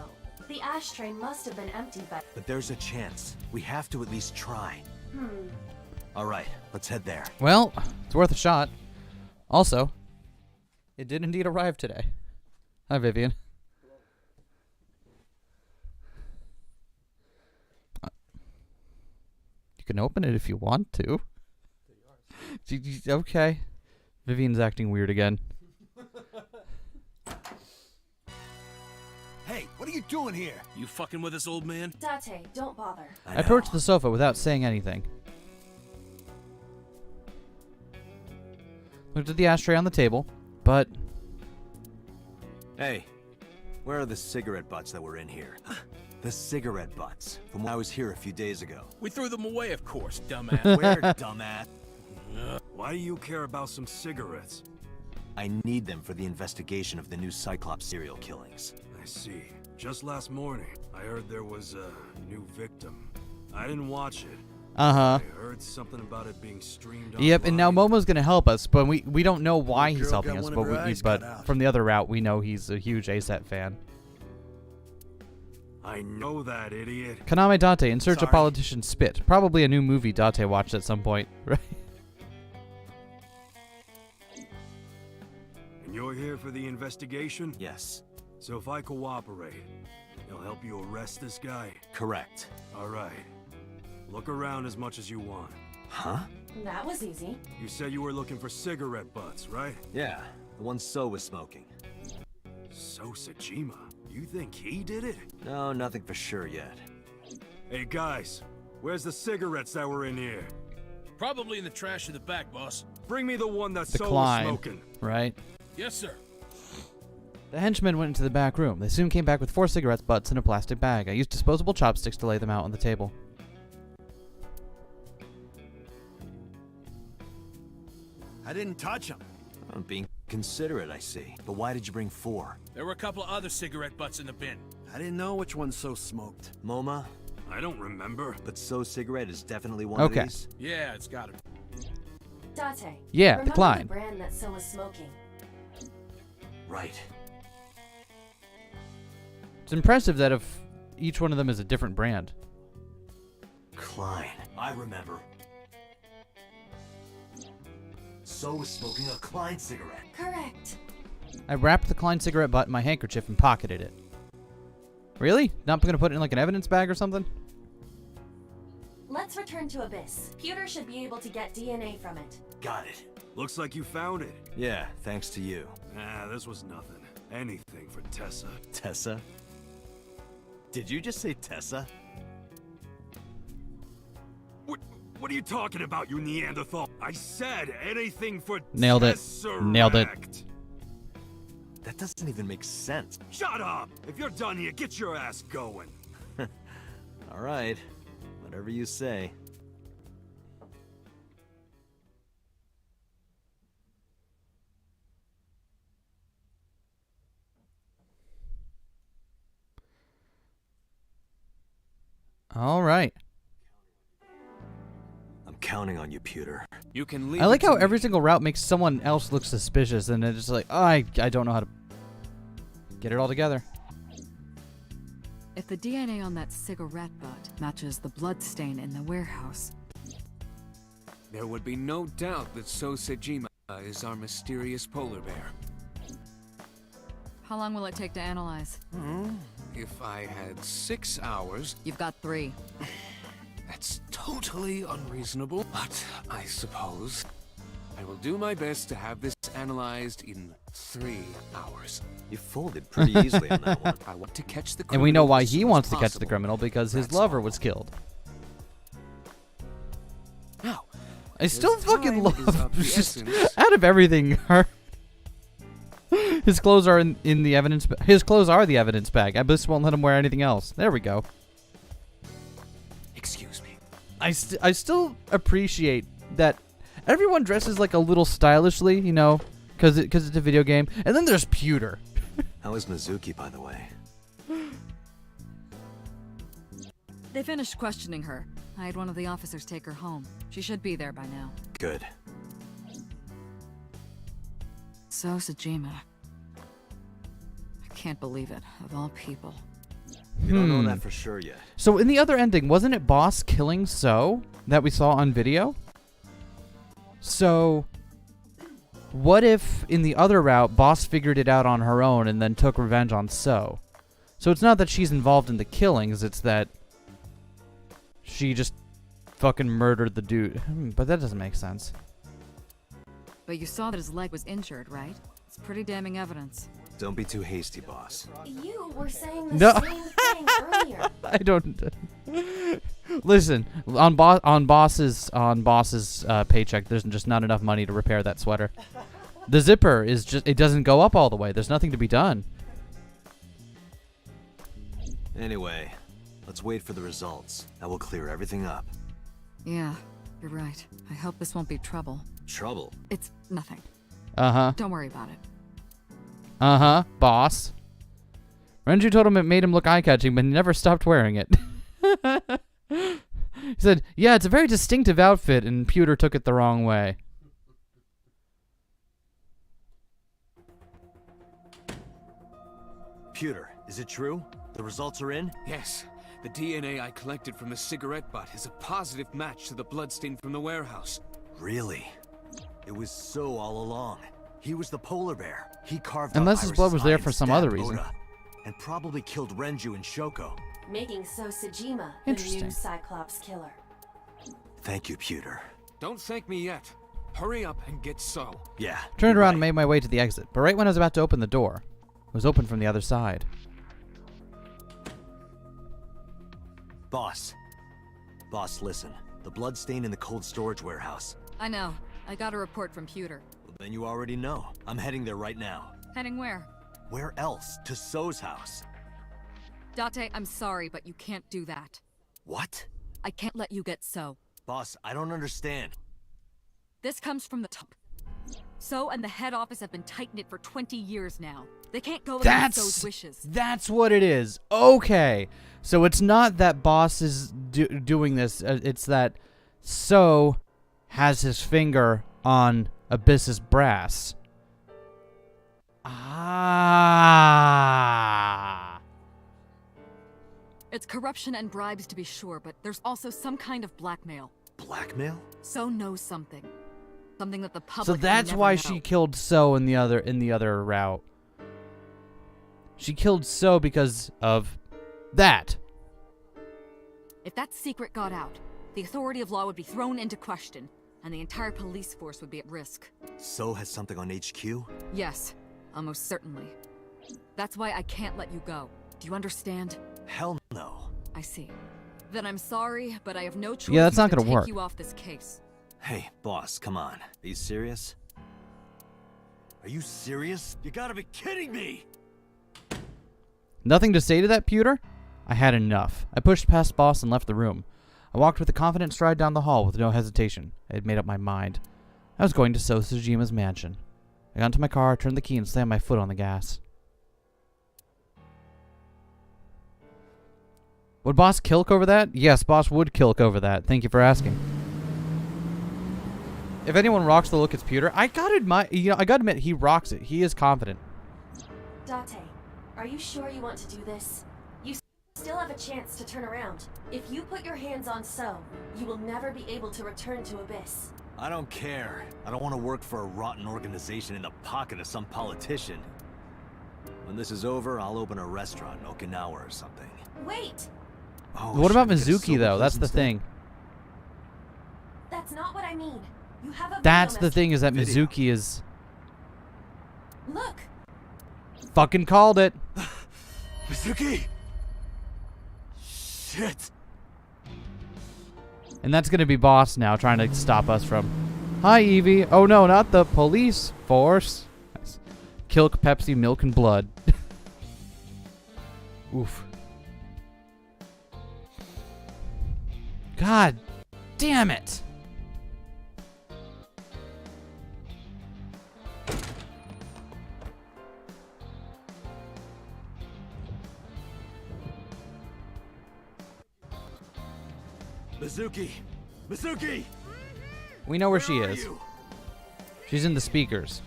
The ashtray must have been emptied by... But there's a chance. We have to at least try. Alright, let's head there. Well, it's worth a shot. Also, it did indeed arrive today. Hi, Vivian. You can open it if you want to. Okay. Vivian's acting weird again. Hey, what are you doing here? You fucking with us, old man? Date, don't bother. I approached the sofa without saying anything. Looked at the ashtray on the table, but... Hey, where are the cigarette butts that were in here? The cigarette butts, from when I was here a few days ago. We threw them away, of course, dumbass. Where, dumbass? Why do you care about some cigarettes? I need them for the investigation of the new Cyclops serial killings. I see. Just last morning, I heard there was a new victim. I didn't watch it. Uh-huh. I heard something about it being streamed Yep, online. and now Momo's gonna help us, but we don't know why he's girl helping got us, one but of her eyes but cut out. from the other route, we know he's a huge ASAT fan. I know that, idiot. Kaname Date, in search of Sorry. politician spit. Probably a new movie Date watched at some point, right? And you're here for the investigation? Yes, So if I cooperate, you'll help you arrest this guy? correct. All right. Look around as much as you want. Huh? That was easy. You said you were looking for cigarette butts, right? Yeah, the one So was smoking. Sosajima? You think he did it? No, nothing for sure yet. Hey guys, where's the cigarettes that were in here? Probably in the trash in the back, boss. Bring me the one that So was Decline, smoking. right? Yes, sir. The henchmen went into the back room. They soon came back with 4 cigarette butts in a plastic bag. I used disposable chopsticks to lay them out on the table. I didn't touch him. I'm being considerate, I see. But why did you bring 4? There were a couple of other cigarette butts in the bin. I didn't know which one So smoked. MoMA, I don't remember. but So cigarette is definitely one Okay. of these? Yeah, it's got it. Date. Yeah, remember decline. the brand that So was smoking. Right. It's impressive that if each one of them is a different brand. Klein. I remember. So was smoking a Klein cigarette. Correct. I wrapped the Klein cigarette butt in my handkerchief and pocketed it. Really? Not gonna put it in like an evidence bag or something? Let's return to Abyss. Pewter should be able to get DNA from it. Got it. Looks like you found it. Yeah, thanks to you. Ah, this was nothing. Anything for Tessa. Tessa? Did you just say Tessa? What are you talking about, you Neanderthal? I said anything for Nailed it. Nailed it. Tesseract. That doesn't even make sense. Shut up! If you're done here, get your ass going. All right. Whatever you say. All right. I'm counting on you, Pewter. You can leave. I like how every single route makes someone else look suspicious, and it's just like, oh, I don't know how to get it all together. If the DNA on that cigarette butt matches the bloodstain in the warehouse, there would be no doubt that Sosejima is our mysterious polar bear. how long will it take to analyze? If I had 6 hours... You've got 3. That's totally unreasonable, but I suppose I will do my best to have this analyzed in 3 hours. You folded pretty easily on that one. I want to catch the criminal. And we know why as he soon as wants to catch the possible. criminal, because his That's lover all. was killed. Now, I still fucking time is of love the just essence. out of everything. His clothes are in the evidence. His clothes are the evidence bag. I just won't let him wear anything else. There we go. Excuse me. I still appreciate that everyone dresses like a little stylishly, you know, because it's a video game. And then there's Pewter. How is Mizuki, by the way? They finished questioning her. I had one of the officers take her home. She should be there by now. Good. Sosejima. I can't believe it, of all people. You don't know that for sure yet. So in the other ending, wasn't it Boss killing So that we saw on video? So what if in the other route, Boss figured it out on her own and then took revenge on So? So it's not that she's involved in the killings, it's that she just fucking murdered the dude. But that doesn't make sense. But you saw that his leg was injured, right? It's pretty damning evidence. Don't be too hasty, boss. You were saying the No. same thing earlier. I don't. Listen, on boss's paycheck, there's just not enough money to repair that sweater. The zipper is just—it doesn't go up all the way. There's nothing to be done. Anyway, let's wait for the results. That will clear everything up. Yeah, you're right. I hope this won't be trouble. Trouble? It's nothing. Uh-huh. Don't worry about it. Uh-huh, boss. Renju told him it made him look eye-catching, but he never stopped wearing it. He said, yeah, it's a very distinctive outfit, and Pewter took it the wrong way. Pewter, is it true? The results are in? Yes. The DNA I collected from the cigarette butt is a positive match to the bloodstain from the warehouse. Really? It was So all along. He was the polar bear. He carved Unless out his Iris's blood was eye there and for some stabbed other reason. Oda, and probably killed Renju and Shoko. Making Sosejima the Interesting. new Cyclops killer. Thank you, Pewter. Don't thank me yet. Hurry up and get So. Yeah. Turned you're around right. and made my way to the exit, but right when I was about to open the door, it was open from the other side. Boss. Boss, listen. The blood stain in the cold storage warehouse. I know. I got a report from Pewter. Well, then you already know. I'm heading there right now. Heading where? Where else? To So's house. Date, I'm sorry, but you can't do that. What? I can't let you get So. Boss, I don't understand. This comes from the top. So and the head office have been tight-knit for 20 years now. They can't go against So's wishes. That's what it is. Okay. So it's not that Boss is doing this. It's that So has his finger on Abyss's brass. Ah. It's corruption and bribes to be sure, but there's also some kind of blackmail. Blackmail? So knows something. Something that the public So may that's never why know. she killed So in the other route. She killed So because of that. If that secret got out, the authority of law would be thrown into question, and the entire police force would be at risk. So has something on HQ? Yes, almost certainly. That's why I can't let you go. Do you understand? Hell no. I see. Then I'm sorry, but I have no choice Yeah, that's but not to gonna take work. you off this case. Hey, boss, come on. Are you serious? Are you serious? You gotta be kidding me! Nothing to say to that, Pewter? I had enough. I pushed past Boss and left the room. I walked with a confident stride down the hall with no hesitation. I had made up my mind. I was going to Sosujima's mansion. I got into my car, turned the key, and slammed my foot on the gas. Would Boss kilk over that? Yes, Boss would kilk over that. Thank you for asking. If anyone rocks the Look computer, I gotta admit, he rocks it. He is confident. Date, are you sure you want to do this? You still have a chance to turn around. If you put your hands on So, you will never be able to return to Abyss. I don't care. I don't want to work for a rotten organization in the pocket of some politician. When this is over, I'll open a restaurant in Okinawa or something. Wait! Oh, What about should I get a Mizuki, silver though? That's the instead? thing. That's not what I mean. You have a That's video the thing, is that Video. Mizuki is... Look! Fucking called it. Mizuki! Shit! And that's gonna be Boss now, trying to stop us from... Hi, Evie. Oh no, not the police force. Nice. Kilk, Pepsi, milk, and blood. Oof. God damn it. Mizuki! Mizuki! We know where she are is. you? She's in the speakers.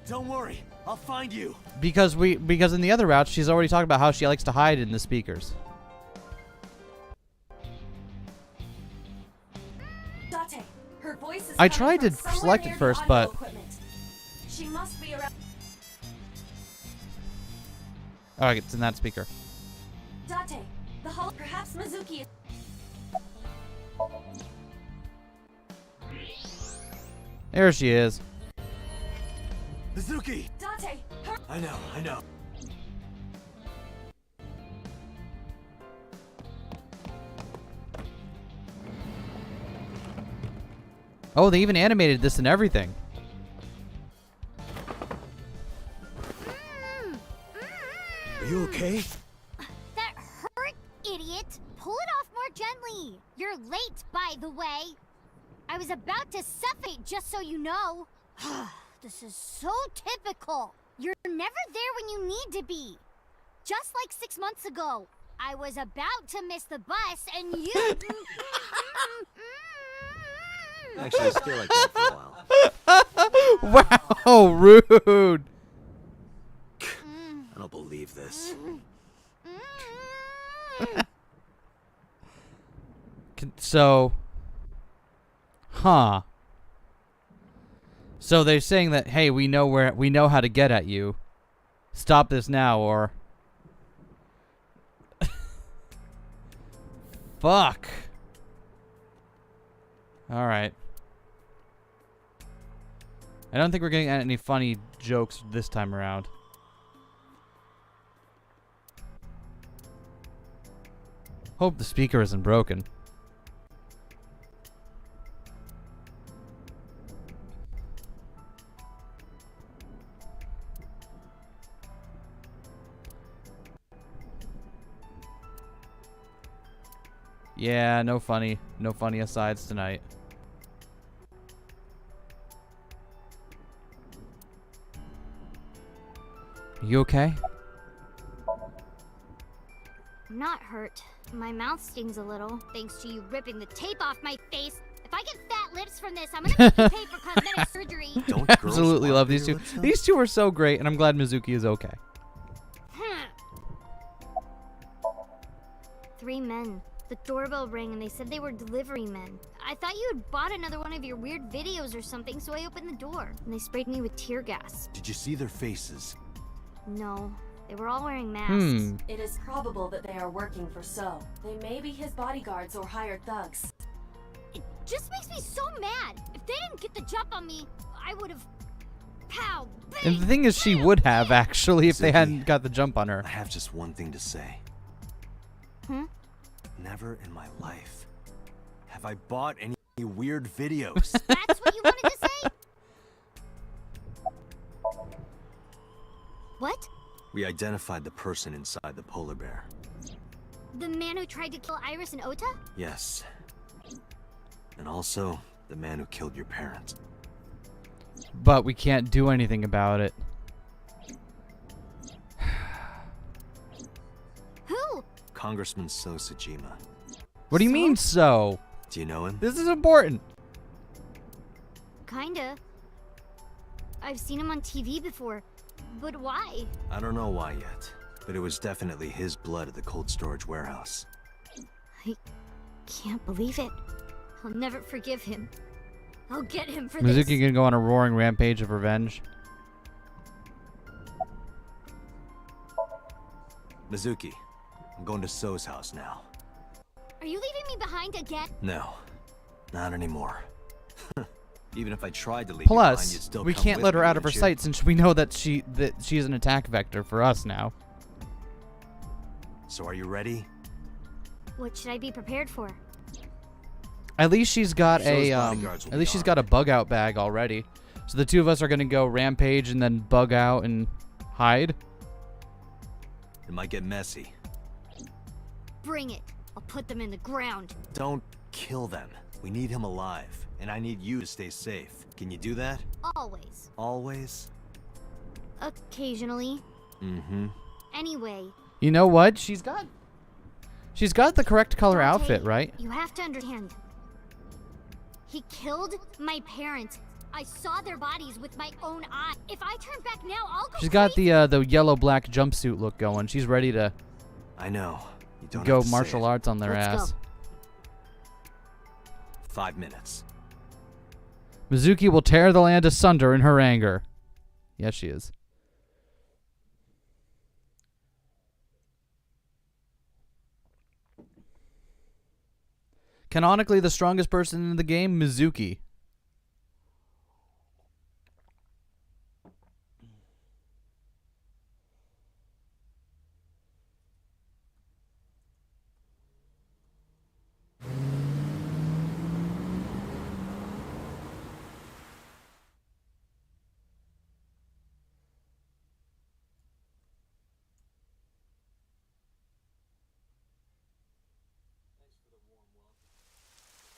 Don't worry, I'll find you. Because in the other routes, she's already talked about how she likes to hide in the speakers. Date, her voice is I coming tried to from somewhere select it near the first, audio but... equipment. She must be around. Oh, it's in that speaker. Date, the hall. Perhaps Mizuki is. There she is. Mizuki! Date, her. I know. Oh, they even animated this and everything. Are you okay? That hurt, idiot! Pull it off more gently! You're late, by the way. I was about to suffocate, just so you know. This is so typical. You're never there when you need to be. Just like 6 months ago, I was about to miss the bus, and you... Actually, stay like that for a while. Wow, rude. I don't believe this. So, huh. So they're saying that, hey, we know how to get at you. Stop this now, or fuck. All right. I don't think we're getting any funny jokes this time around. Hope the speaker isn't broken. Yeah, no funny asides tonight. You okay? I'm not hurt. My mouth stings a little, thanks to you ripping the tape off my face. If I get fat lips from this, I'm gonna make you pay for cosmetic surgery. Don't Absolutely girls love want these two. bigger lips now? These two are so great, and I'm glad Mizuki is okay. 3 men. The doorbell rang and they said they were delivery men. I thought you had bought another one of your weird videos or something, so I opened the door. And they sprayed me with tear gas. Did you see their faces? No, they were all wearing masks. It is probable that they are working for So. They may be his bodyguards or hired thugs. It just makes me so mad. If they didn't get the jump on me, I would have... Pow! And the thing is, she would have, actually, if they Mizuki, hadn't got the jump on her. I have just one thing to say. Hmm? Never in my life have I bought any weird videos. That's what you wanted to say? What? We identified the person inside the polar bear. The man who tried to kill Iris and Ota? Yes. And also, the man who killed your parents. But we can't do anything about it. Who? Congressman Sojima. What do you mean, so? Do you know him? This is important. Kinda. I've seen him on TV before, but why? I don't know why yet, but it was definitely his blood at the cold storage warehouse. I can't believe it. I'll never forgive him. I'll get him for Mizuki this. gonna go on a roaring rampage of revenge. Mizuki, I'm going to So's house now. Are you leaving me behind again? No, not anymore. Even if I tried to leave you behind, you'd Plus, still we come can't with let her me, out of her wouldn't you? sight since we know that she's an attack vector for us now. So are you ready? What should I be prepared for? At least she's got So's a bodyguards will at be least she's got a bug out bag already. So the two of us are gonna go rampage and then bug out and hide. It might get messy. Bring it. I'll put them in the ground. Don't kill them. We need him alive, and I need you to stay safe. Can you do that? Always. Always? Occasionally. Mm-hmm. Anyway, You know what? She's got the correct color outfit, right? you have to understand. He killed my parents. I saw their bodies with my own eyes. If I turn back now, I'll go She's got the yellow black jumpsuit look going. She's ready to I know. You don't go have to say martial it. arts on their Let's ass. go. 5 minutes. Mizuki will tear the land asunder in her anger. Yes, she is. Canonically, the strongest person in the game, Mizuki.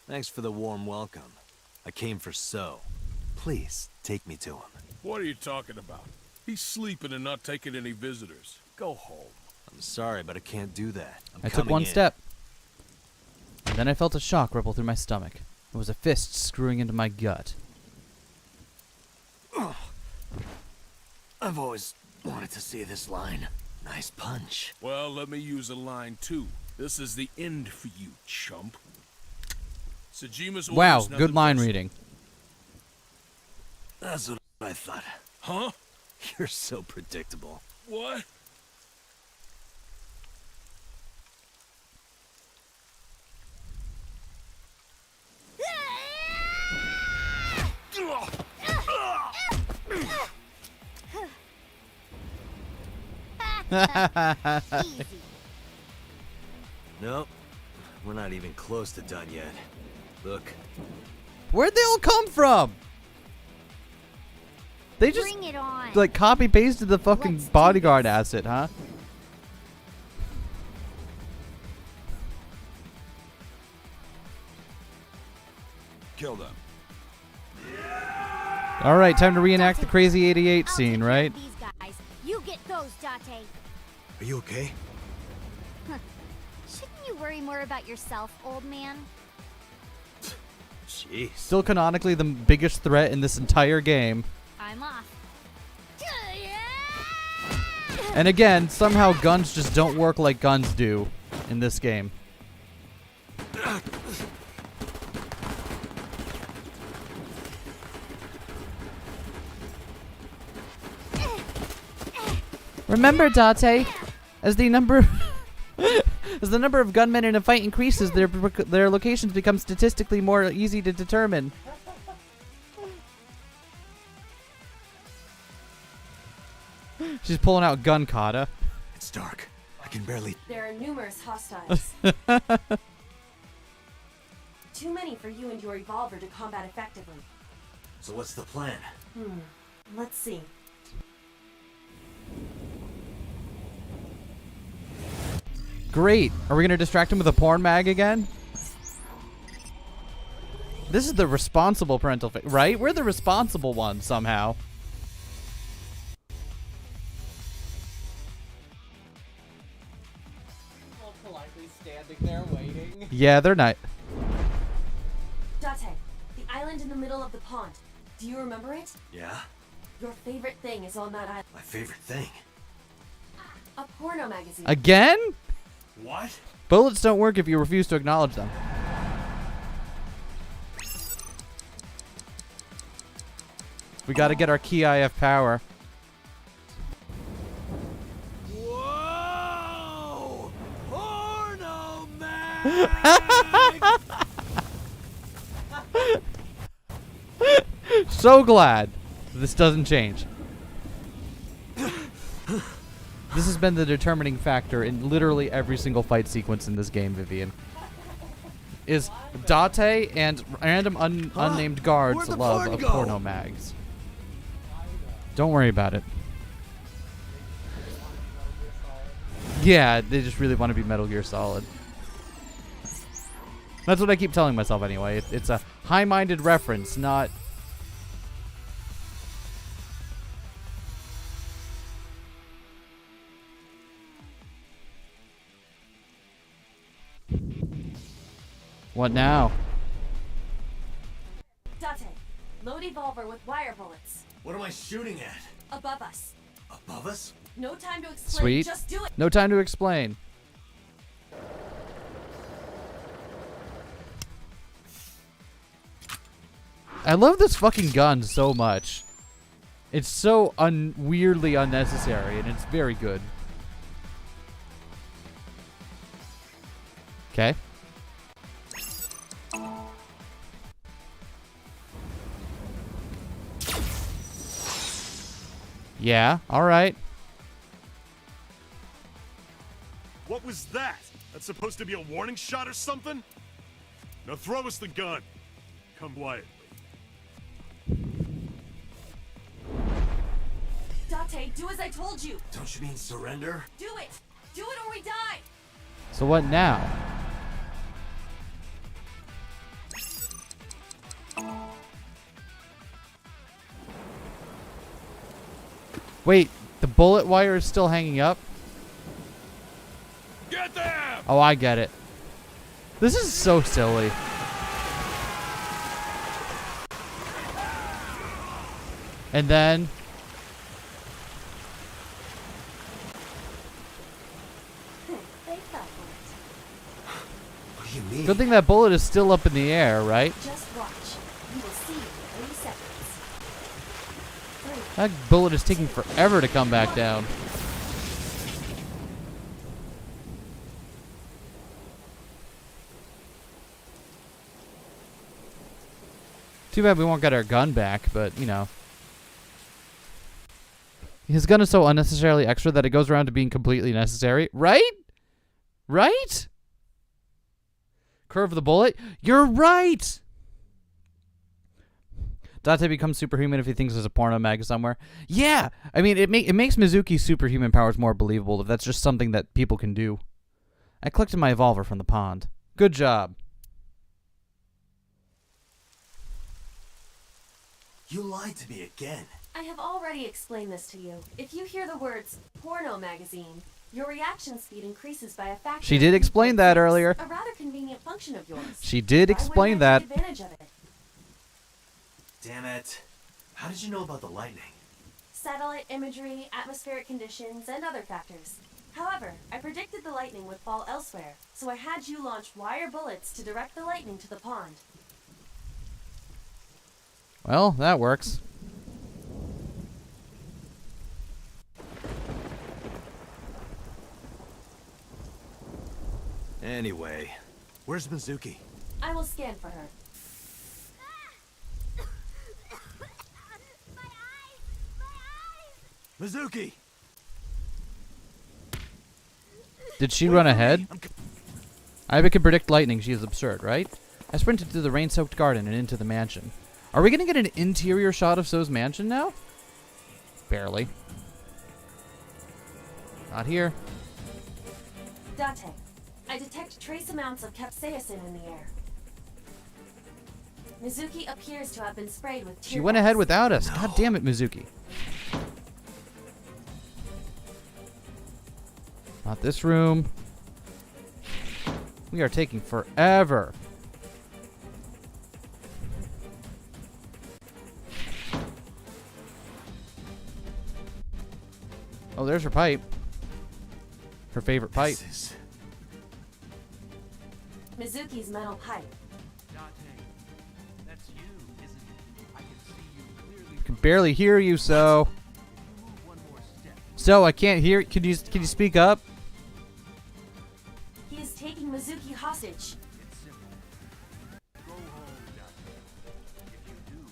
Thanks for the warm welcome. I came for So. Please, take me to him. What are you talking about? He's sleeping and not taking any visitors. Go home. I'm sorry, but I can't do that. I took one step. And then I felt a shock ripple through my stomach. It was a fist screwing into my gut. I've always wanted to see this line. Nice punch. Well, let me use a line too. This is the end for you, chump. Sojima's Wow, orders, good nothing line personal. reading. That's what I thought. Huh? You're so predictable. What? Nope. We're not even close to done yet. Look. Where'd they all come from? They just Bring it on. like copy pasted the fucking bodyguard asset, huh? Kill them. All right, time to reenact the crazy 88 scene, right? These guys. You get those, Date. Are you okay? Shouldn't you worry more about yourself, old man? Jeez. Still canonically the biggest threat in this entire game. I'm off. And again, somehow guns just don't work like guns do in this game. Remember, Date, as the number of gunmen in a fight increases, their locations become statistically more easy to determine. She's pulling out gun kata. It's dark. I can barely. There are numerous hostiles. Too many for you and your revolver to combat effectively. So what's the plan? Let's see. Great. Are we going to distract him with a porn mag again? This is the responsible parental right? We're the responsible ones somehow. politely standing there waiting. Yeah, they're not. Date, the island in the middle of the pond. Do you remember it? Yeah? Your favorite thing is on that island. My favorite thing. A porno magazine. Again? What? Bullets don't work if you refuse to acknowledge them. We gotta get our key IF power. Whoa! Porno man! So glad this doesn't change. This has been the determining factor in literally every single fight sequence in this game, Vivian. Is Date and random unnamed guards' love of porno mags. Don't worry about it. Yeah, they just really want to be Metal Gear Solid. That's what I keep telling myself anyway. It's a high-minded reference, not... What now? Date, load evolver with wire bullets. What am I shooting at? Above us. Above us? No time to explain. Sweet. Just do it. No time to explain. I love this fucking gun so much. It's so weirdly unnecessary, and it's very good. Okay. Yeah, alright. What was that? That's supposed to be a warning shot or something? Now throw us the gun. Come quietly. Date, do as I told you. Don't you mean surrender? Do it. Do it or we die. So what now? Wait, the bullet wire is still hanging up? Get them! Oh, I get it. This is so silly. And then... What do you mean? Good thing that bullet is still up in the air, right? Just watch. You will see in 3 seconds. That bullet is taking forever to come back down. Too bad we won't get our gun back, but, you know. His gun is so unnecessarily extra that it goes around to being completely necessary. Right? Right? Curve of the bullet? You're right! Date becomes superhuman if he thinks there's a porno mag somewhere. Yeah! I mean, it makes Mizuki's superhuman powers more believable if that's just something that people can do. I collected my evolver from the pond. Good job. You lied to me again. I have already explained this to you. If you hear the words porno magazine, your reaction speed increases by a factor. She did explain that earlier. A rather convenient function of yours. She did explain that. Take advantage of it. Damn it. How did you know about the lightning? Satellite imagery, atmospheric conditions, and other factors. However, I predicted the lightning would fall elsewhere, so I had you launch wire bullets to direct the lightning to the pond. Well, that works. Anyway, where's Mizuki? I will scan for her. Mizuki! Did she run ahead? Iva can predict lightning. She is absurd, right? I sprinted through the rain-soaked garden and into the mansion. Are we going to get an interior shot of So's mansion now? Barely. Not here. Date, I detect trace amounts of capsaicin in the air. Mizuki appears to have been sprayed with tear She went ahead without us. God damn it, Mizuki. Not this room. We are taking forever. Oh, there's her pipe. Her favorite pipe. Mizuki's metal pipe. That's you, isn't it? I can see you clearly. I can barely hear you, so. So I can't hear. Can you speak up? He is taking Mizuki hostage. It's simple. Go home, Date. If you do,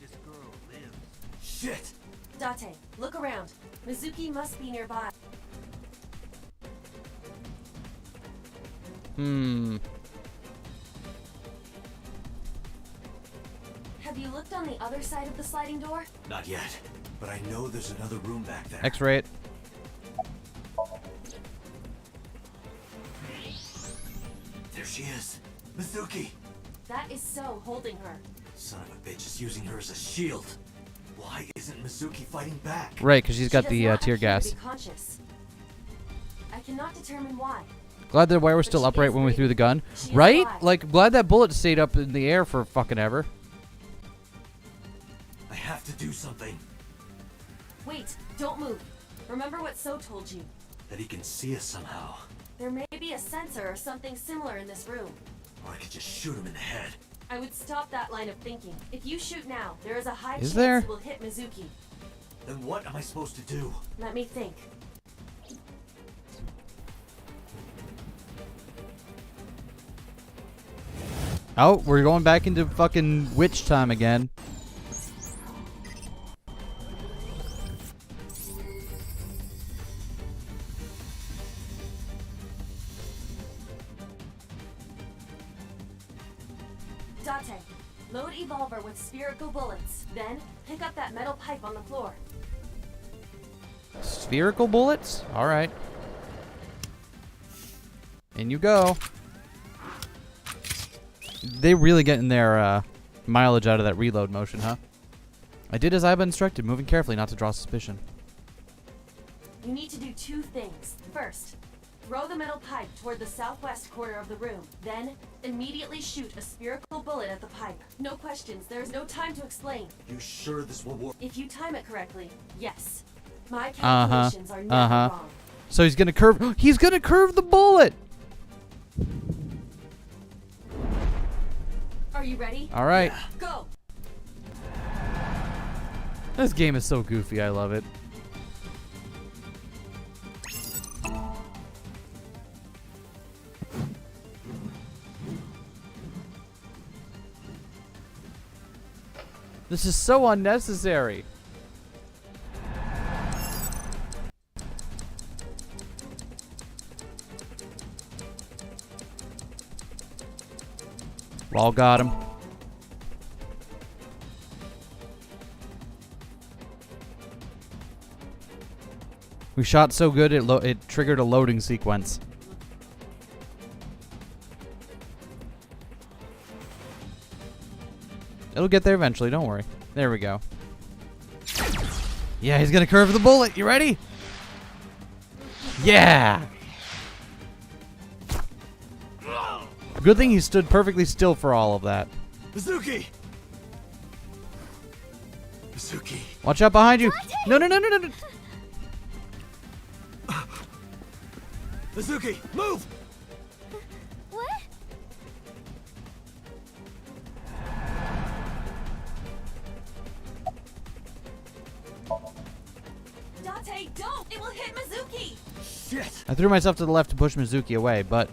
this girl lives. Shit! Date, look around. Mizuki must be nearby. Have you looked on the other side of the sliding door? Not yet, but I know there's another room back there. X-ray it. There she is. Mizuki! That is So holding her. Son of a bitch is using her as a shield. Why isn't Mizuki fighting back? Right, because she's got She does the not tear appear to gas. be conscious. I cannot determine why. Glad the wire was But still she upright is when we threw the gun. She is Right? alive. Like, glad that bullet stayed up in the air for fucking ever. I have to do something. Wait, don't move. Remember what So told you. That he can see us somehow. There may be a sensor or something similar in this room. Or I could just shoot him in the head. I would stop that line of thinking. If you shoot now, there is a high Is chance there? you will hit Mizuki. Then what am I supposed to do? Let me think. Oh, we're going back into fucking witch time again. Date, load Evolver with spherical bullets. Then, pick up that metal pipe on the floor. Spherical bullets? Alright. In you go. They really getting their mileage out of that reload motion, huh? I did as I've been instructed, moving carefully not to draw suspicion. You need to do two things. First, throw the metal pipe toward the southwest corner of the room. Then, immediately shoot a spherical bullet at the pipe. No questions. There is no time to explain. You sure this will work? If you time it correctly, yes. My calculations are never wrong. So he's gonna curve. He's gonna curve the bullet. Are you ready? All right. Go. This game is so goofy. I love it. This is so unnecessary. All got him. We shot so good it triggered a loading sequence. It'll get there eventually, don't worry. There we go. Yeah, he's gonna curve the bullet. You ready? Yeah! Good thing he stood perfectly still for all of that. Mizuki! Mizuki! Watch out behind you! No, no, no, no, no, no! Mizuki, move! What? Date, don't! It will hit Mizuki! Shit! I threw myself to the left to push Mizuki away, but...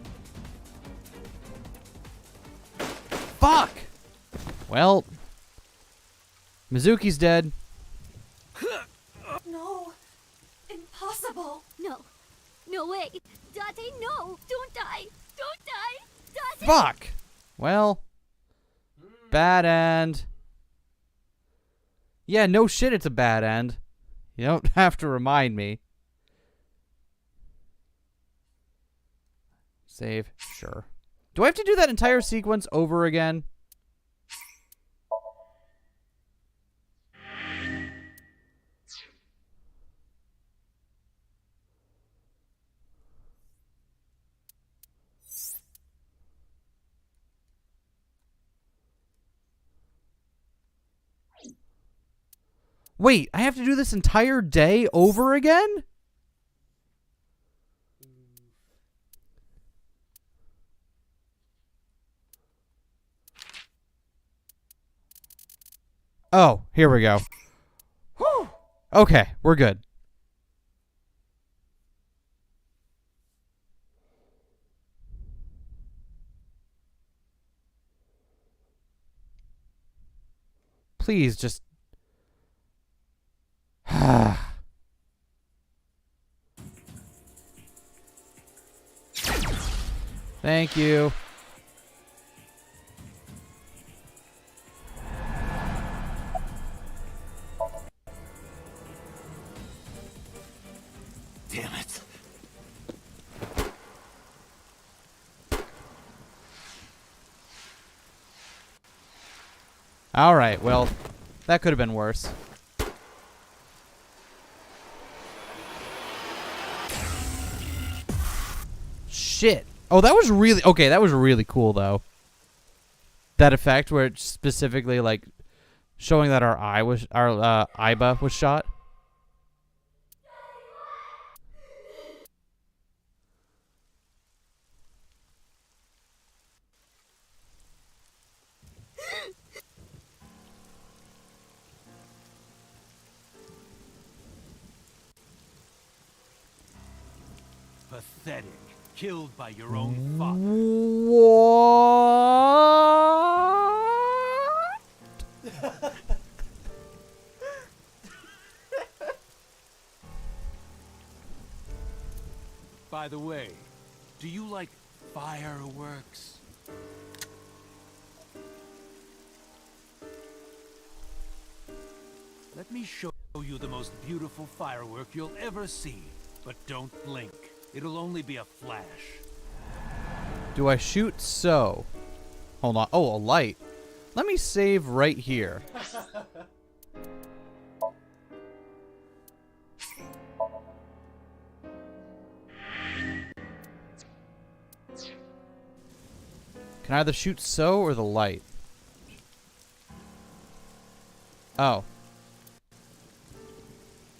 Fuck! Well... Mizuki's dead. No! Impossible! No. No way. Date, no! Don't die! Don't die! Date! Fuck! Well... Bad end. Yeah, no shit, it's a bad end. You don't have to remind me. Save. Sure. Do I have to do that entire sequence over again? Wait, I have to do this entire day over again? Oh, here we go. Whew. Okay, we're good. Please just... Thank you. Damn it. All right, well, that could have been worse. Shit. Oh, that was really... Okay, that was really cool, though. That effect where it's specifically, like, showing that our eye was... Our, Iba was shot. Pathetic. Killed by your own father. What? By the way, do you like fireworks? Let me show you the most beautiful firework you'll ever see. But don't blink. It'll only be a flash. Do I shoot so? Hold on. Oh, a light. Let me save right here. Can I either shoot so or the light? Oh.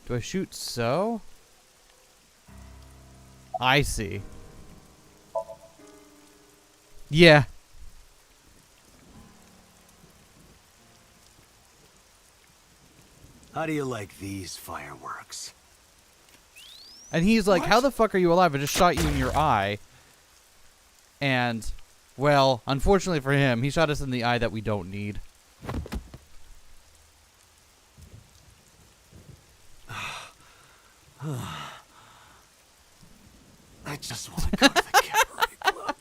Do I shoot so? I see. Yeah. How do you like these fireworks? And he's like, how the fuck are you alive? I just shot you in your eye. And, well, unfortunately for him, he shot us in the eye that we don't need. I just want to go to the cabaret club.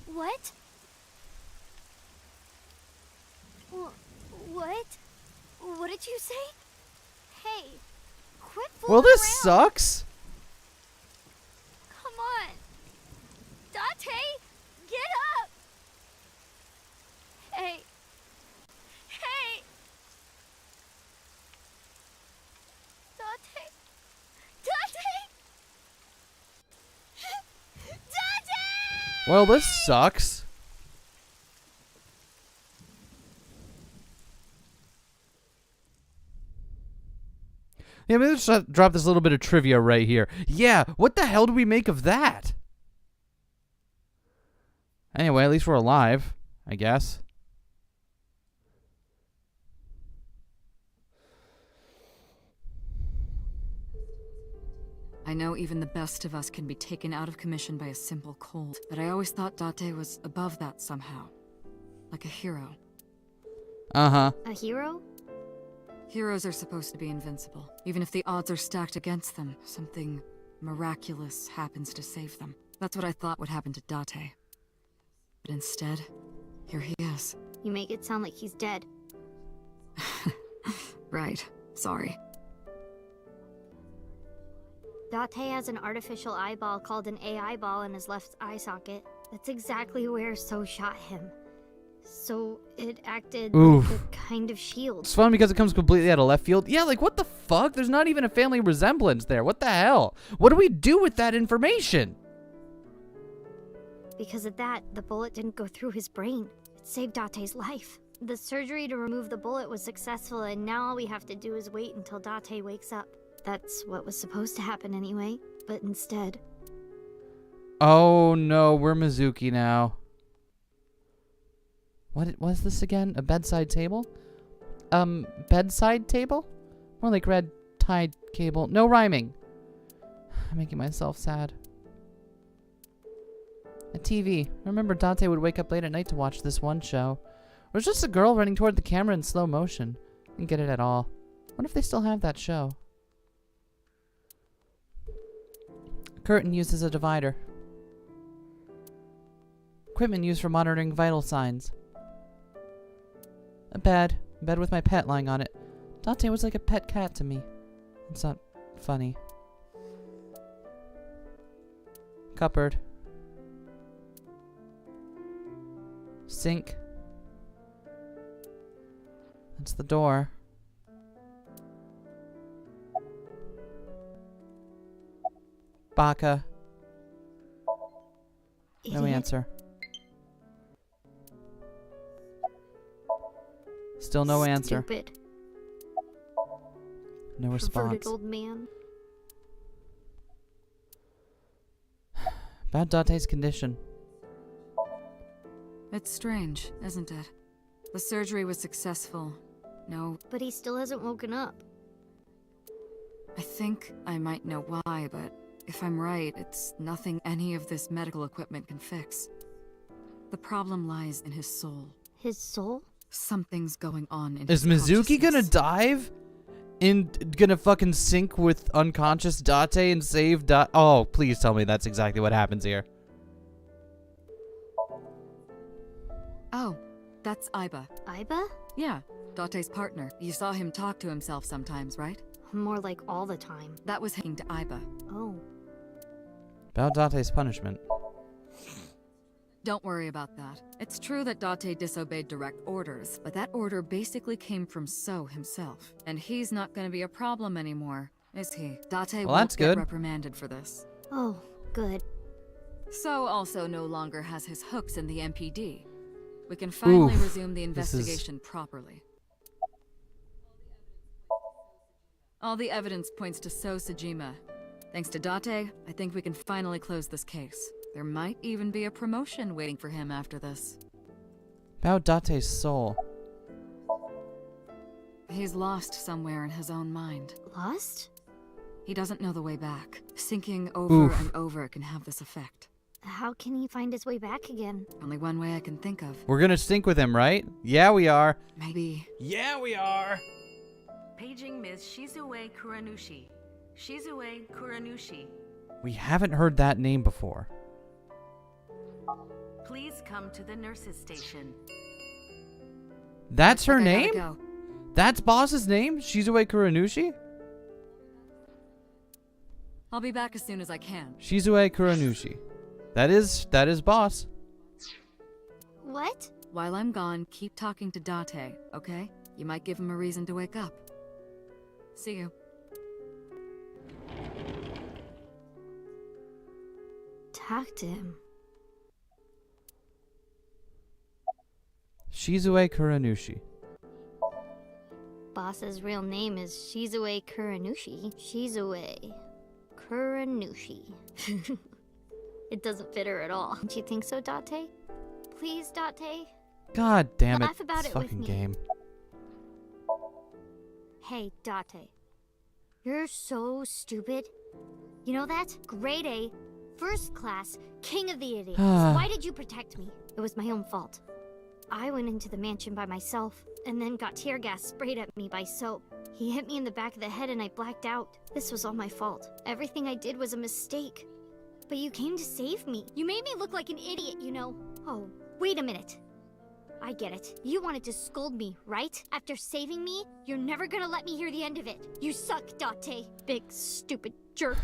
What? What? What did you say? Hey, quit fooling Well, this around. sucks. Come on. Date, get up. Hey. Hey. Date. Date. Date. Well, this sucks. Yeah, maybe let's drop this little bit of trivia right here. Yeah, what the hell do we make of that? Anyway, at least we're alive, I guess. I know even the best of us can be taken out of commission by a simple cold, but I always thought Date was above that somehow. Like a hero. Uh-huh. A hero? Heroes are supposed to be invincible. Even if the odds are stacked against them, something miraculous happens to save them. That's what I thought would happen to Date. But instead, here he is. You make it sound like he's dead. Right. Sorry. Date has an artificial eyeball called an AI ball in his left eye socket. That's exactly where So shot him. So it acted Oof. like a kind of shield. It's fun because it comes completely out of left field. Yeah, like, what the fuck? There's not even a family resemblance there. What the hell? What do we do with that information? Because of that, the bullet didn't go through his brain. It saved Date's life. The surgery to remove the bullet was successful, and now all we have to do is wait until Date wakes up. That's what was supposed to happen anyway, but instead... Oh no, we're Mizuki now. What was this again? A bedside table? Bedside table? More like red tide cable. No rhyming. I'm making myself sad. A TV. I remember Date would wake up late at night to watch this one show. It was just a girl running toward the camera in slow motion. Didn't get it at all. Wonder if they still have that show. Curtain used as a divider. Equipment used for monitoring vital signs. A bed. A bed with my pet lying on it. Date was like a pet cat to me. It's not funny. Cupboard. Sink. That's the door. Baka. No answer. Still no answer. Stupid. No response. Perverted old man. About Date's condition. It's strange, isn't it? The surgery was successful. No. But he still hasn't woken up. I think I might know why, but if I'm right, it's nothing any of this medical equipment can fix. The problem lies in his soul. His soul? Something's going on in Is his Mizuki gonna dive? Gonna fucking sink with unconscious Date and save Date? Oh, please tell me that's exactly what happens here. Oh, that's Aiba. Aiba? Yeah, Date's partner. You saw him talk to himself sometimes, right? More like all the time. That was hanging to Aiba. Oh. About Date's punishment. Don't worry about that. It's true that Date disobeyed direct orders, but that order basically came from So himself. And he's not gonna be a problem anymore, is he? Date won't get reprimanded for this. Oh, good. So also no longer has his hooks in the MPD. We can finally resume the investigation properly. All the evidence points to So Sejima. Thanks to Date, I think we can finally close this case. There might even be a promotion waiting for him after this. About Date's soul. He's lost somewhere in his own mind. Lost? He doesn't know the way back. Sinking over and over can have this effect. How can he find his way back again? Only one way I can think of. We're gonna sink with him, right? Yeah, we are. Maybe. Yeah, we are. Paging Ms. Shizue Kuranushi. Shizue Kuranushi. We haven't heard that name before. Please come to the nurse's station. That's her name? That's boss's name? Shizue Kuranushi? I'll be back as soon as I can. Shizue Kuranushi. That is boss. What? While I'm gone, keep talking to Date, okay? You might give him a reason to wake up. See you. Talk to him. Shizue Kuranushi. Boss's real name is Shizue Kuranushi. Shizue Kuranushi. It doesn't fit her at all. Don't you think so, Date? Please, Date? God damn it. Laugh about this it with fucking me. game. Hey, Date. You're so stupid. You know that? Grade A, first class, king of the idiots. Why did you protect me? It was my own fault. I went into the mansion by myself, and then got tear gas sprayed at me by Soap. He hit me in the back of the head and I blacked out. This was all my fault. Everything I did was a mistake. But you came to save me. You made me look like an idiot, you know. Oh, wait a minute. I get it. You wanted to scold me, right? After saving me, you're never gonna let me hear the end of it. You suck, Date. Big, stupid jerk.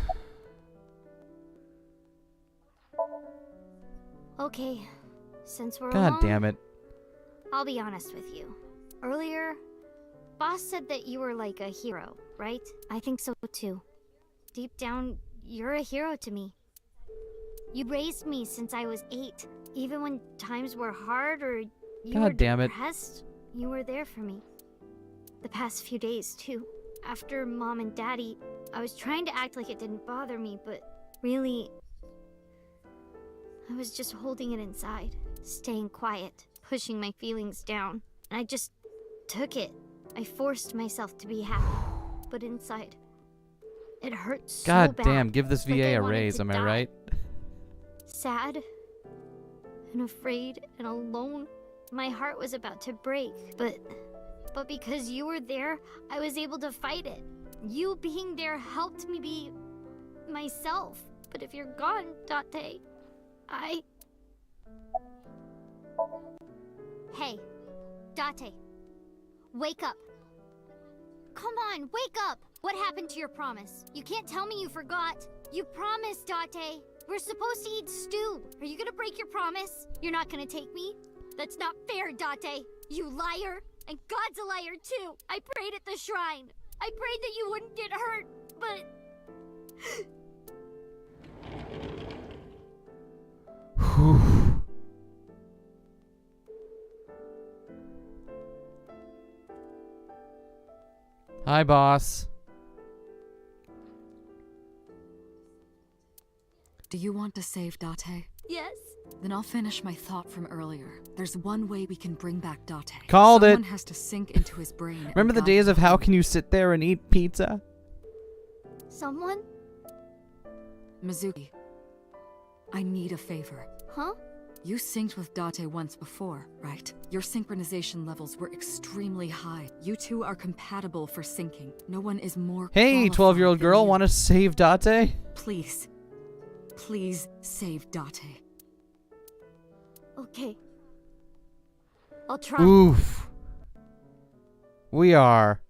Okay, since we're God alone, damn it. I'll be honest with you. Earlier, Boss said that you were like a hero, right? I think so too. Deep down, you're a hero to me. You raised me since I was 8, even when times were hard or you God were damn it. depressed, you were there for me. The past few days, too. After Mom and Daddy, I was trying to act like it didn't bother me, but really, I was just holding it inside, staying quiet, pushing my feelings down. And I just took it. I forced myself to be happy, but inside, it hurt so God bad. damn, give this like VA I a wanted raise, to am I die. right? Sad and afraid and alone. My heart was about to break, but because you were there, I was able to fight it. You being there helped me be myself. But if you're gone, Date, Hey, Date, wake up. Come on, wake up! What happened to your promise? You can't tell me you forgot. You promised, Date. We're supposed to eat stew. Are you gonna break your promise? You're not gonna take me? That's not fair, Date. You liar. And God's a liar, too. I prayed at the shrine. I prayed that you wouldn't get hurt, but... Hi, boss. Do you want to save Date? Yes. Then I'll finish my thought from earlier. There's one way we can bring back Date. Called it. Someone has to sink into his brain. Remember the days of how can you sit there and eat pizza? Someone? Mizuki, I need a favor. Huh? You synced with Date once before, right? Your synchronization levels were extremely high. You two are compatible for syncing. No one is more Hey, qualified 12-year-old than girl, you. want to save Date? Please. Please save Date. Okay. I'll try. Oof. We are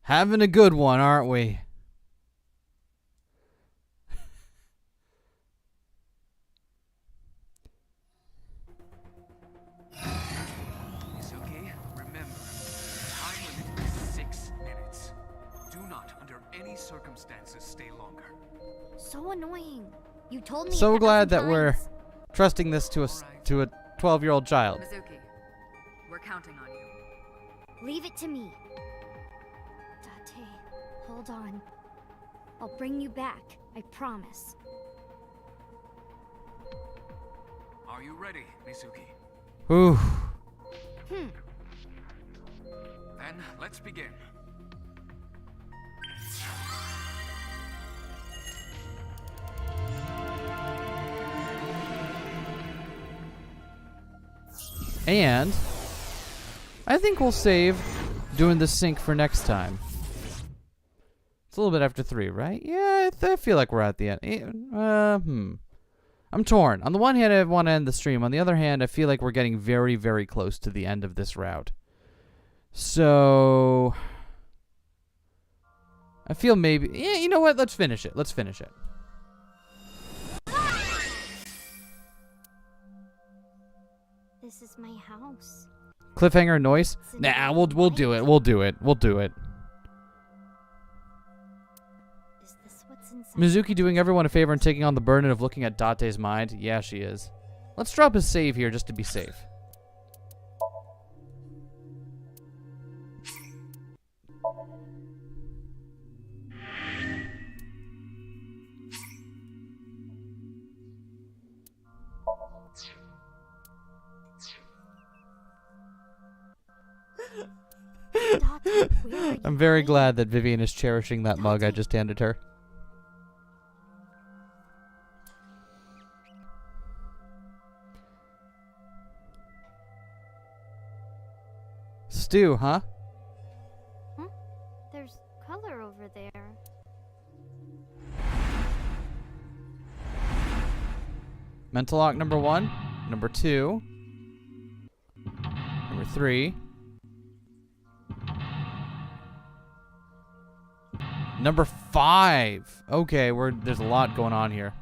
having a good one, aren't we? Mizuki, remember, the time limit is 6 minutes. Do not, under any circumstances, stay longer. So annoying. You told me So 1,000 glad that we're times. trusting this to a 12-year-old child. Mizuki, we're counting on you. Leave it to me. Date, hold on. I'll bring you back. I promise. Are you ready, Mizuki? Ooh. Hmm. Then, let's begin. And I think we'll save doing the sync for next time. It's a little bit after 3, right? Yeah, I feel like we're at the end. I'm torn. On the one hand, I want to end the stream. On the other hand, I feel like we're getting very, very close to the end of this route. So I feel maybe... Yeah, you know what? Let's finish it. Let's finish it. This is my house. Cliffhanger noise? Nah, we'll do it. We'll do it. We'll do it. Is this what's inside? Mizuki doing everyone a favor and taking on the burden of looking at Date's mind? Yeah, she is. Let's drop a save here just to be safe. I'm very glad that Vivian is cherishing that mug I just handed her. Stew, huh? There's color over there. Mental lock number 1, number 2, number 3, number 5. Okay, there's a lot going on here.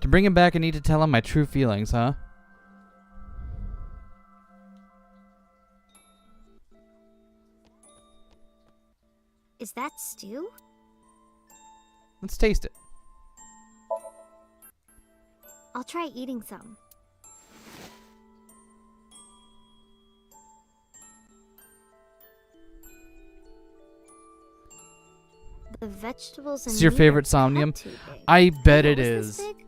To bring him back, I need to tell him my true feelings, huh? Is that stew? Let's taste it. I'll try eating some. The vegetables and This is your meat favorite are Somnium? too big. I bet Oh, it was this is. big?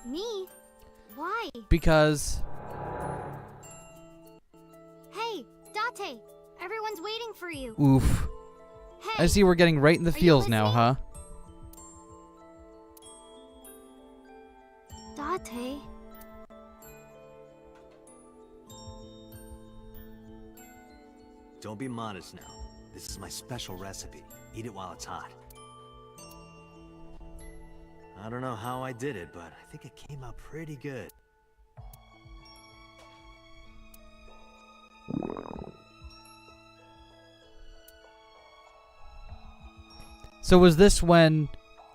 Me? Why? Because Hey, Date! Everyone's waiting for you. oof. Hey, I see we're getting right in the are you feels now, huh? Date? Don't be modest now. This is my special recipe. Eat it while it's hot. I don't know how I did it, but I think it came out pretty good. So was this when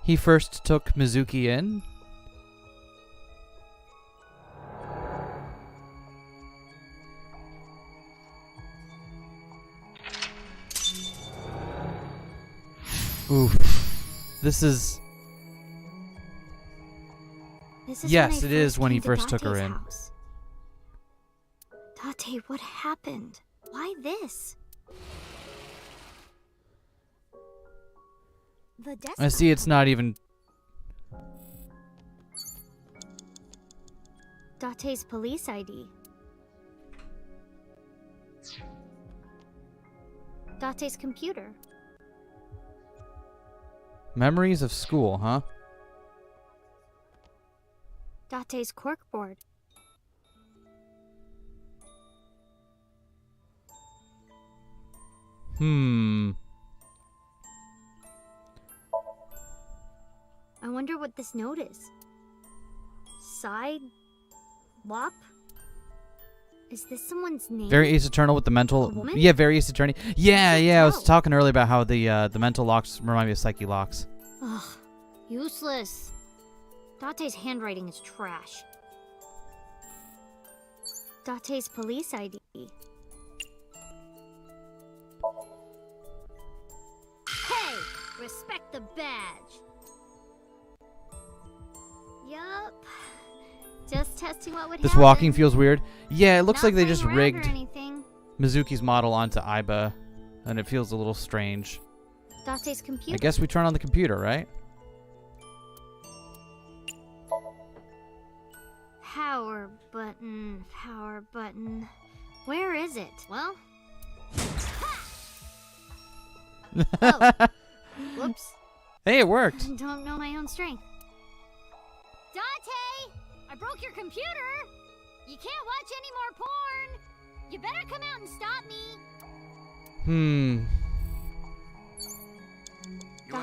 he first took Mizuki in? Oof. This is... Yes, it is when he first took her in. Date, what happened? Why this? The desk. I see it's not even... Date's police ID. Date's computer. Memories of school, huh? Date's corkboard. I wonder what this note is. Side... Wop? Is this someone's name? Very Ace Eternal with the mental... A woman? Yeah, very Ace Attorney. Yeah, I was talking earlier about how the mental locks remind me of Psyche locks. Ugh, useless. Date's handwriting is trash. Date's police ID. Hey! Respect the badge! Yup. Just testing what would This happen. walking feels weird. Yeah, it looks Not like they playing just around or rigged anything. Mizuki's model onto Aiba, and it feels a little strange. Date's computer. I guess we turn on the computer, right? Power button, power button. Where is it? Well. Oh. Whoops. Hey, it worked. Don't know my own strength. Date! I broke your computer! You can't watch any more porn! You better come out and stop me!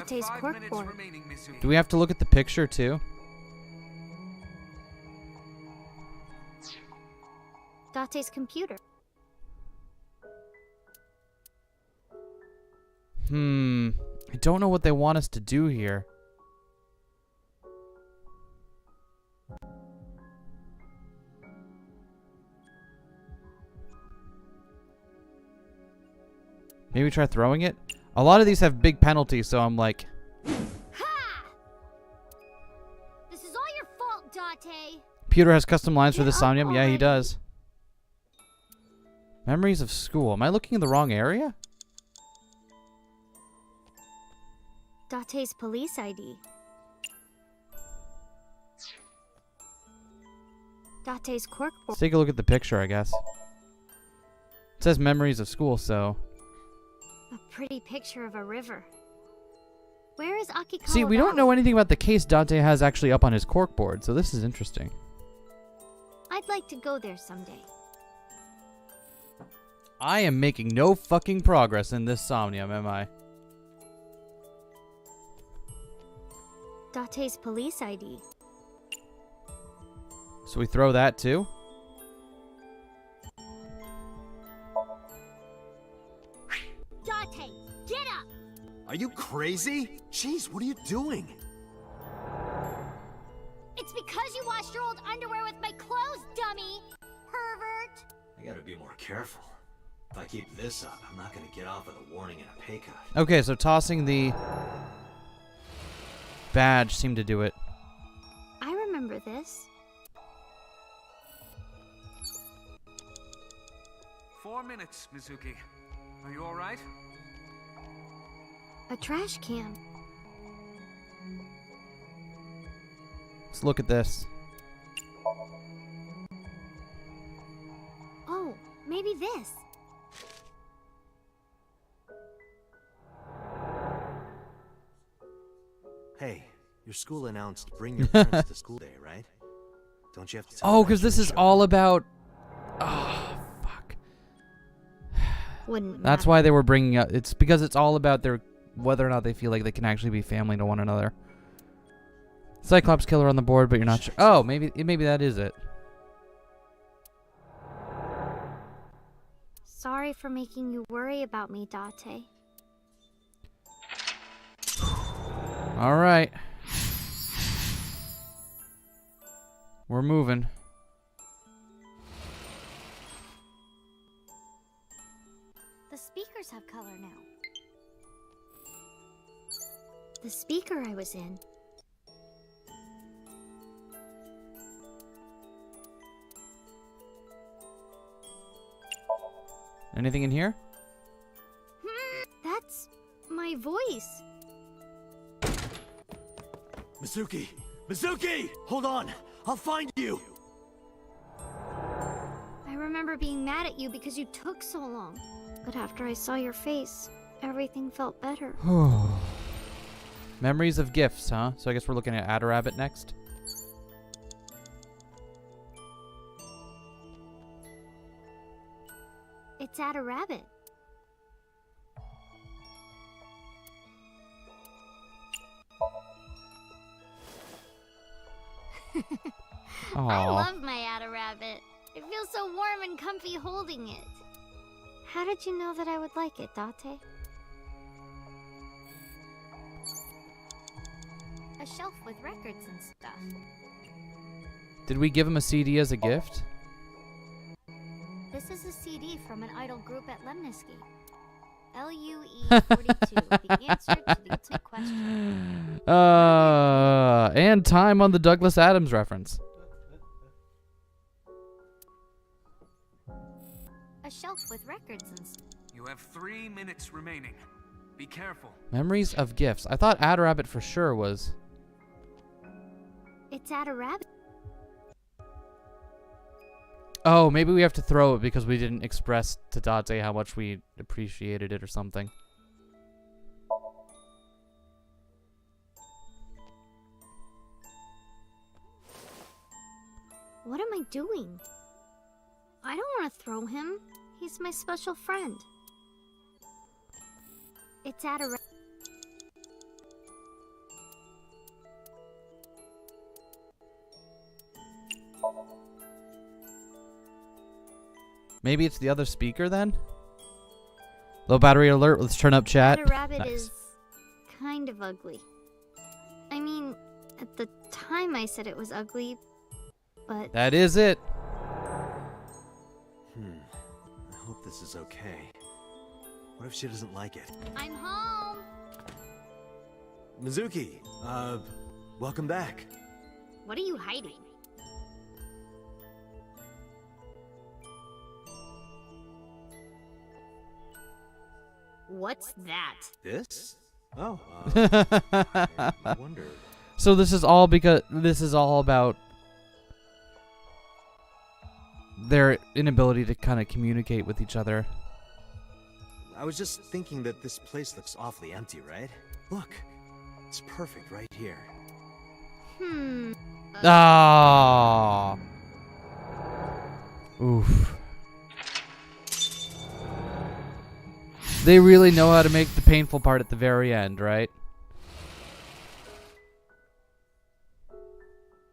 Date's corkboard. Do we have to look at the picture, too? Date's computer. I don't know what they want us to do here. Maybe try throwing it? A lot of these have big penalties, so I'm like... Ha! This is all your fault, Date! Pewter has custom lines for this Somnium? Yeah, he does. Memories of school. Am I looking in the wrong area? Date's police ID. Date's corkboard. Let's take a look at the picture, I guess. It says memories of school, so... A pretty picture of a river. Where is Akikawa? See, we don't know anything about the case Date has actually up on his corkboard, so this is interesting. I'd like to go there someday. I am making no fucking progress in this Somnium, am I? Date's police ID. So we throw that too? Date, get up! Are you crazy? Jeez, what are you doing? It's because you washed your old underwear with my clothes, dummy! Pervert! I gotta be more careful. If I keep this up, I'm not gonna get off with a warning and a pay cut. Okay, so tossing the badge seemed to do it. I remember this. 4 minutes, Mizuki. Are you alright? A trash can. Let's look at this. Oh, maybe this. Hey, your school announced bring your parents to school day, right? Don't you have to tell Oh, them because that this you is show all up? about... Oh, fuck. Wouldn't That's matter. why they were bringing up... It's because it's all about their whether or not they feel like they can actually be family to one another. Cyclops killer on the board, but you're not sure. Oh, maybe that is it. Sorry for making you worry about me, Date. All right. We're moving. The speakers have color now. The speaker I was in. Anything in here? That's my voice. Mizuki! Mizuki! Hold on! I'll find you! I remember being mad at you because you took so long. But after I saw your face, everything felt better. Memories of gifts, huh? So I guess we're looking at Adarabbit next. It's at a rabbit. I Aw. love my Adarabbit. It feels so warm and comfy holding it. How did you know that I would like it, Date? A shelf with records and stuff. Did we give him a CD as a gift? This is a CD from an idol group at Lemnisky. LUE42, the answer to the ultimate question. And time on the Douglas Adams reference. A shelf with records and stuff. You have 3 minutes remaining. Be careful. Memories of gifts. I thought Adarabbit for sure was. It's at a rabbit. Oh, maybe we have to throw it because we didn't express to Date how much we appreciated it or something. What am I doing? I don't want to throw him. He's my special friend. It's at a Maybe it's the other speaker then? Low battery alert. Let's turn up chat. A rabbit Nice. is kind of ugly. I mean, at the time I said it was ugly, but That is it. I hope this is okay. What if she doesn't like it? I'm home. Mizuki, welcome back. What are you hiding? What's that? This? Oh, I wonder. So this is all because this is all about their inability to kind of communicate with each other. I was just thinking that this place looks awfully empty, right? Look, it's perfect right here. Ah. Oof. They really know how to make the painful part at the very end, right?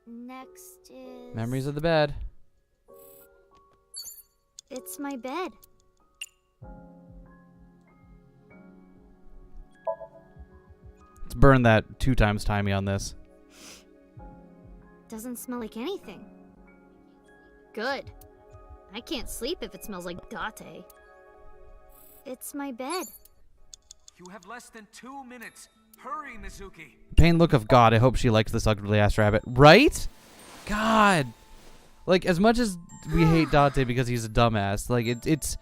Next is... Memories of the bed. It's my bed. Let's burn that 2 times timey on this. Doesn't smell like anything. Good. I can't sleep if it smells like Date. It's my bed. You have less than 2 minutes. Hurry, Mizuki. Pain look of God. I hope she likes this ugly ass rabbit. Right? God. Like, as much as we hate Date because he's a dumbass, like, it's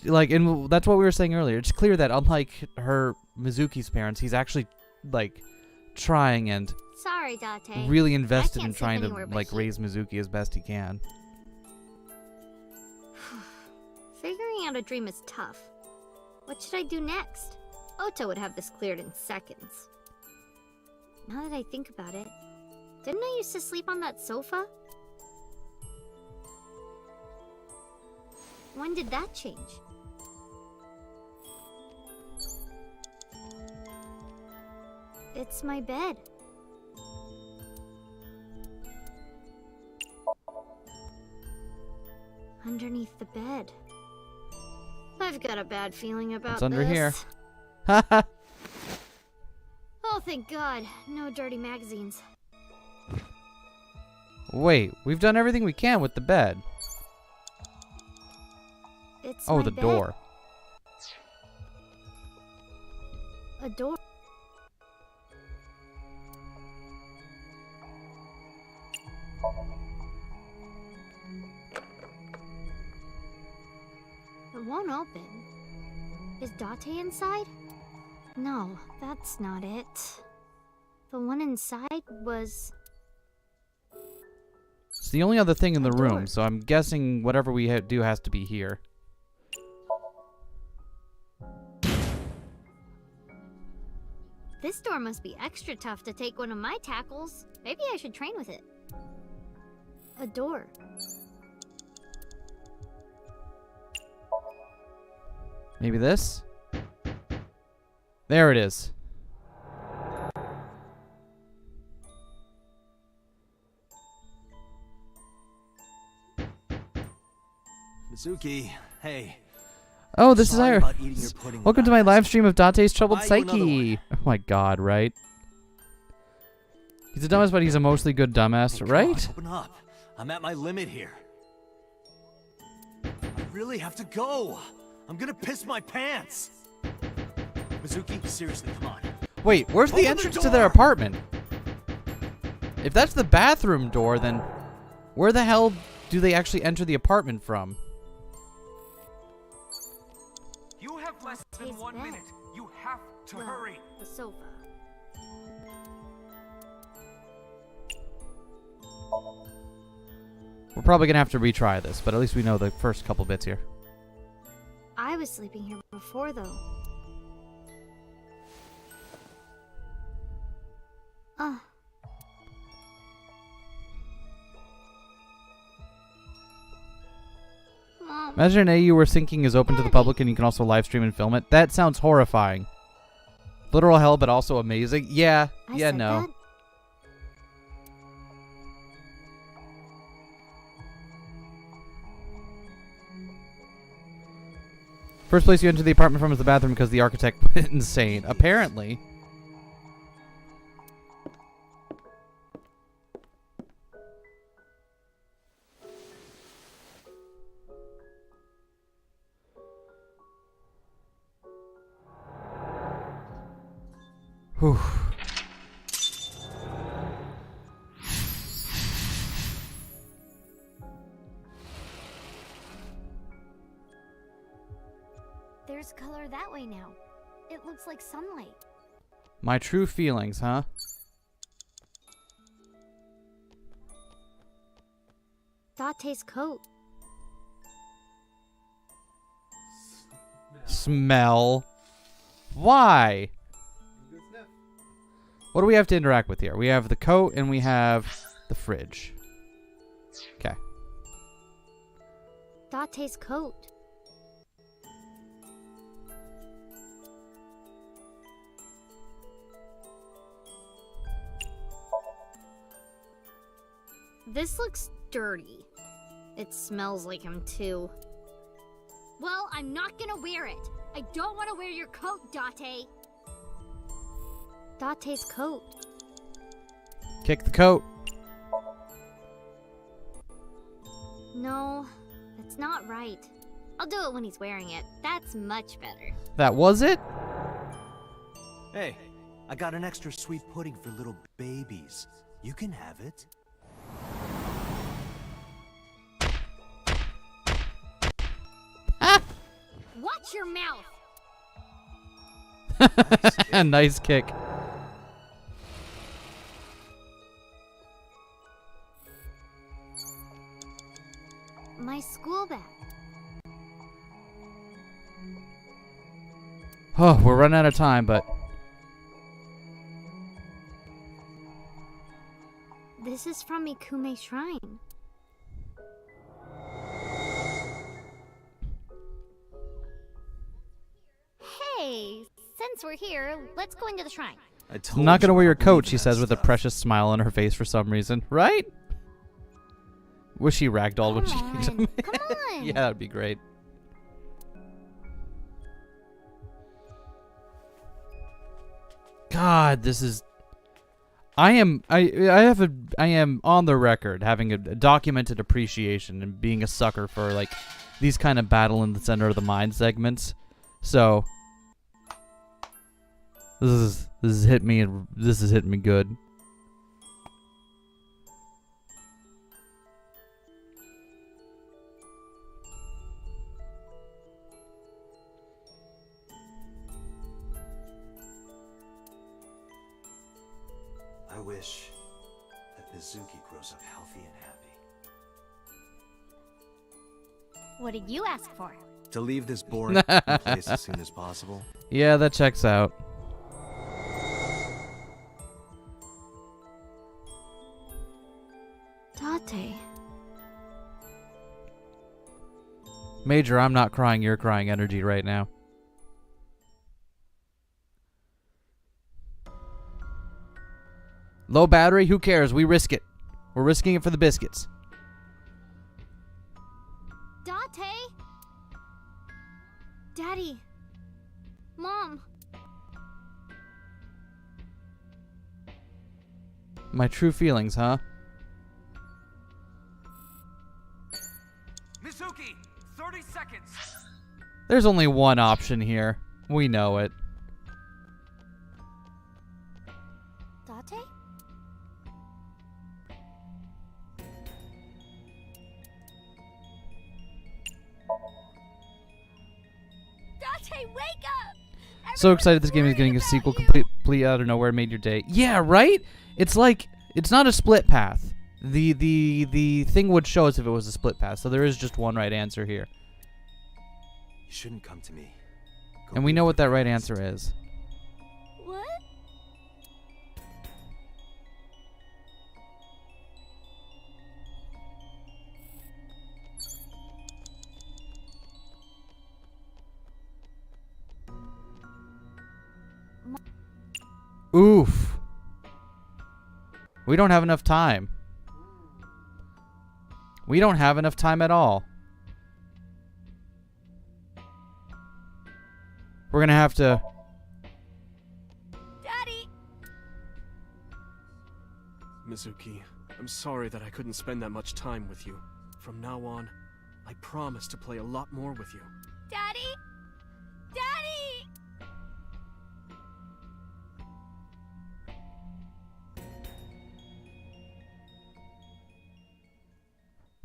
like, and that's what we were saying earlier. It's clear that unlike her Mizuki's parents, he's actually, like, trying and Sorry, Date. really invested in sleep trying to, anywhere but like, here. raise Mizuki as best he can. Figuring out a dream is tough. What should I do next? Ota would have this cleared in seconds. Now that I think about it, didn't I used to sleep on that sofa? When did that change? It's my bed. Underneath the bed. I've got a bad feeling about It's under this. here. Haha. Oh, thank God. No dirty magazines. Wait, we've done everything we can with the bed. It's Oh, my the bed. door. A door. It won't open. Is Date inside? No, that's not it. The one inside was... It's the only other thing in the door. room, so I'm guessing whatever we do has to be here. This door must be extra tough to take one of my tackles. Maybe I should train with it. A door. Maybe this? There it is. Mizuki, hey. Oh, this is Sorry our... about eating your pudding Welcome to my live stream of Date's Troubled Buy you another Psyche. Oh my God, right? He's a dumbass, but he's a mostly good dumbass, Hey, right? come on, open up. I'm at my limit here. I really have to go. I'm gonna piss my pants. Mizuki, seriously, come on. Wait, where's the Open the entrance to their door! apartment? If that's the bathroom door, then where the hell do they actually enter the apartment from? You have less than Date's 1 bed. minute. You have to Well, hurry. the sofa. We're probably gonna have to retry this, but at least we know the first couple bits here. I was sleeping here before, though. Mom. Imagine AU where syncing is open to the public and you can also live stream and film it. That sounds horrifying. Literal hell, but also amazing. Yeah, I yeah, said no. that? First place you enter the apartment from is the bathroom because the architect went insane. Apparently. Whew. There's color that way now. It looks like sunlight. My true feelings, huh? Date's coat. Smell. Why? What do we have to interact with here? We have the coat and we have the fridge. Okay. Date's coat. This looks dirty. It smells like him too. Well, I'm not gonna wear it. I don't want to wear your coat, Date. Date's coat. Kick the coat. No, that's not right. I'll do it when he's wearing it. That's much better. That was it? Hey, I got an extra sweet pudding for little babies. You can have it. Watch your mouth! Nice kick. My school bag. Oh, we're running out of time, but... This is from Ikume Shrine. Hey, since we're here, let's go into the shrine. I'm not gonna wear your coat, she says with a precious smile on her face for some reason. Right? Wish she ragdolled when she kicked him. Come on! Yeah, that'd be great. God, this is... I am on the record having a documented appreciation and being a sucker for like these kind of battle in the center of the mind segments. So this has hit me good. I wish that Mizuki grows up healthy and happy. What did you ask for? To leave this boring place as soon as possible. Yeah, that checks out. Date. Major, I'm not crying, you're crying energy right now. Low battery, who cares? We risk it. We're risking it for the biscuits. Date? Daddy. Mom. My true feelings, huh? Mizuki, 30 seconds. There's only one option here. We know it. Date? Date, wake up! So excited this game is getting a sequel complete out of nowhere. Made your day. Yeah, right? It's like, it's not a split path. The thing would show us if it was a split path, so there is just one right answer here. You shouldn't come to me. And we know what that right answer is. What? Oof. We don't have enough time. We don't have enough time at all. We're gonna have to... Daddy! Mizuki, I'm sorry that I couldn't spend that much time with you. From now on, I promise to play a lot more with you. Daddy! Daddy!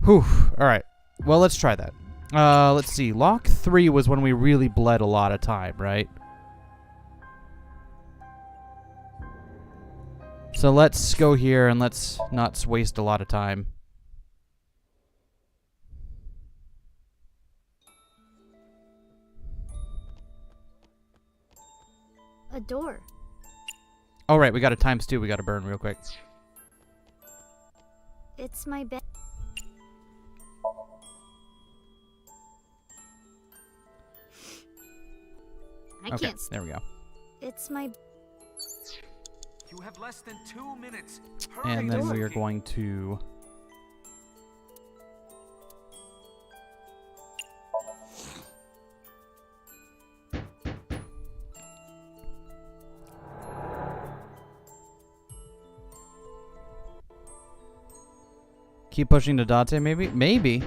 Whew. Alright. Well, let's try that. Let's see. Lock 3 was when we really bled a lot of time, right? So let's go here and let's not waste a lot of time. A door. Oh, right. We got a ×2 we got to burn real quick. It's my bed. I Okay, can't. there we go. It's my. You have less than 2 minutes. Hurry. And then we are going to... Keep pushing to Date, maybe? Maybe.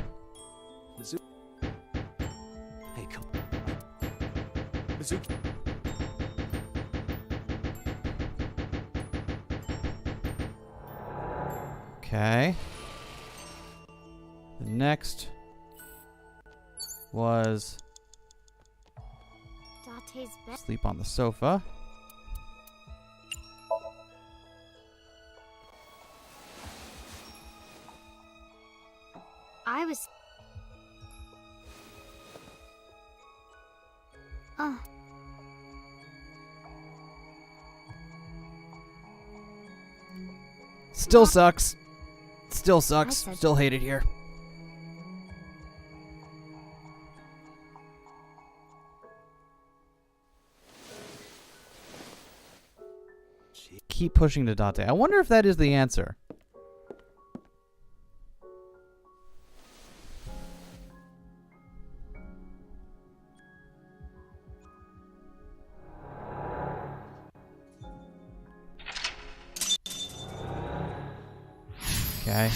Okay. The next was Date's bed. sleep on the sofa. I was. Still sucks. Still sucks. said- Still hate it here. Keep pushing to Date. I wonder if that is the answer. Okay.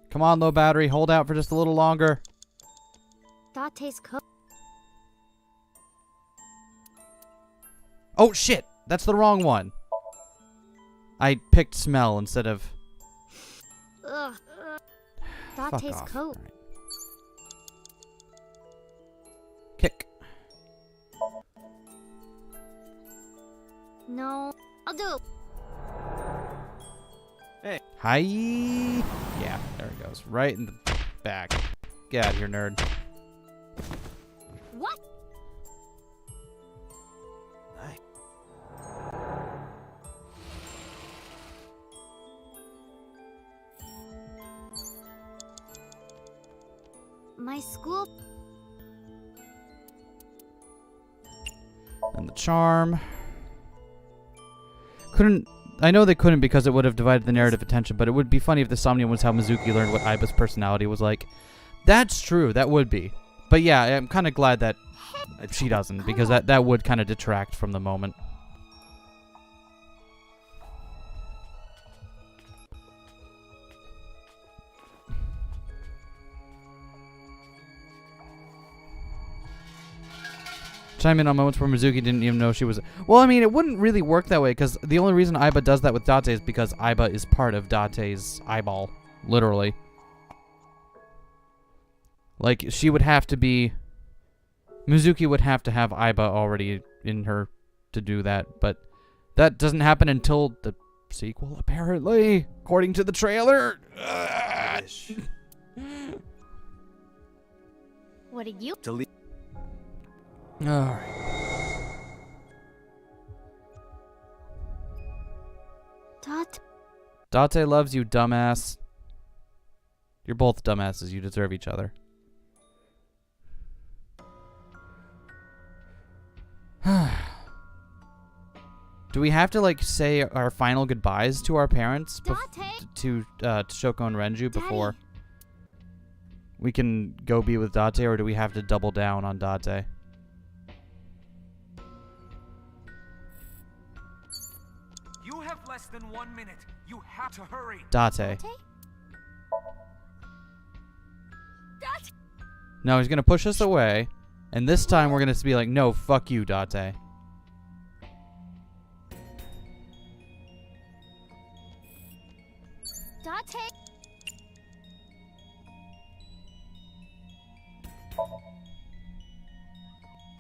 Come on, low battery. Hold out for just a little longer. Date's coat. Oh, shit. That's the wrong one. I picked smell instead of... Ugh. Fuck Date's off. coat. Kick. No. I'll do it. Hey. Hi. Yeah, there it goes. Right in the back. Get out of here, nerd. What? Nice. My school. And the charm. Couldn't... I know they couldn't because it would have divided the narrative attention, but it would be funny if the Somnium was how Mizuki learned what Aiba's personality was like. That's true. That would be. But yeah, I'm kind of glad that she doesn't, because that would kind of detract from the moment. Chime in on moments where Mizuki didn't even know she was... Well, I mean, it wouldn't really work that way, because the only reason Aiba does that with Date is because Aiba is part of Date's eyeball. Literally. Like, she would have to be... Mizuki would have to have Aiba already in her to do that, but that doesn't happen until the sequel, apparently, according to the trailer. What did you? Delete. Alright. Date loves you, dumbass. You're both dumbasses. You deserve each other. Do we have to, like, say our final goodbyes to our parents to Shoko and Renju before we can go be with Date, or do we have to double down on Date? You have less than 1 minute. You have to hurry. Date. No, he's gonna push us away, and this time we're gonna be like, no, fuck you, Date. Date?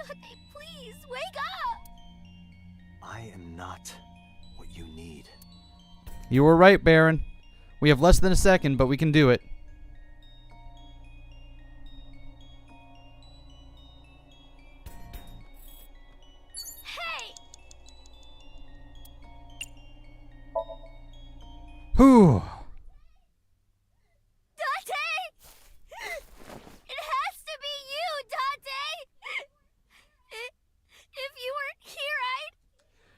Date, please, wake up! I am not what you need. You were right, Baron. We have less than a second, but we can do it. Hey! Whew. Date! It has to be you, Date! If you weren't here,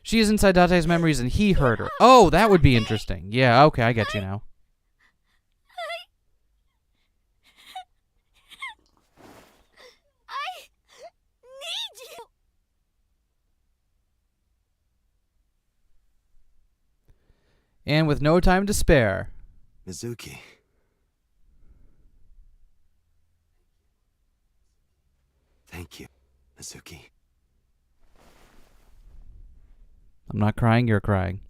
She is inside Date's memories and he heard her. Oh, that would be interesting. Yeah, okay, I get you now. I need you! And with no time to spare. Mizuki. Thank you, Mizuki. I'm not crying, you're crying.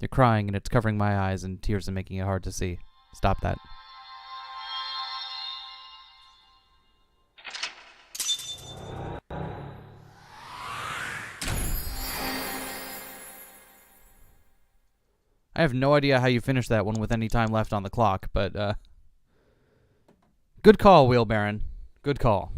You're crying and it's covering my eyes and tears are making it hard to see. Stop that. I have no idea how you finished that one with any time left on the clock, but, good call, Wheel Baron. Good call.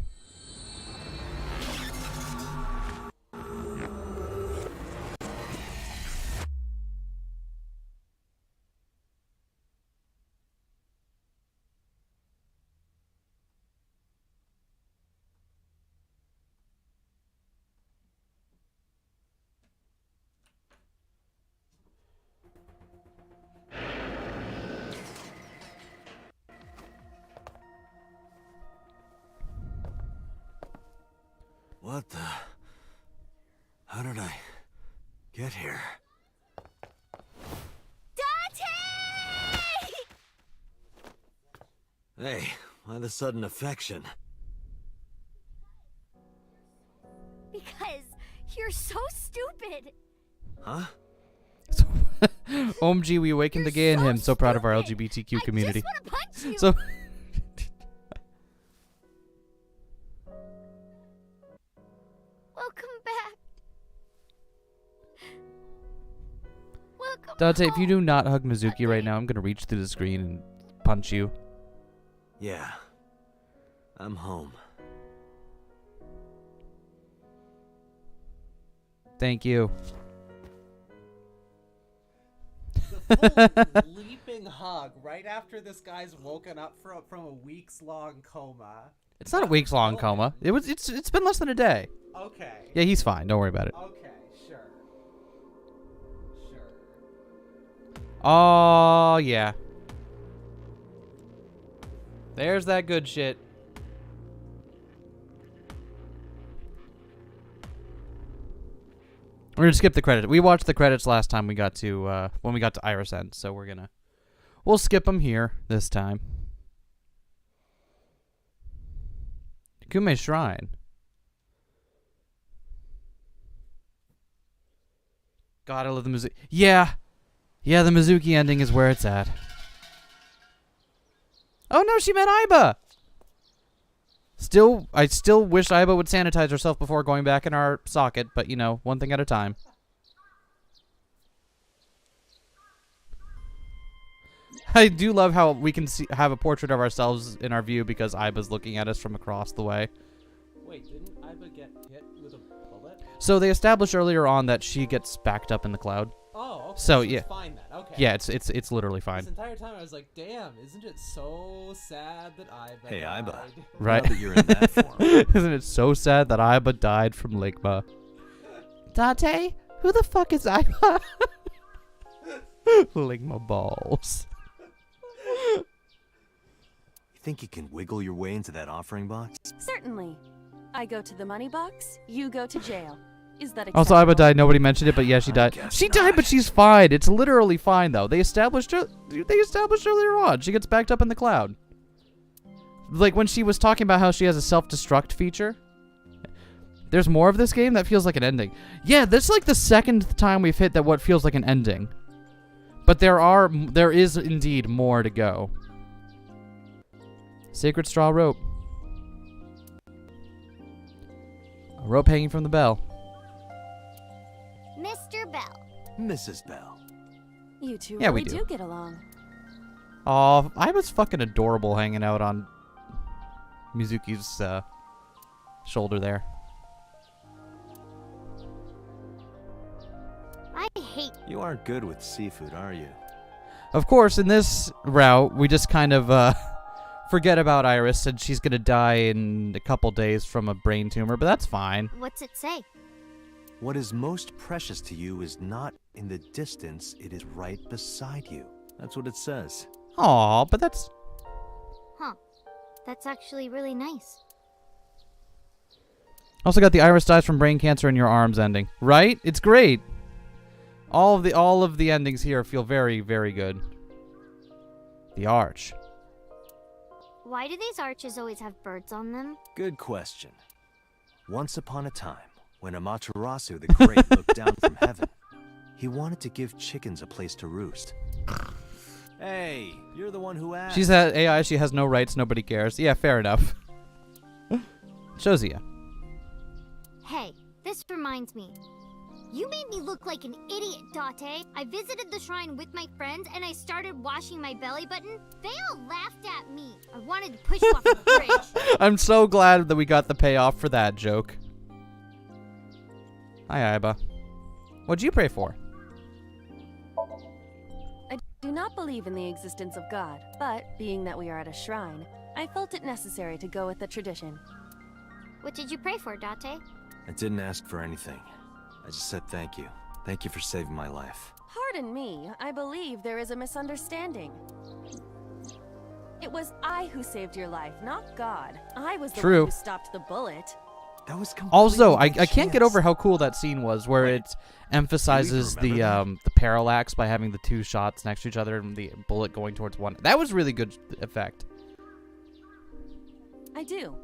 What the... How did I get here? Dante! Hey, why the sudden affection? Because you're so stupid. Huh? OMG, we awakened the gay in him. So proud of our LGBTQ community. I just want to punch you. So... Welcome back. Welcome Dante, if home. you do not hug Mizuki right now, I'm gonna reach through the screen and punch you. Yeah. I'm home. Thank you. The full leaping hug right after this guy's woken up from a weeks-long coma. It's not a weeks-long coma. It's been less than a day. Okay. Yeah, he's fine. Don't worry about it. Okay, sure. Sure. Oh, yeah. There's that good shit. We're gonna skip the credits. We watched the credits last time we got to, when we got to Iris End, so we'll skip them here this time. Kume Shrine. God, I love the Mizuki. Yeah. Yeah, the Mizuki ending is where it's at. Oh no, she met Aiba! I still wish Aiba would sanitize herself before going back in our socket, but you know, one thing at a time. I do love how we can have a portrait of ourselves in our view because Aiba's looking at us from across the way. Wait, didn't Aiba get hit with a bullet? So they established earlier on that she gets backed up in the cloud. Oh, okay. So it's yeah, fine then. Okay. Yeah, it's literally fine. This entire time I was like, damn, isn't it so sad that Aiba Hey, died? Aiba. Right. Now that you're in that form. Isn't it so sad that Aiba died from Ligma? Dante, who the fuck is Aiba? Ligma balls. You think you can wiggle your way into that offering box? Certainly. I go to the money box, you go to jail. Is that Also, acceptable? Aiba died. Nobody mentioned it, but yeah, she died. She died, but she's fine. It's literally fine, though. They established earlier on. She gets backed up in the cloud. Like when she was talking about how she has a self-destruct feature. There's more of this game that feels like an ending. Yeah, this is like the second time we've hit that what feels like an ending. But there is indeed more to go. Sacred straw rope. A rope hanging from the bell. Mr. Bell. Mrs. Bell. You two Yeah, we really do. do get along. Aw, I was fucking adorable hanging out on Mizuki's shoulder there. I hate. You aren't good with seafood, are you? Of course, in this route, we just kind of forget about Iris, and she's gonna die in a couple days from a brain tumor, but that's fine. What's it say? What is most precious to you is not in the distance, it is right beside you. That's what it says. Aw, but that's... Huh. That's actually really nice. Also got the Iris dies from brain cancer in your arms ending. Right? It's great. All of the endings here feel very, very good. The arch. Why do these arches always have birds on them? Good question. Once upon a time, When Amaterasu the Great looked down from heaven, he wanted to give chickens a place to roost. Hey, you're the one who asked. She's an AI. She has no rights. Nobody cares. Yeah, fair enough. Shozia. Hey, this reminds me. You made me look like an idiot, Date. I visited the shrine with my friends and I started washing my belly button. They all laughed at me. I wanted to push you off the bridge. I'm so glad that we got the payoff for that joke. Hi, Iba. What'd you pray for? I do not believe in the existence of God, but being that we are at a shrine, I felt it necessary to go with the tradition. What did you pray for, Date? I didn't ask for anything. I just said thank you. Thank you for saving my life. Pardon me, I believe there is a misunderstanding. It was I who saved your life, not God. I was the one who stopped the bullet. That was Also, I can't get over how cool that scene was, where it emphasizes the parallax by having the two shots next to each other and the bullet going towards one. That was really good effect. I do.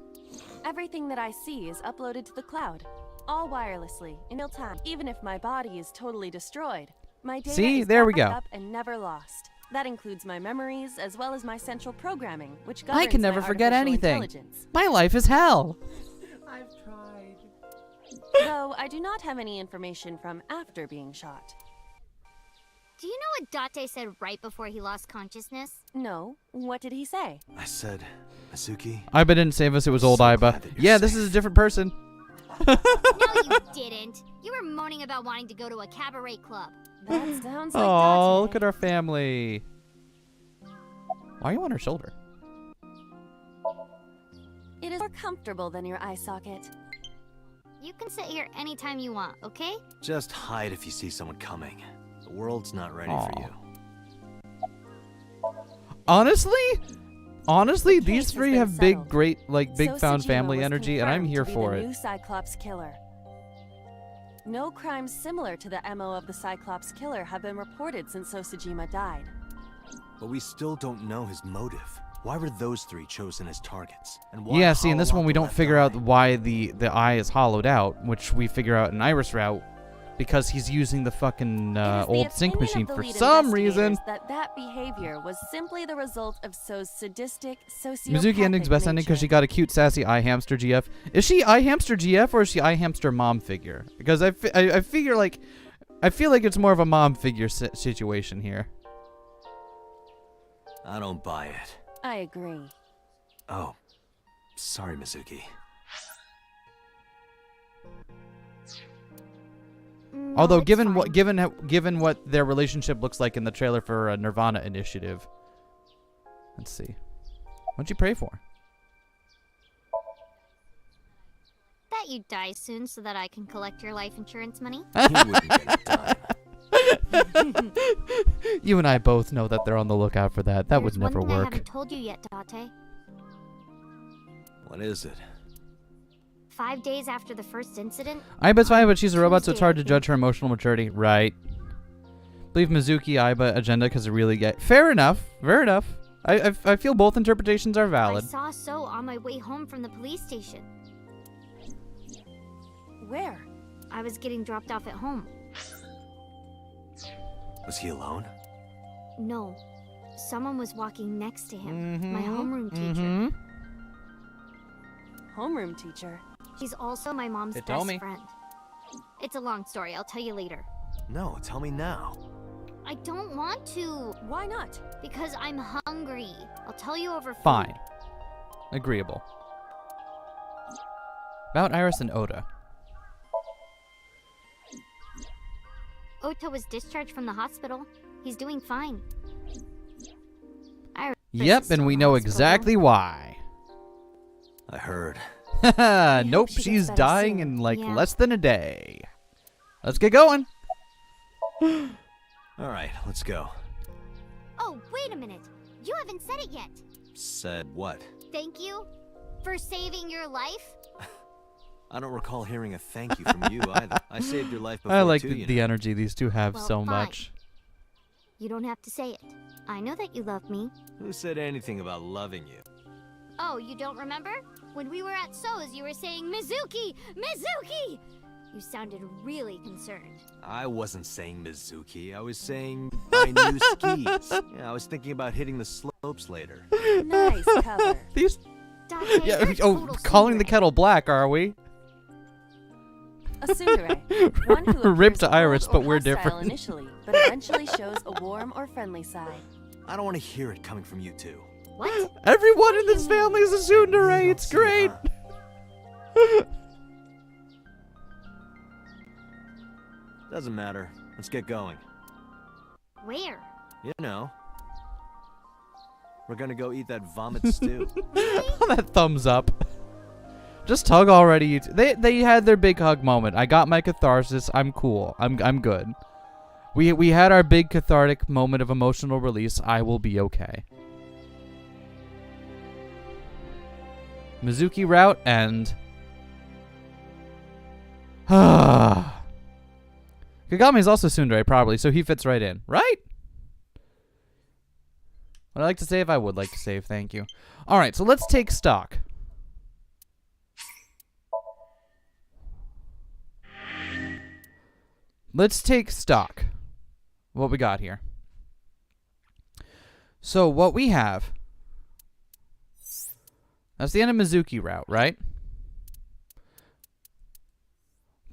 Everything that I see is uploaded to the cloud, all wirelessly, in real time. Even if my body is totally destroyed, my data is there we backed go. up and never lost. That includes my memories as well as my central programming, which governs I can never my forget artificial anything. intelligence. My life is hell. I've tried. Though I do not have any information from after being shot. Do you know what Date said right before he lost consciousness? No. What did he say? I said, Mizuki. Iba didn't save us. It was old Iba. Yeah, this is a different person. No, you didn't. You were moaning about wanting to go to a cabaret club. That sounds like Oh, Date. look at our family. Why are you on her shoulder? It is more comfortable than your eye socket. You can sit here anytime you want, okay? Just hide if you see someone coming. The world's not ready for you. Honestly, these three have big, settled. great, big So found Sejima family was energy, and I'm confirmed here to be for the it. new Cyclops killer. No crimes similar to the MO of the Cyclops killer have been reported since Sojima died. But we still don't know his motive. Why were those three chosen as targets? And why Yeah, see, in this hollow one out we the don't left figure eye? out why the eye is hollowed out, which we figure out in Iris route, because he's using the fucking old sync machine for some reason. That behavior was simply the result of So's sadistic, sociopathic Mizuki ending's best ending because she got a cute, sassy eye hamster GF. Is she eye hamster GF or is she eye hamster mom figure? Because I figure I feel like it's more of a mom figure situation here. I don't buy it. I agree. Oh, sorry, Mizuki. Although given what their relationship looks like in the trailer for Nirvana Initiative. Let's see. What'd you pray for? That you die soon so that I can collect your life insurance money. You and I both know that they're on the lookout for that. That would never One thing I work. haven't told you yet, Date. What is it? 5 days after the first incident. Iba's fine, but she's a robot, so it's hard to judge her emotional maturity. Right. Believe Mizuki Iba agenda because it really get fair enough. Fair enough. I feel both interpretations are valid. I saw So on my way home from the police station. Where? I was getting dropped off at home. Was he alone? No. Someone was walking next to him. My homeroom teacher. Homeroom teacher? She's also my mom's They told best me. friend. It's a long story. I'll tell you later. No, tell me now. I don't want to. Why not? Because I'm hungry. I'll tell you over food. Fine. Agreeable. About Iris and Oda. Ota was discharged from the hospital. He's doing fine. Iris Yep, is and still we in the know hospital, exactly why. I heard. Nope, she gets she's better dying soon. in Yeah. less than a day. Let's get going. All right, let's go. Oh, wait a minute. You haven't said it yet. Said what? Thank you for saving your life. I don't recall hearing a thank you from you either. I saved your life before I like too, the, you the know. energy these two have Well, so fine. much. You don't have to say it. I know that you love me. Who said anything about loving you? Oh, you don't remember? When we were at So's, you were saying, Mizuki! Mizuki! You sounded really concerned. I wasn't saying Mizuki. I was saying my new skis. Yeah, I was thinking about hitting the slopes later. Nice cover. These. Date, Yeah. you're a Oh, total calling the tsundere. kettle black, are we? A tsundere, one who Ripped appears Iris, cold but or we're hostile different. initially, but eventually shows a warm or friendly side. I don't want to hear it coming from you two. What? Everyone in this family is a tsundere. It's great. Doesn't matter. Let's get going. Where? You know. We're gonna go eat that vomit stew. That thumbs up. Just hug already. You they had their big hug moment. I got my catharsis. I'm cool. I'm good. We had our big cathartic moment of emotional release. I will be okay. Mizuki route and Kagami is also tsundere probably, so he fits right in, right? Would I like to save? I would like to save. Thank you. All right, so let's take stock. Let's take stock. What we got here. So what we have. That's the end of Mizuki route, right?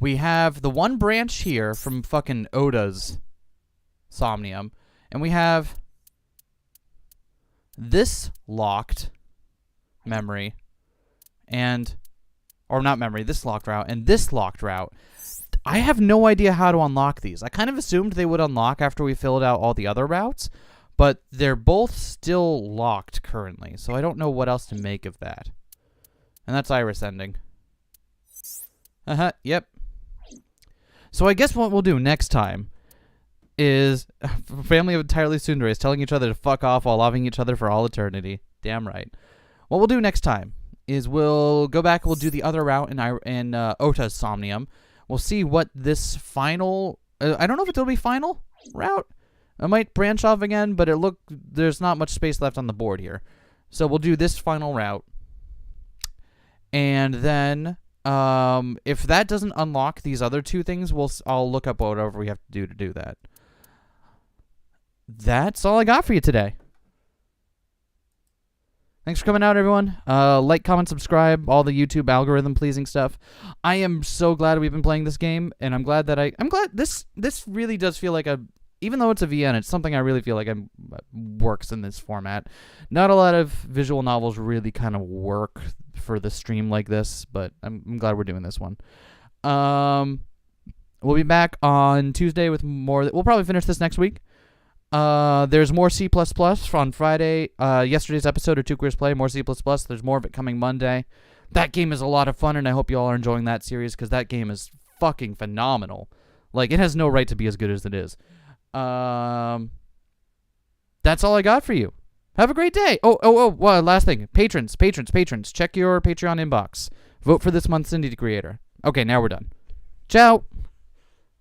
We have the one branch here from fucking Oda's Somnium. And we have this locked memory. And, or not memory, this locked route. And this locked route. I have no idea how to unlock these. I kind of assumed they would unlock after we filled out all the other routes. But they're both still locked currently. So I don't know what else to make of that. And that's Iris ending. Yep. So I guess what we'll do next time is a family of entirely tsunderes telling each other to fuck off while loving each other for all eternity. Damn right. What we'll do next time is we'll go back, we'll do the other route in Ota's Somnium. We'll see what this final... I don't know if it'll be final route. I might branch off again, but there's not much space left on the board here. So we'll do this final route. And then... if that doesn't unlock these other two things, I'll look up whatever we have to do that. That's all I got for you today. Thanks for coming out, everyone. Like, comment, subscribe, all the YouTube algorithm pleasing stuff. I am so glad we've been playing this game, and I'm glad that I'm glad this really does feel like even though it's a VN, it's something I really feel like works in this format. Not a lot of visual novels really kind of work for the stream like this, but I'm glad we're doing this one. We'll be back on Tuesday with more. We'll probably finish this next week. There's more C++ on Friday. Yesterday's episode of Two Queers Play, more C++. There's more of it coming Monday. That game is a lot of fun, and I hope you all are enjoying that series, because that game is fucking phenomenal. Like, it has no right to be as good as it is. That's all I got for you. Have a great day. Last thing. Patrons. Check your Patreon inbox. Vote for this month's Indie Creator. Okay, now we're done. Ciao.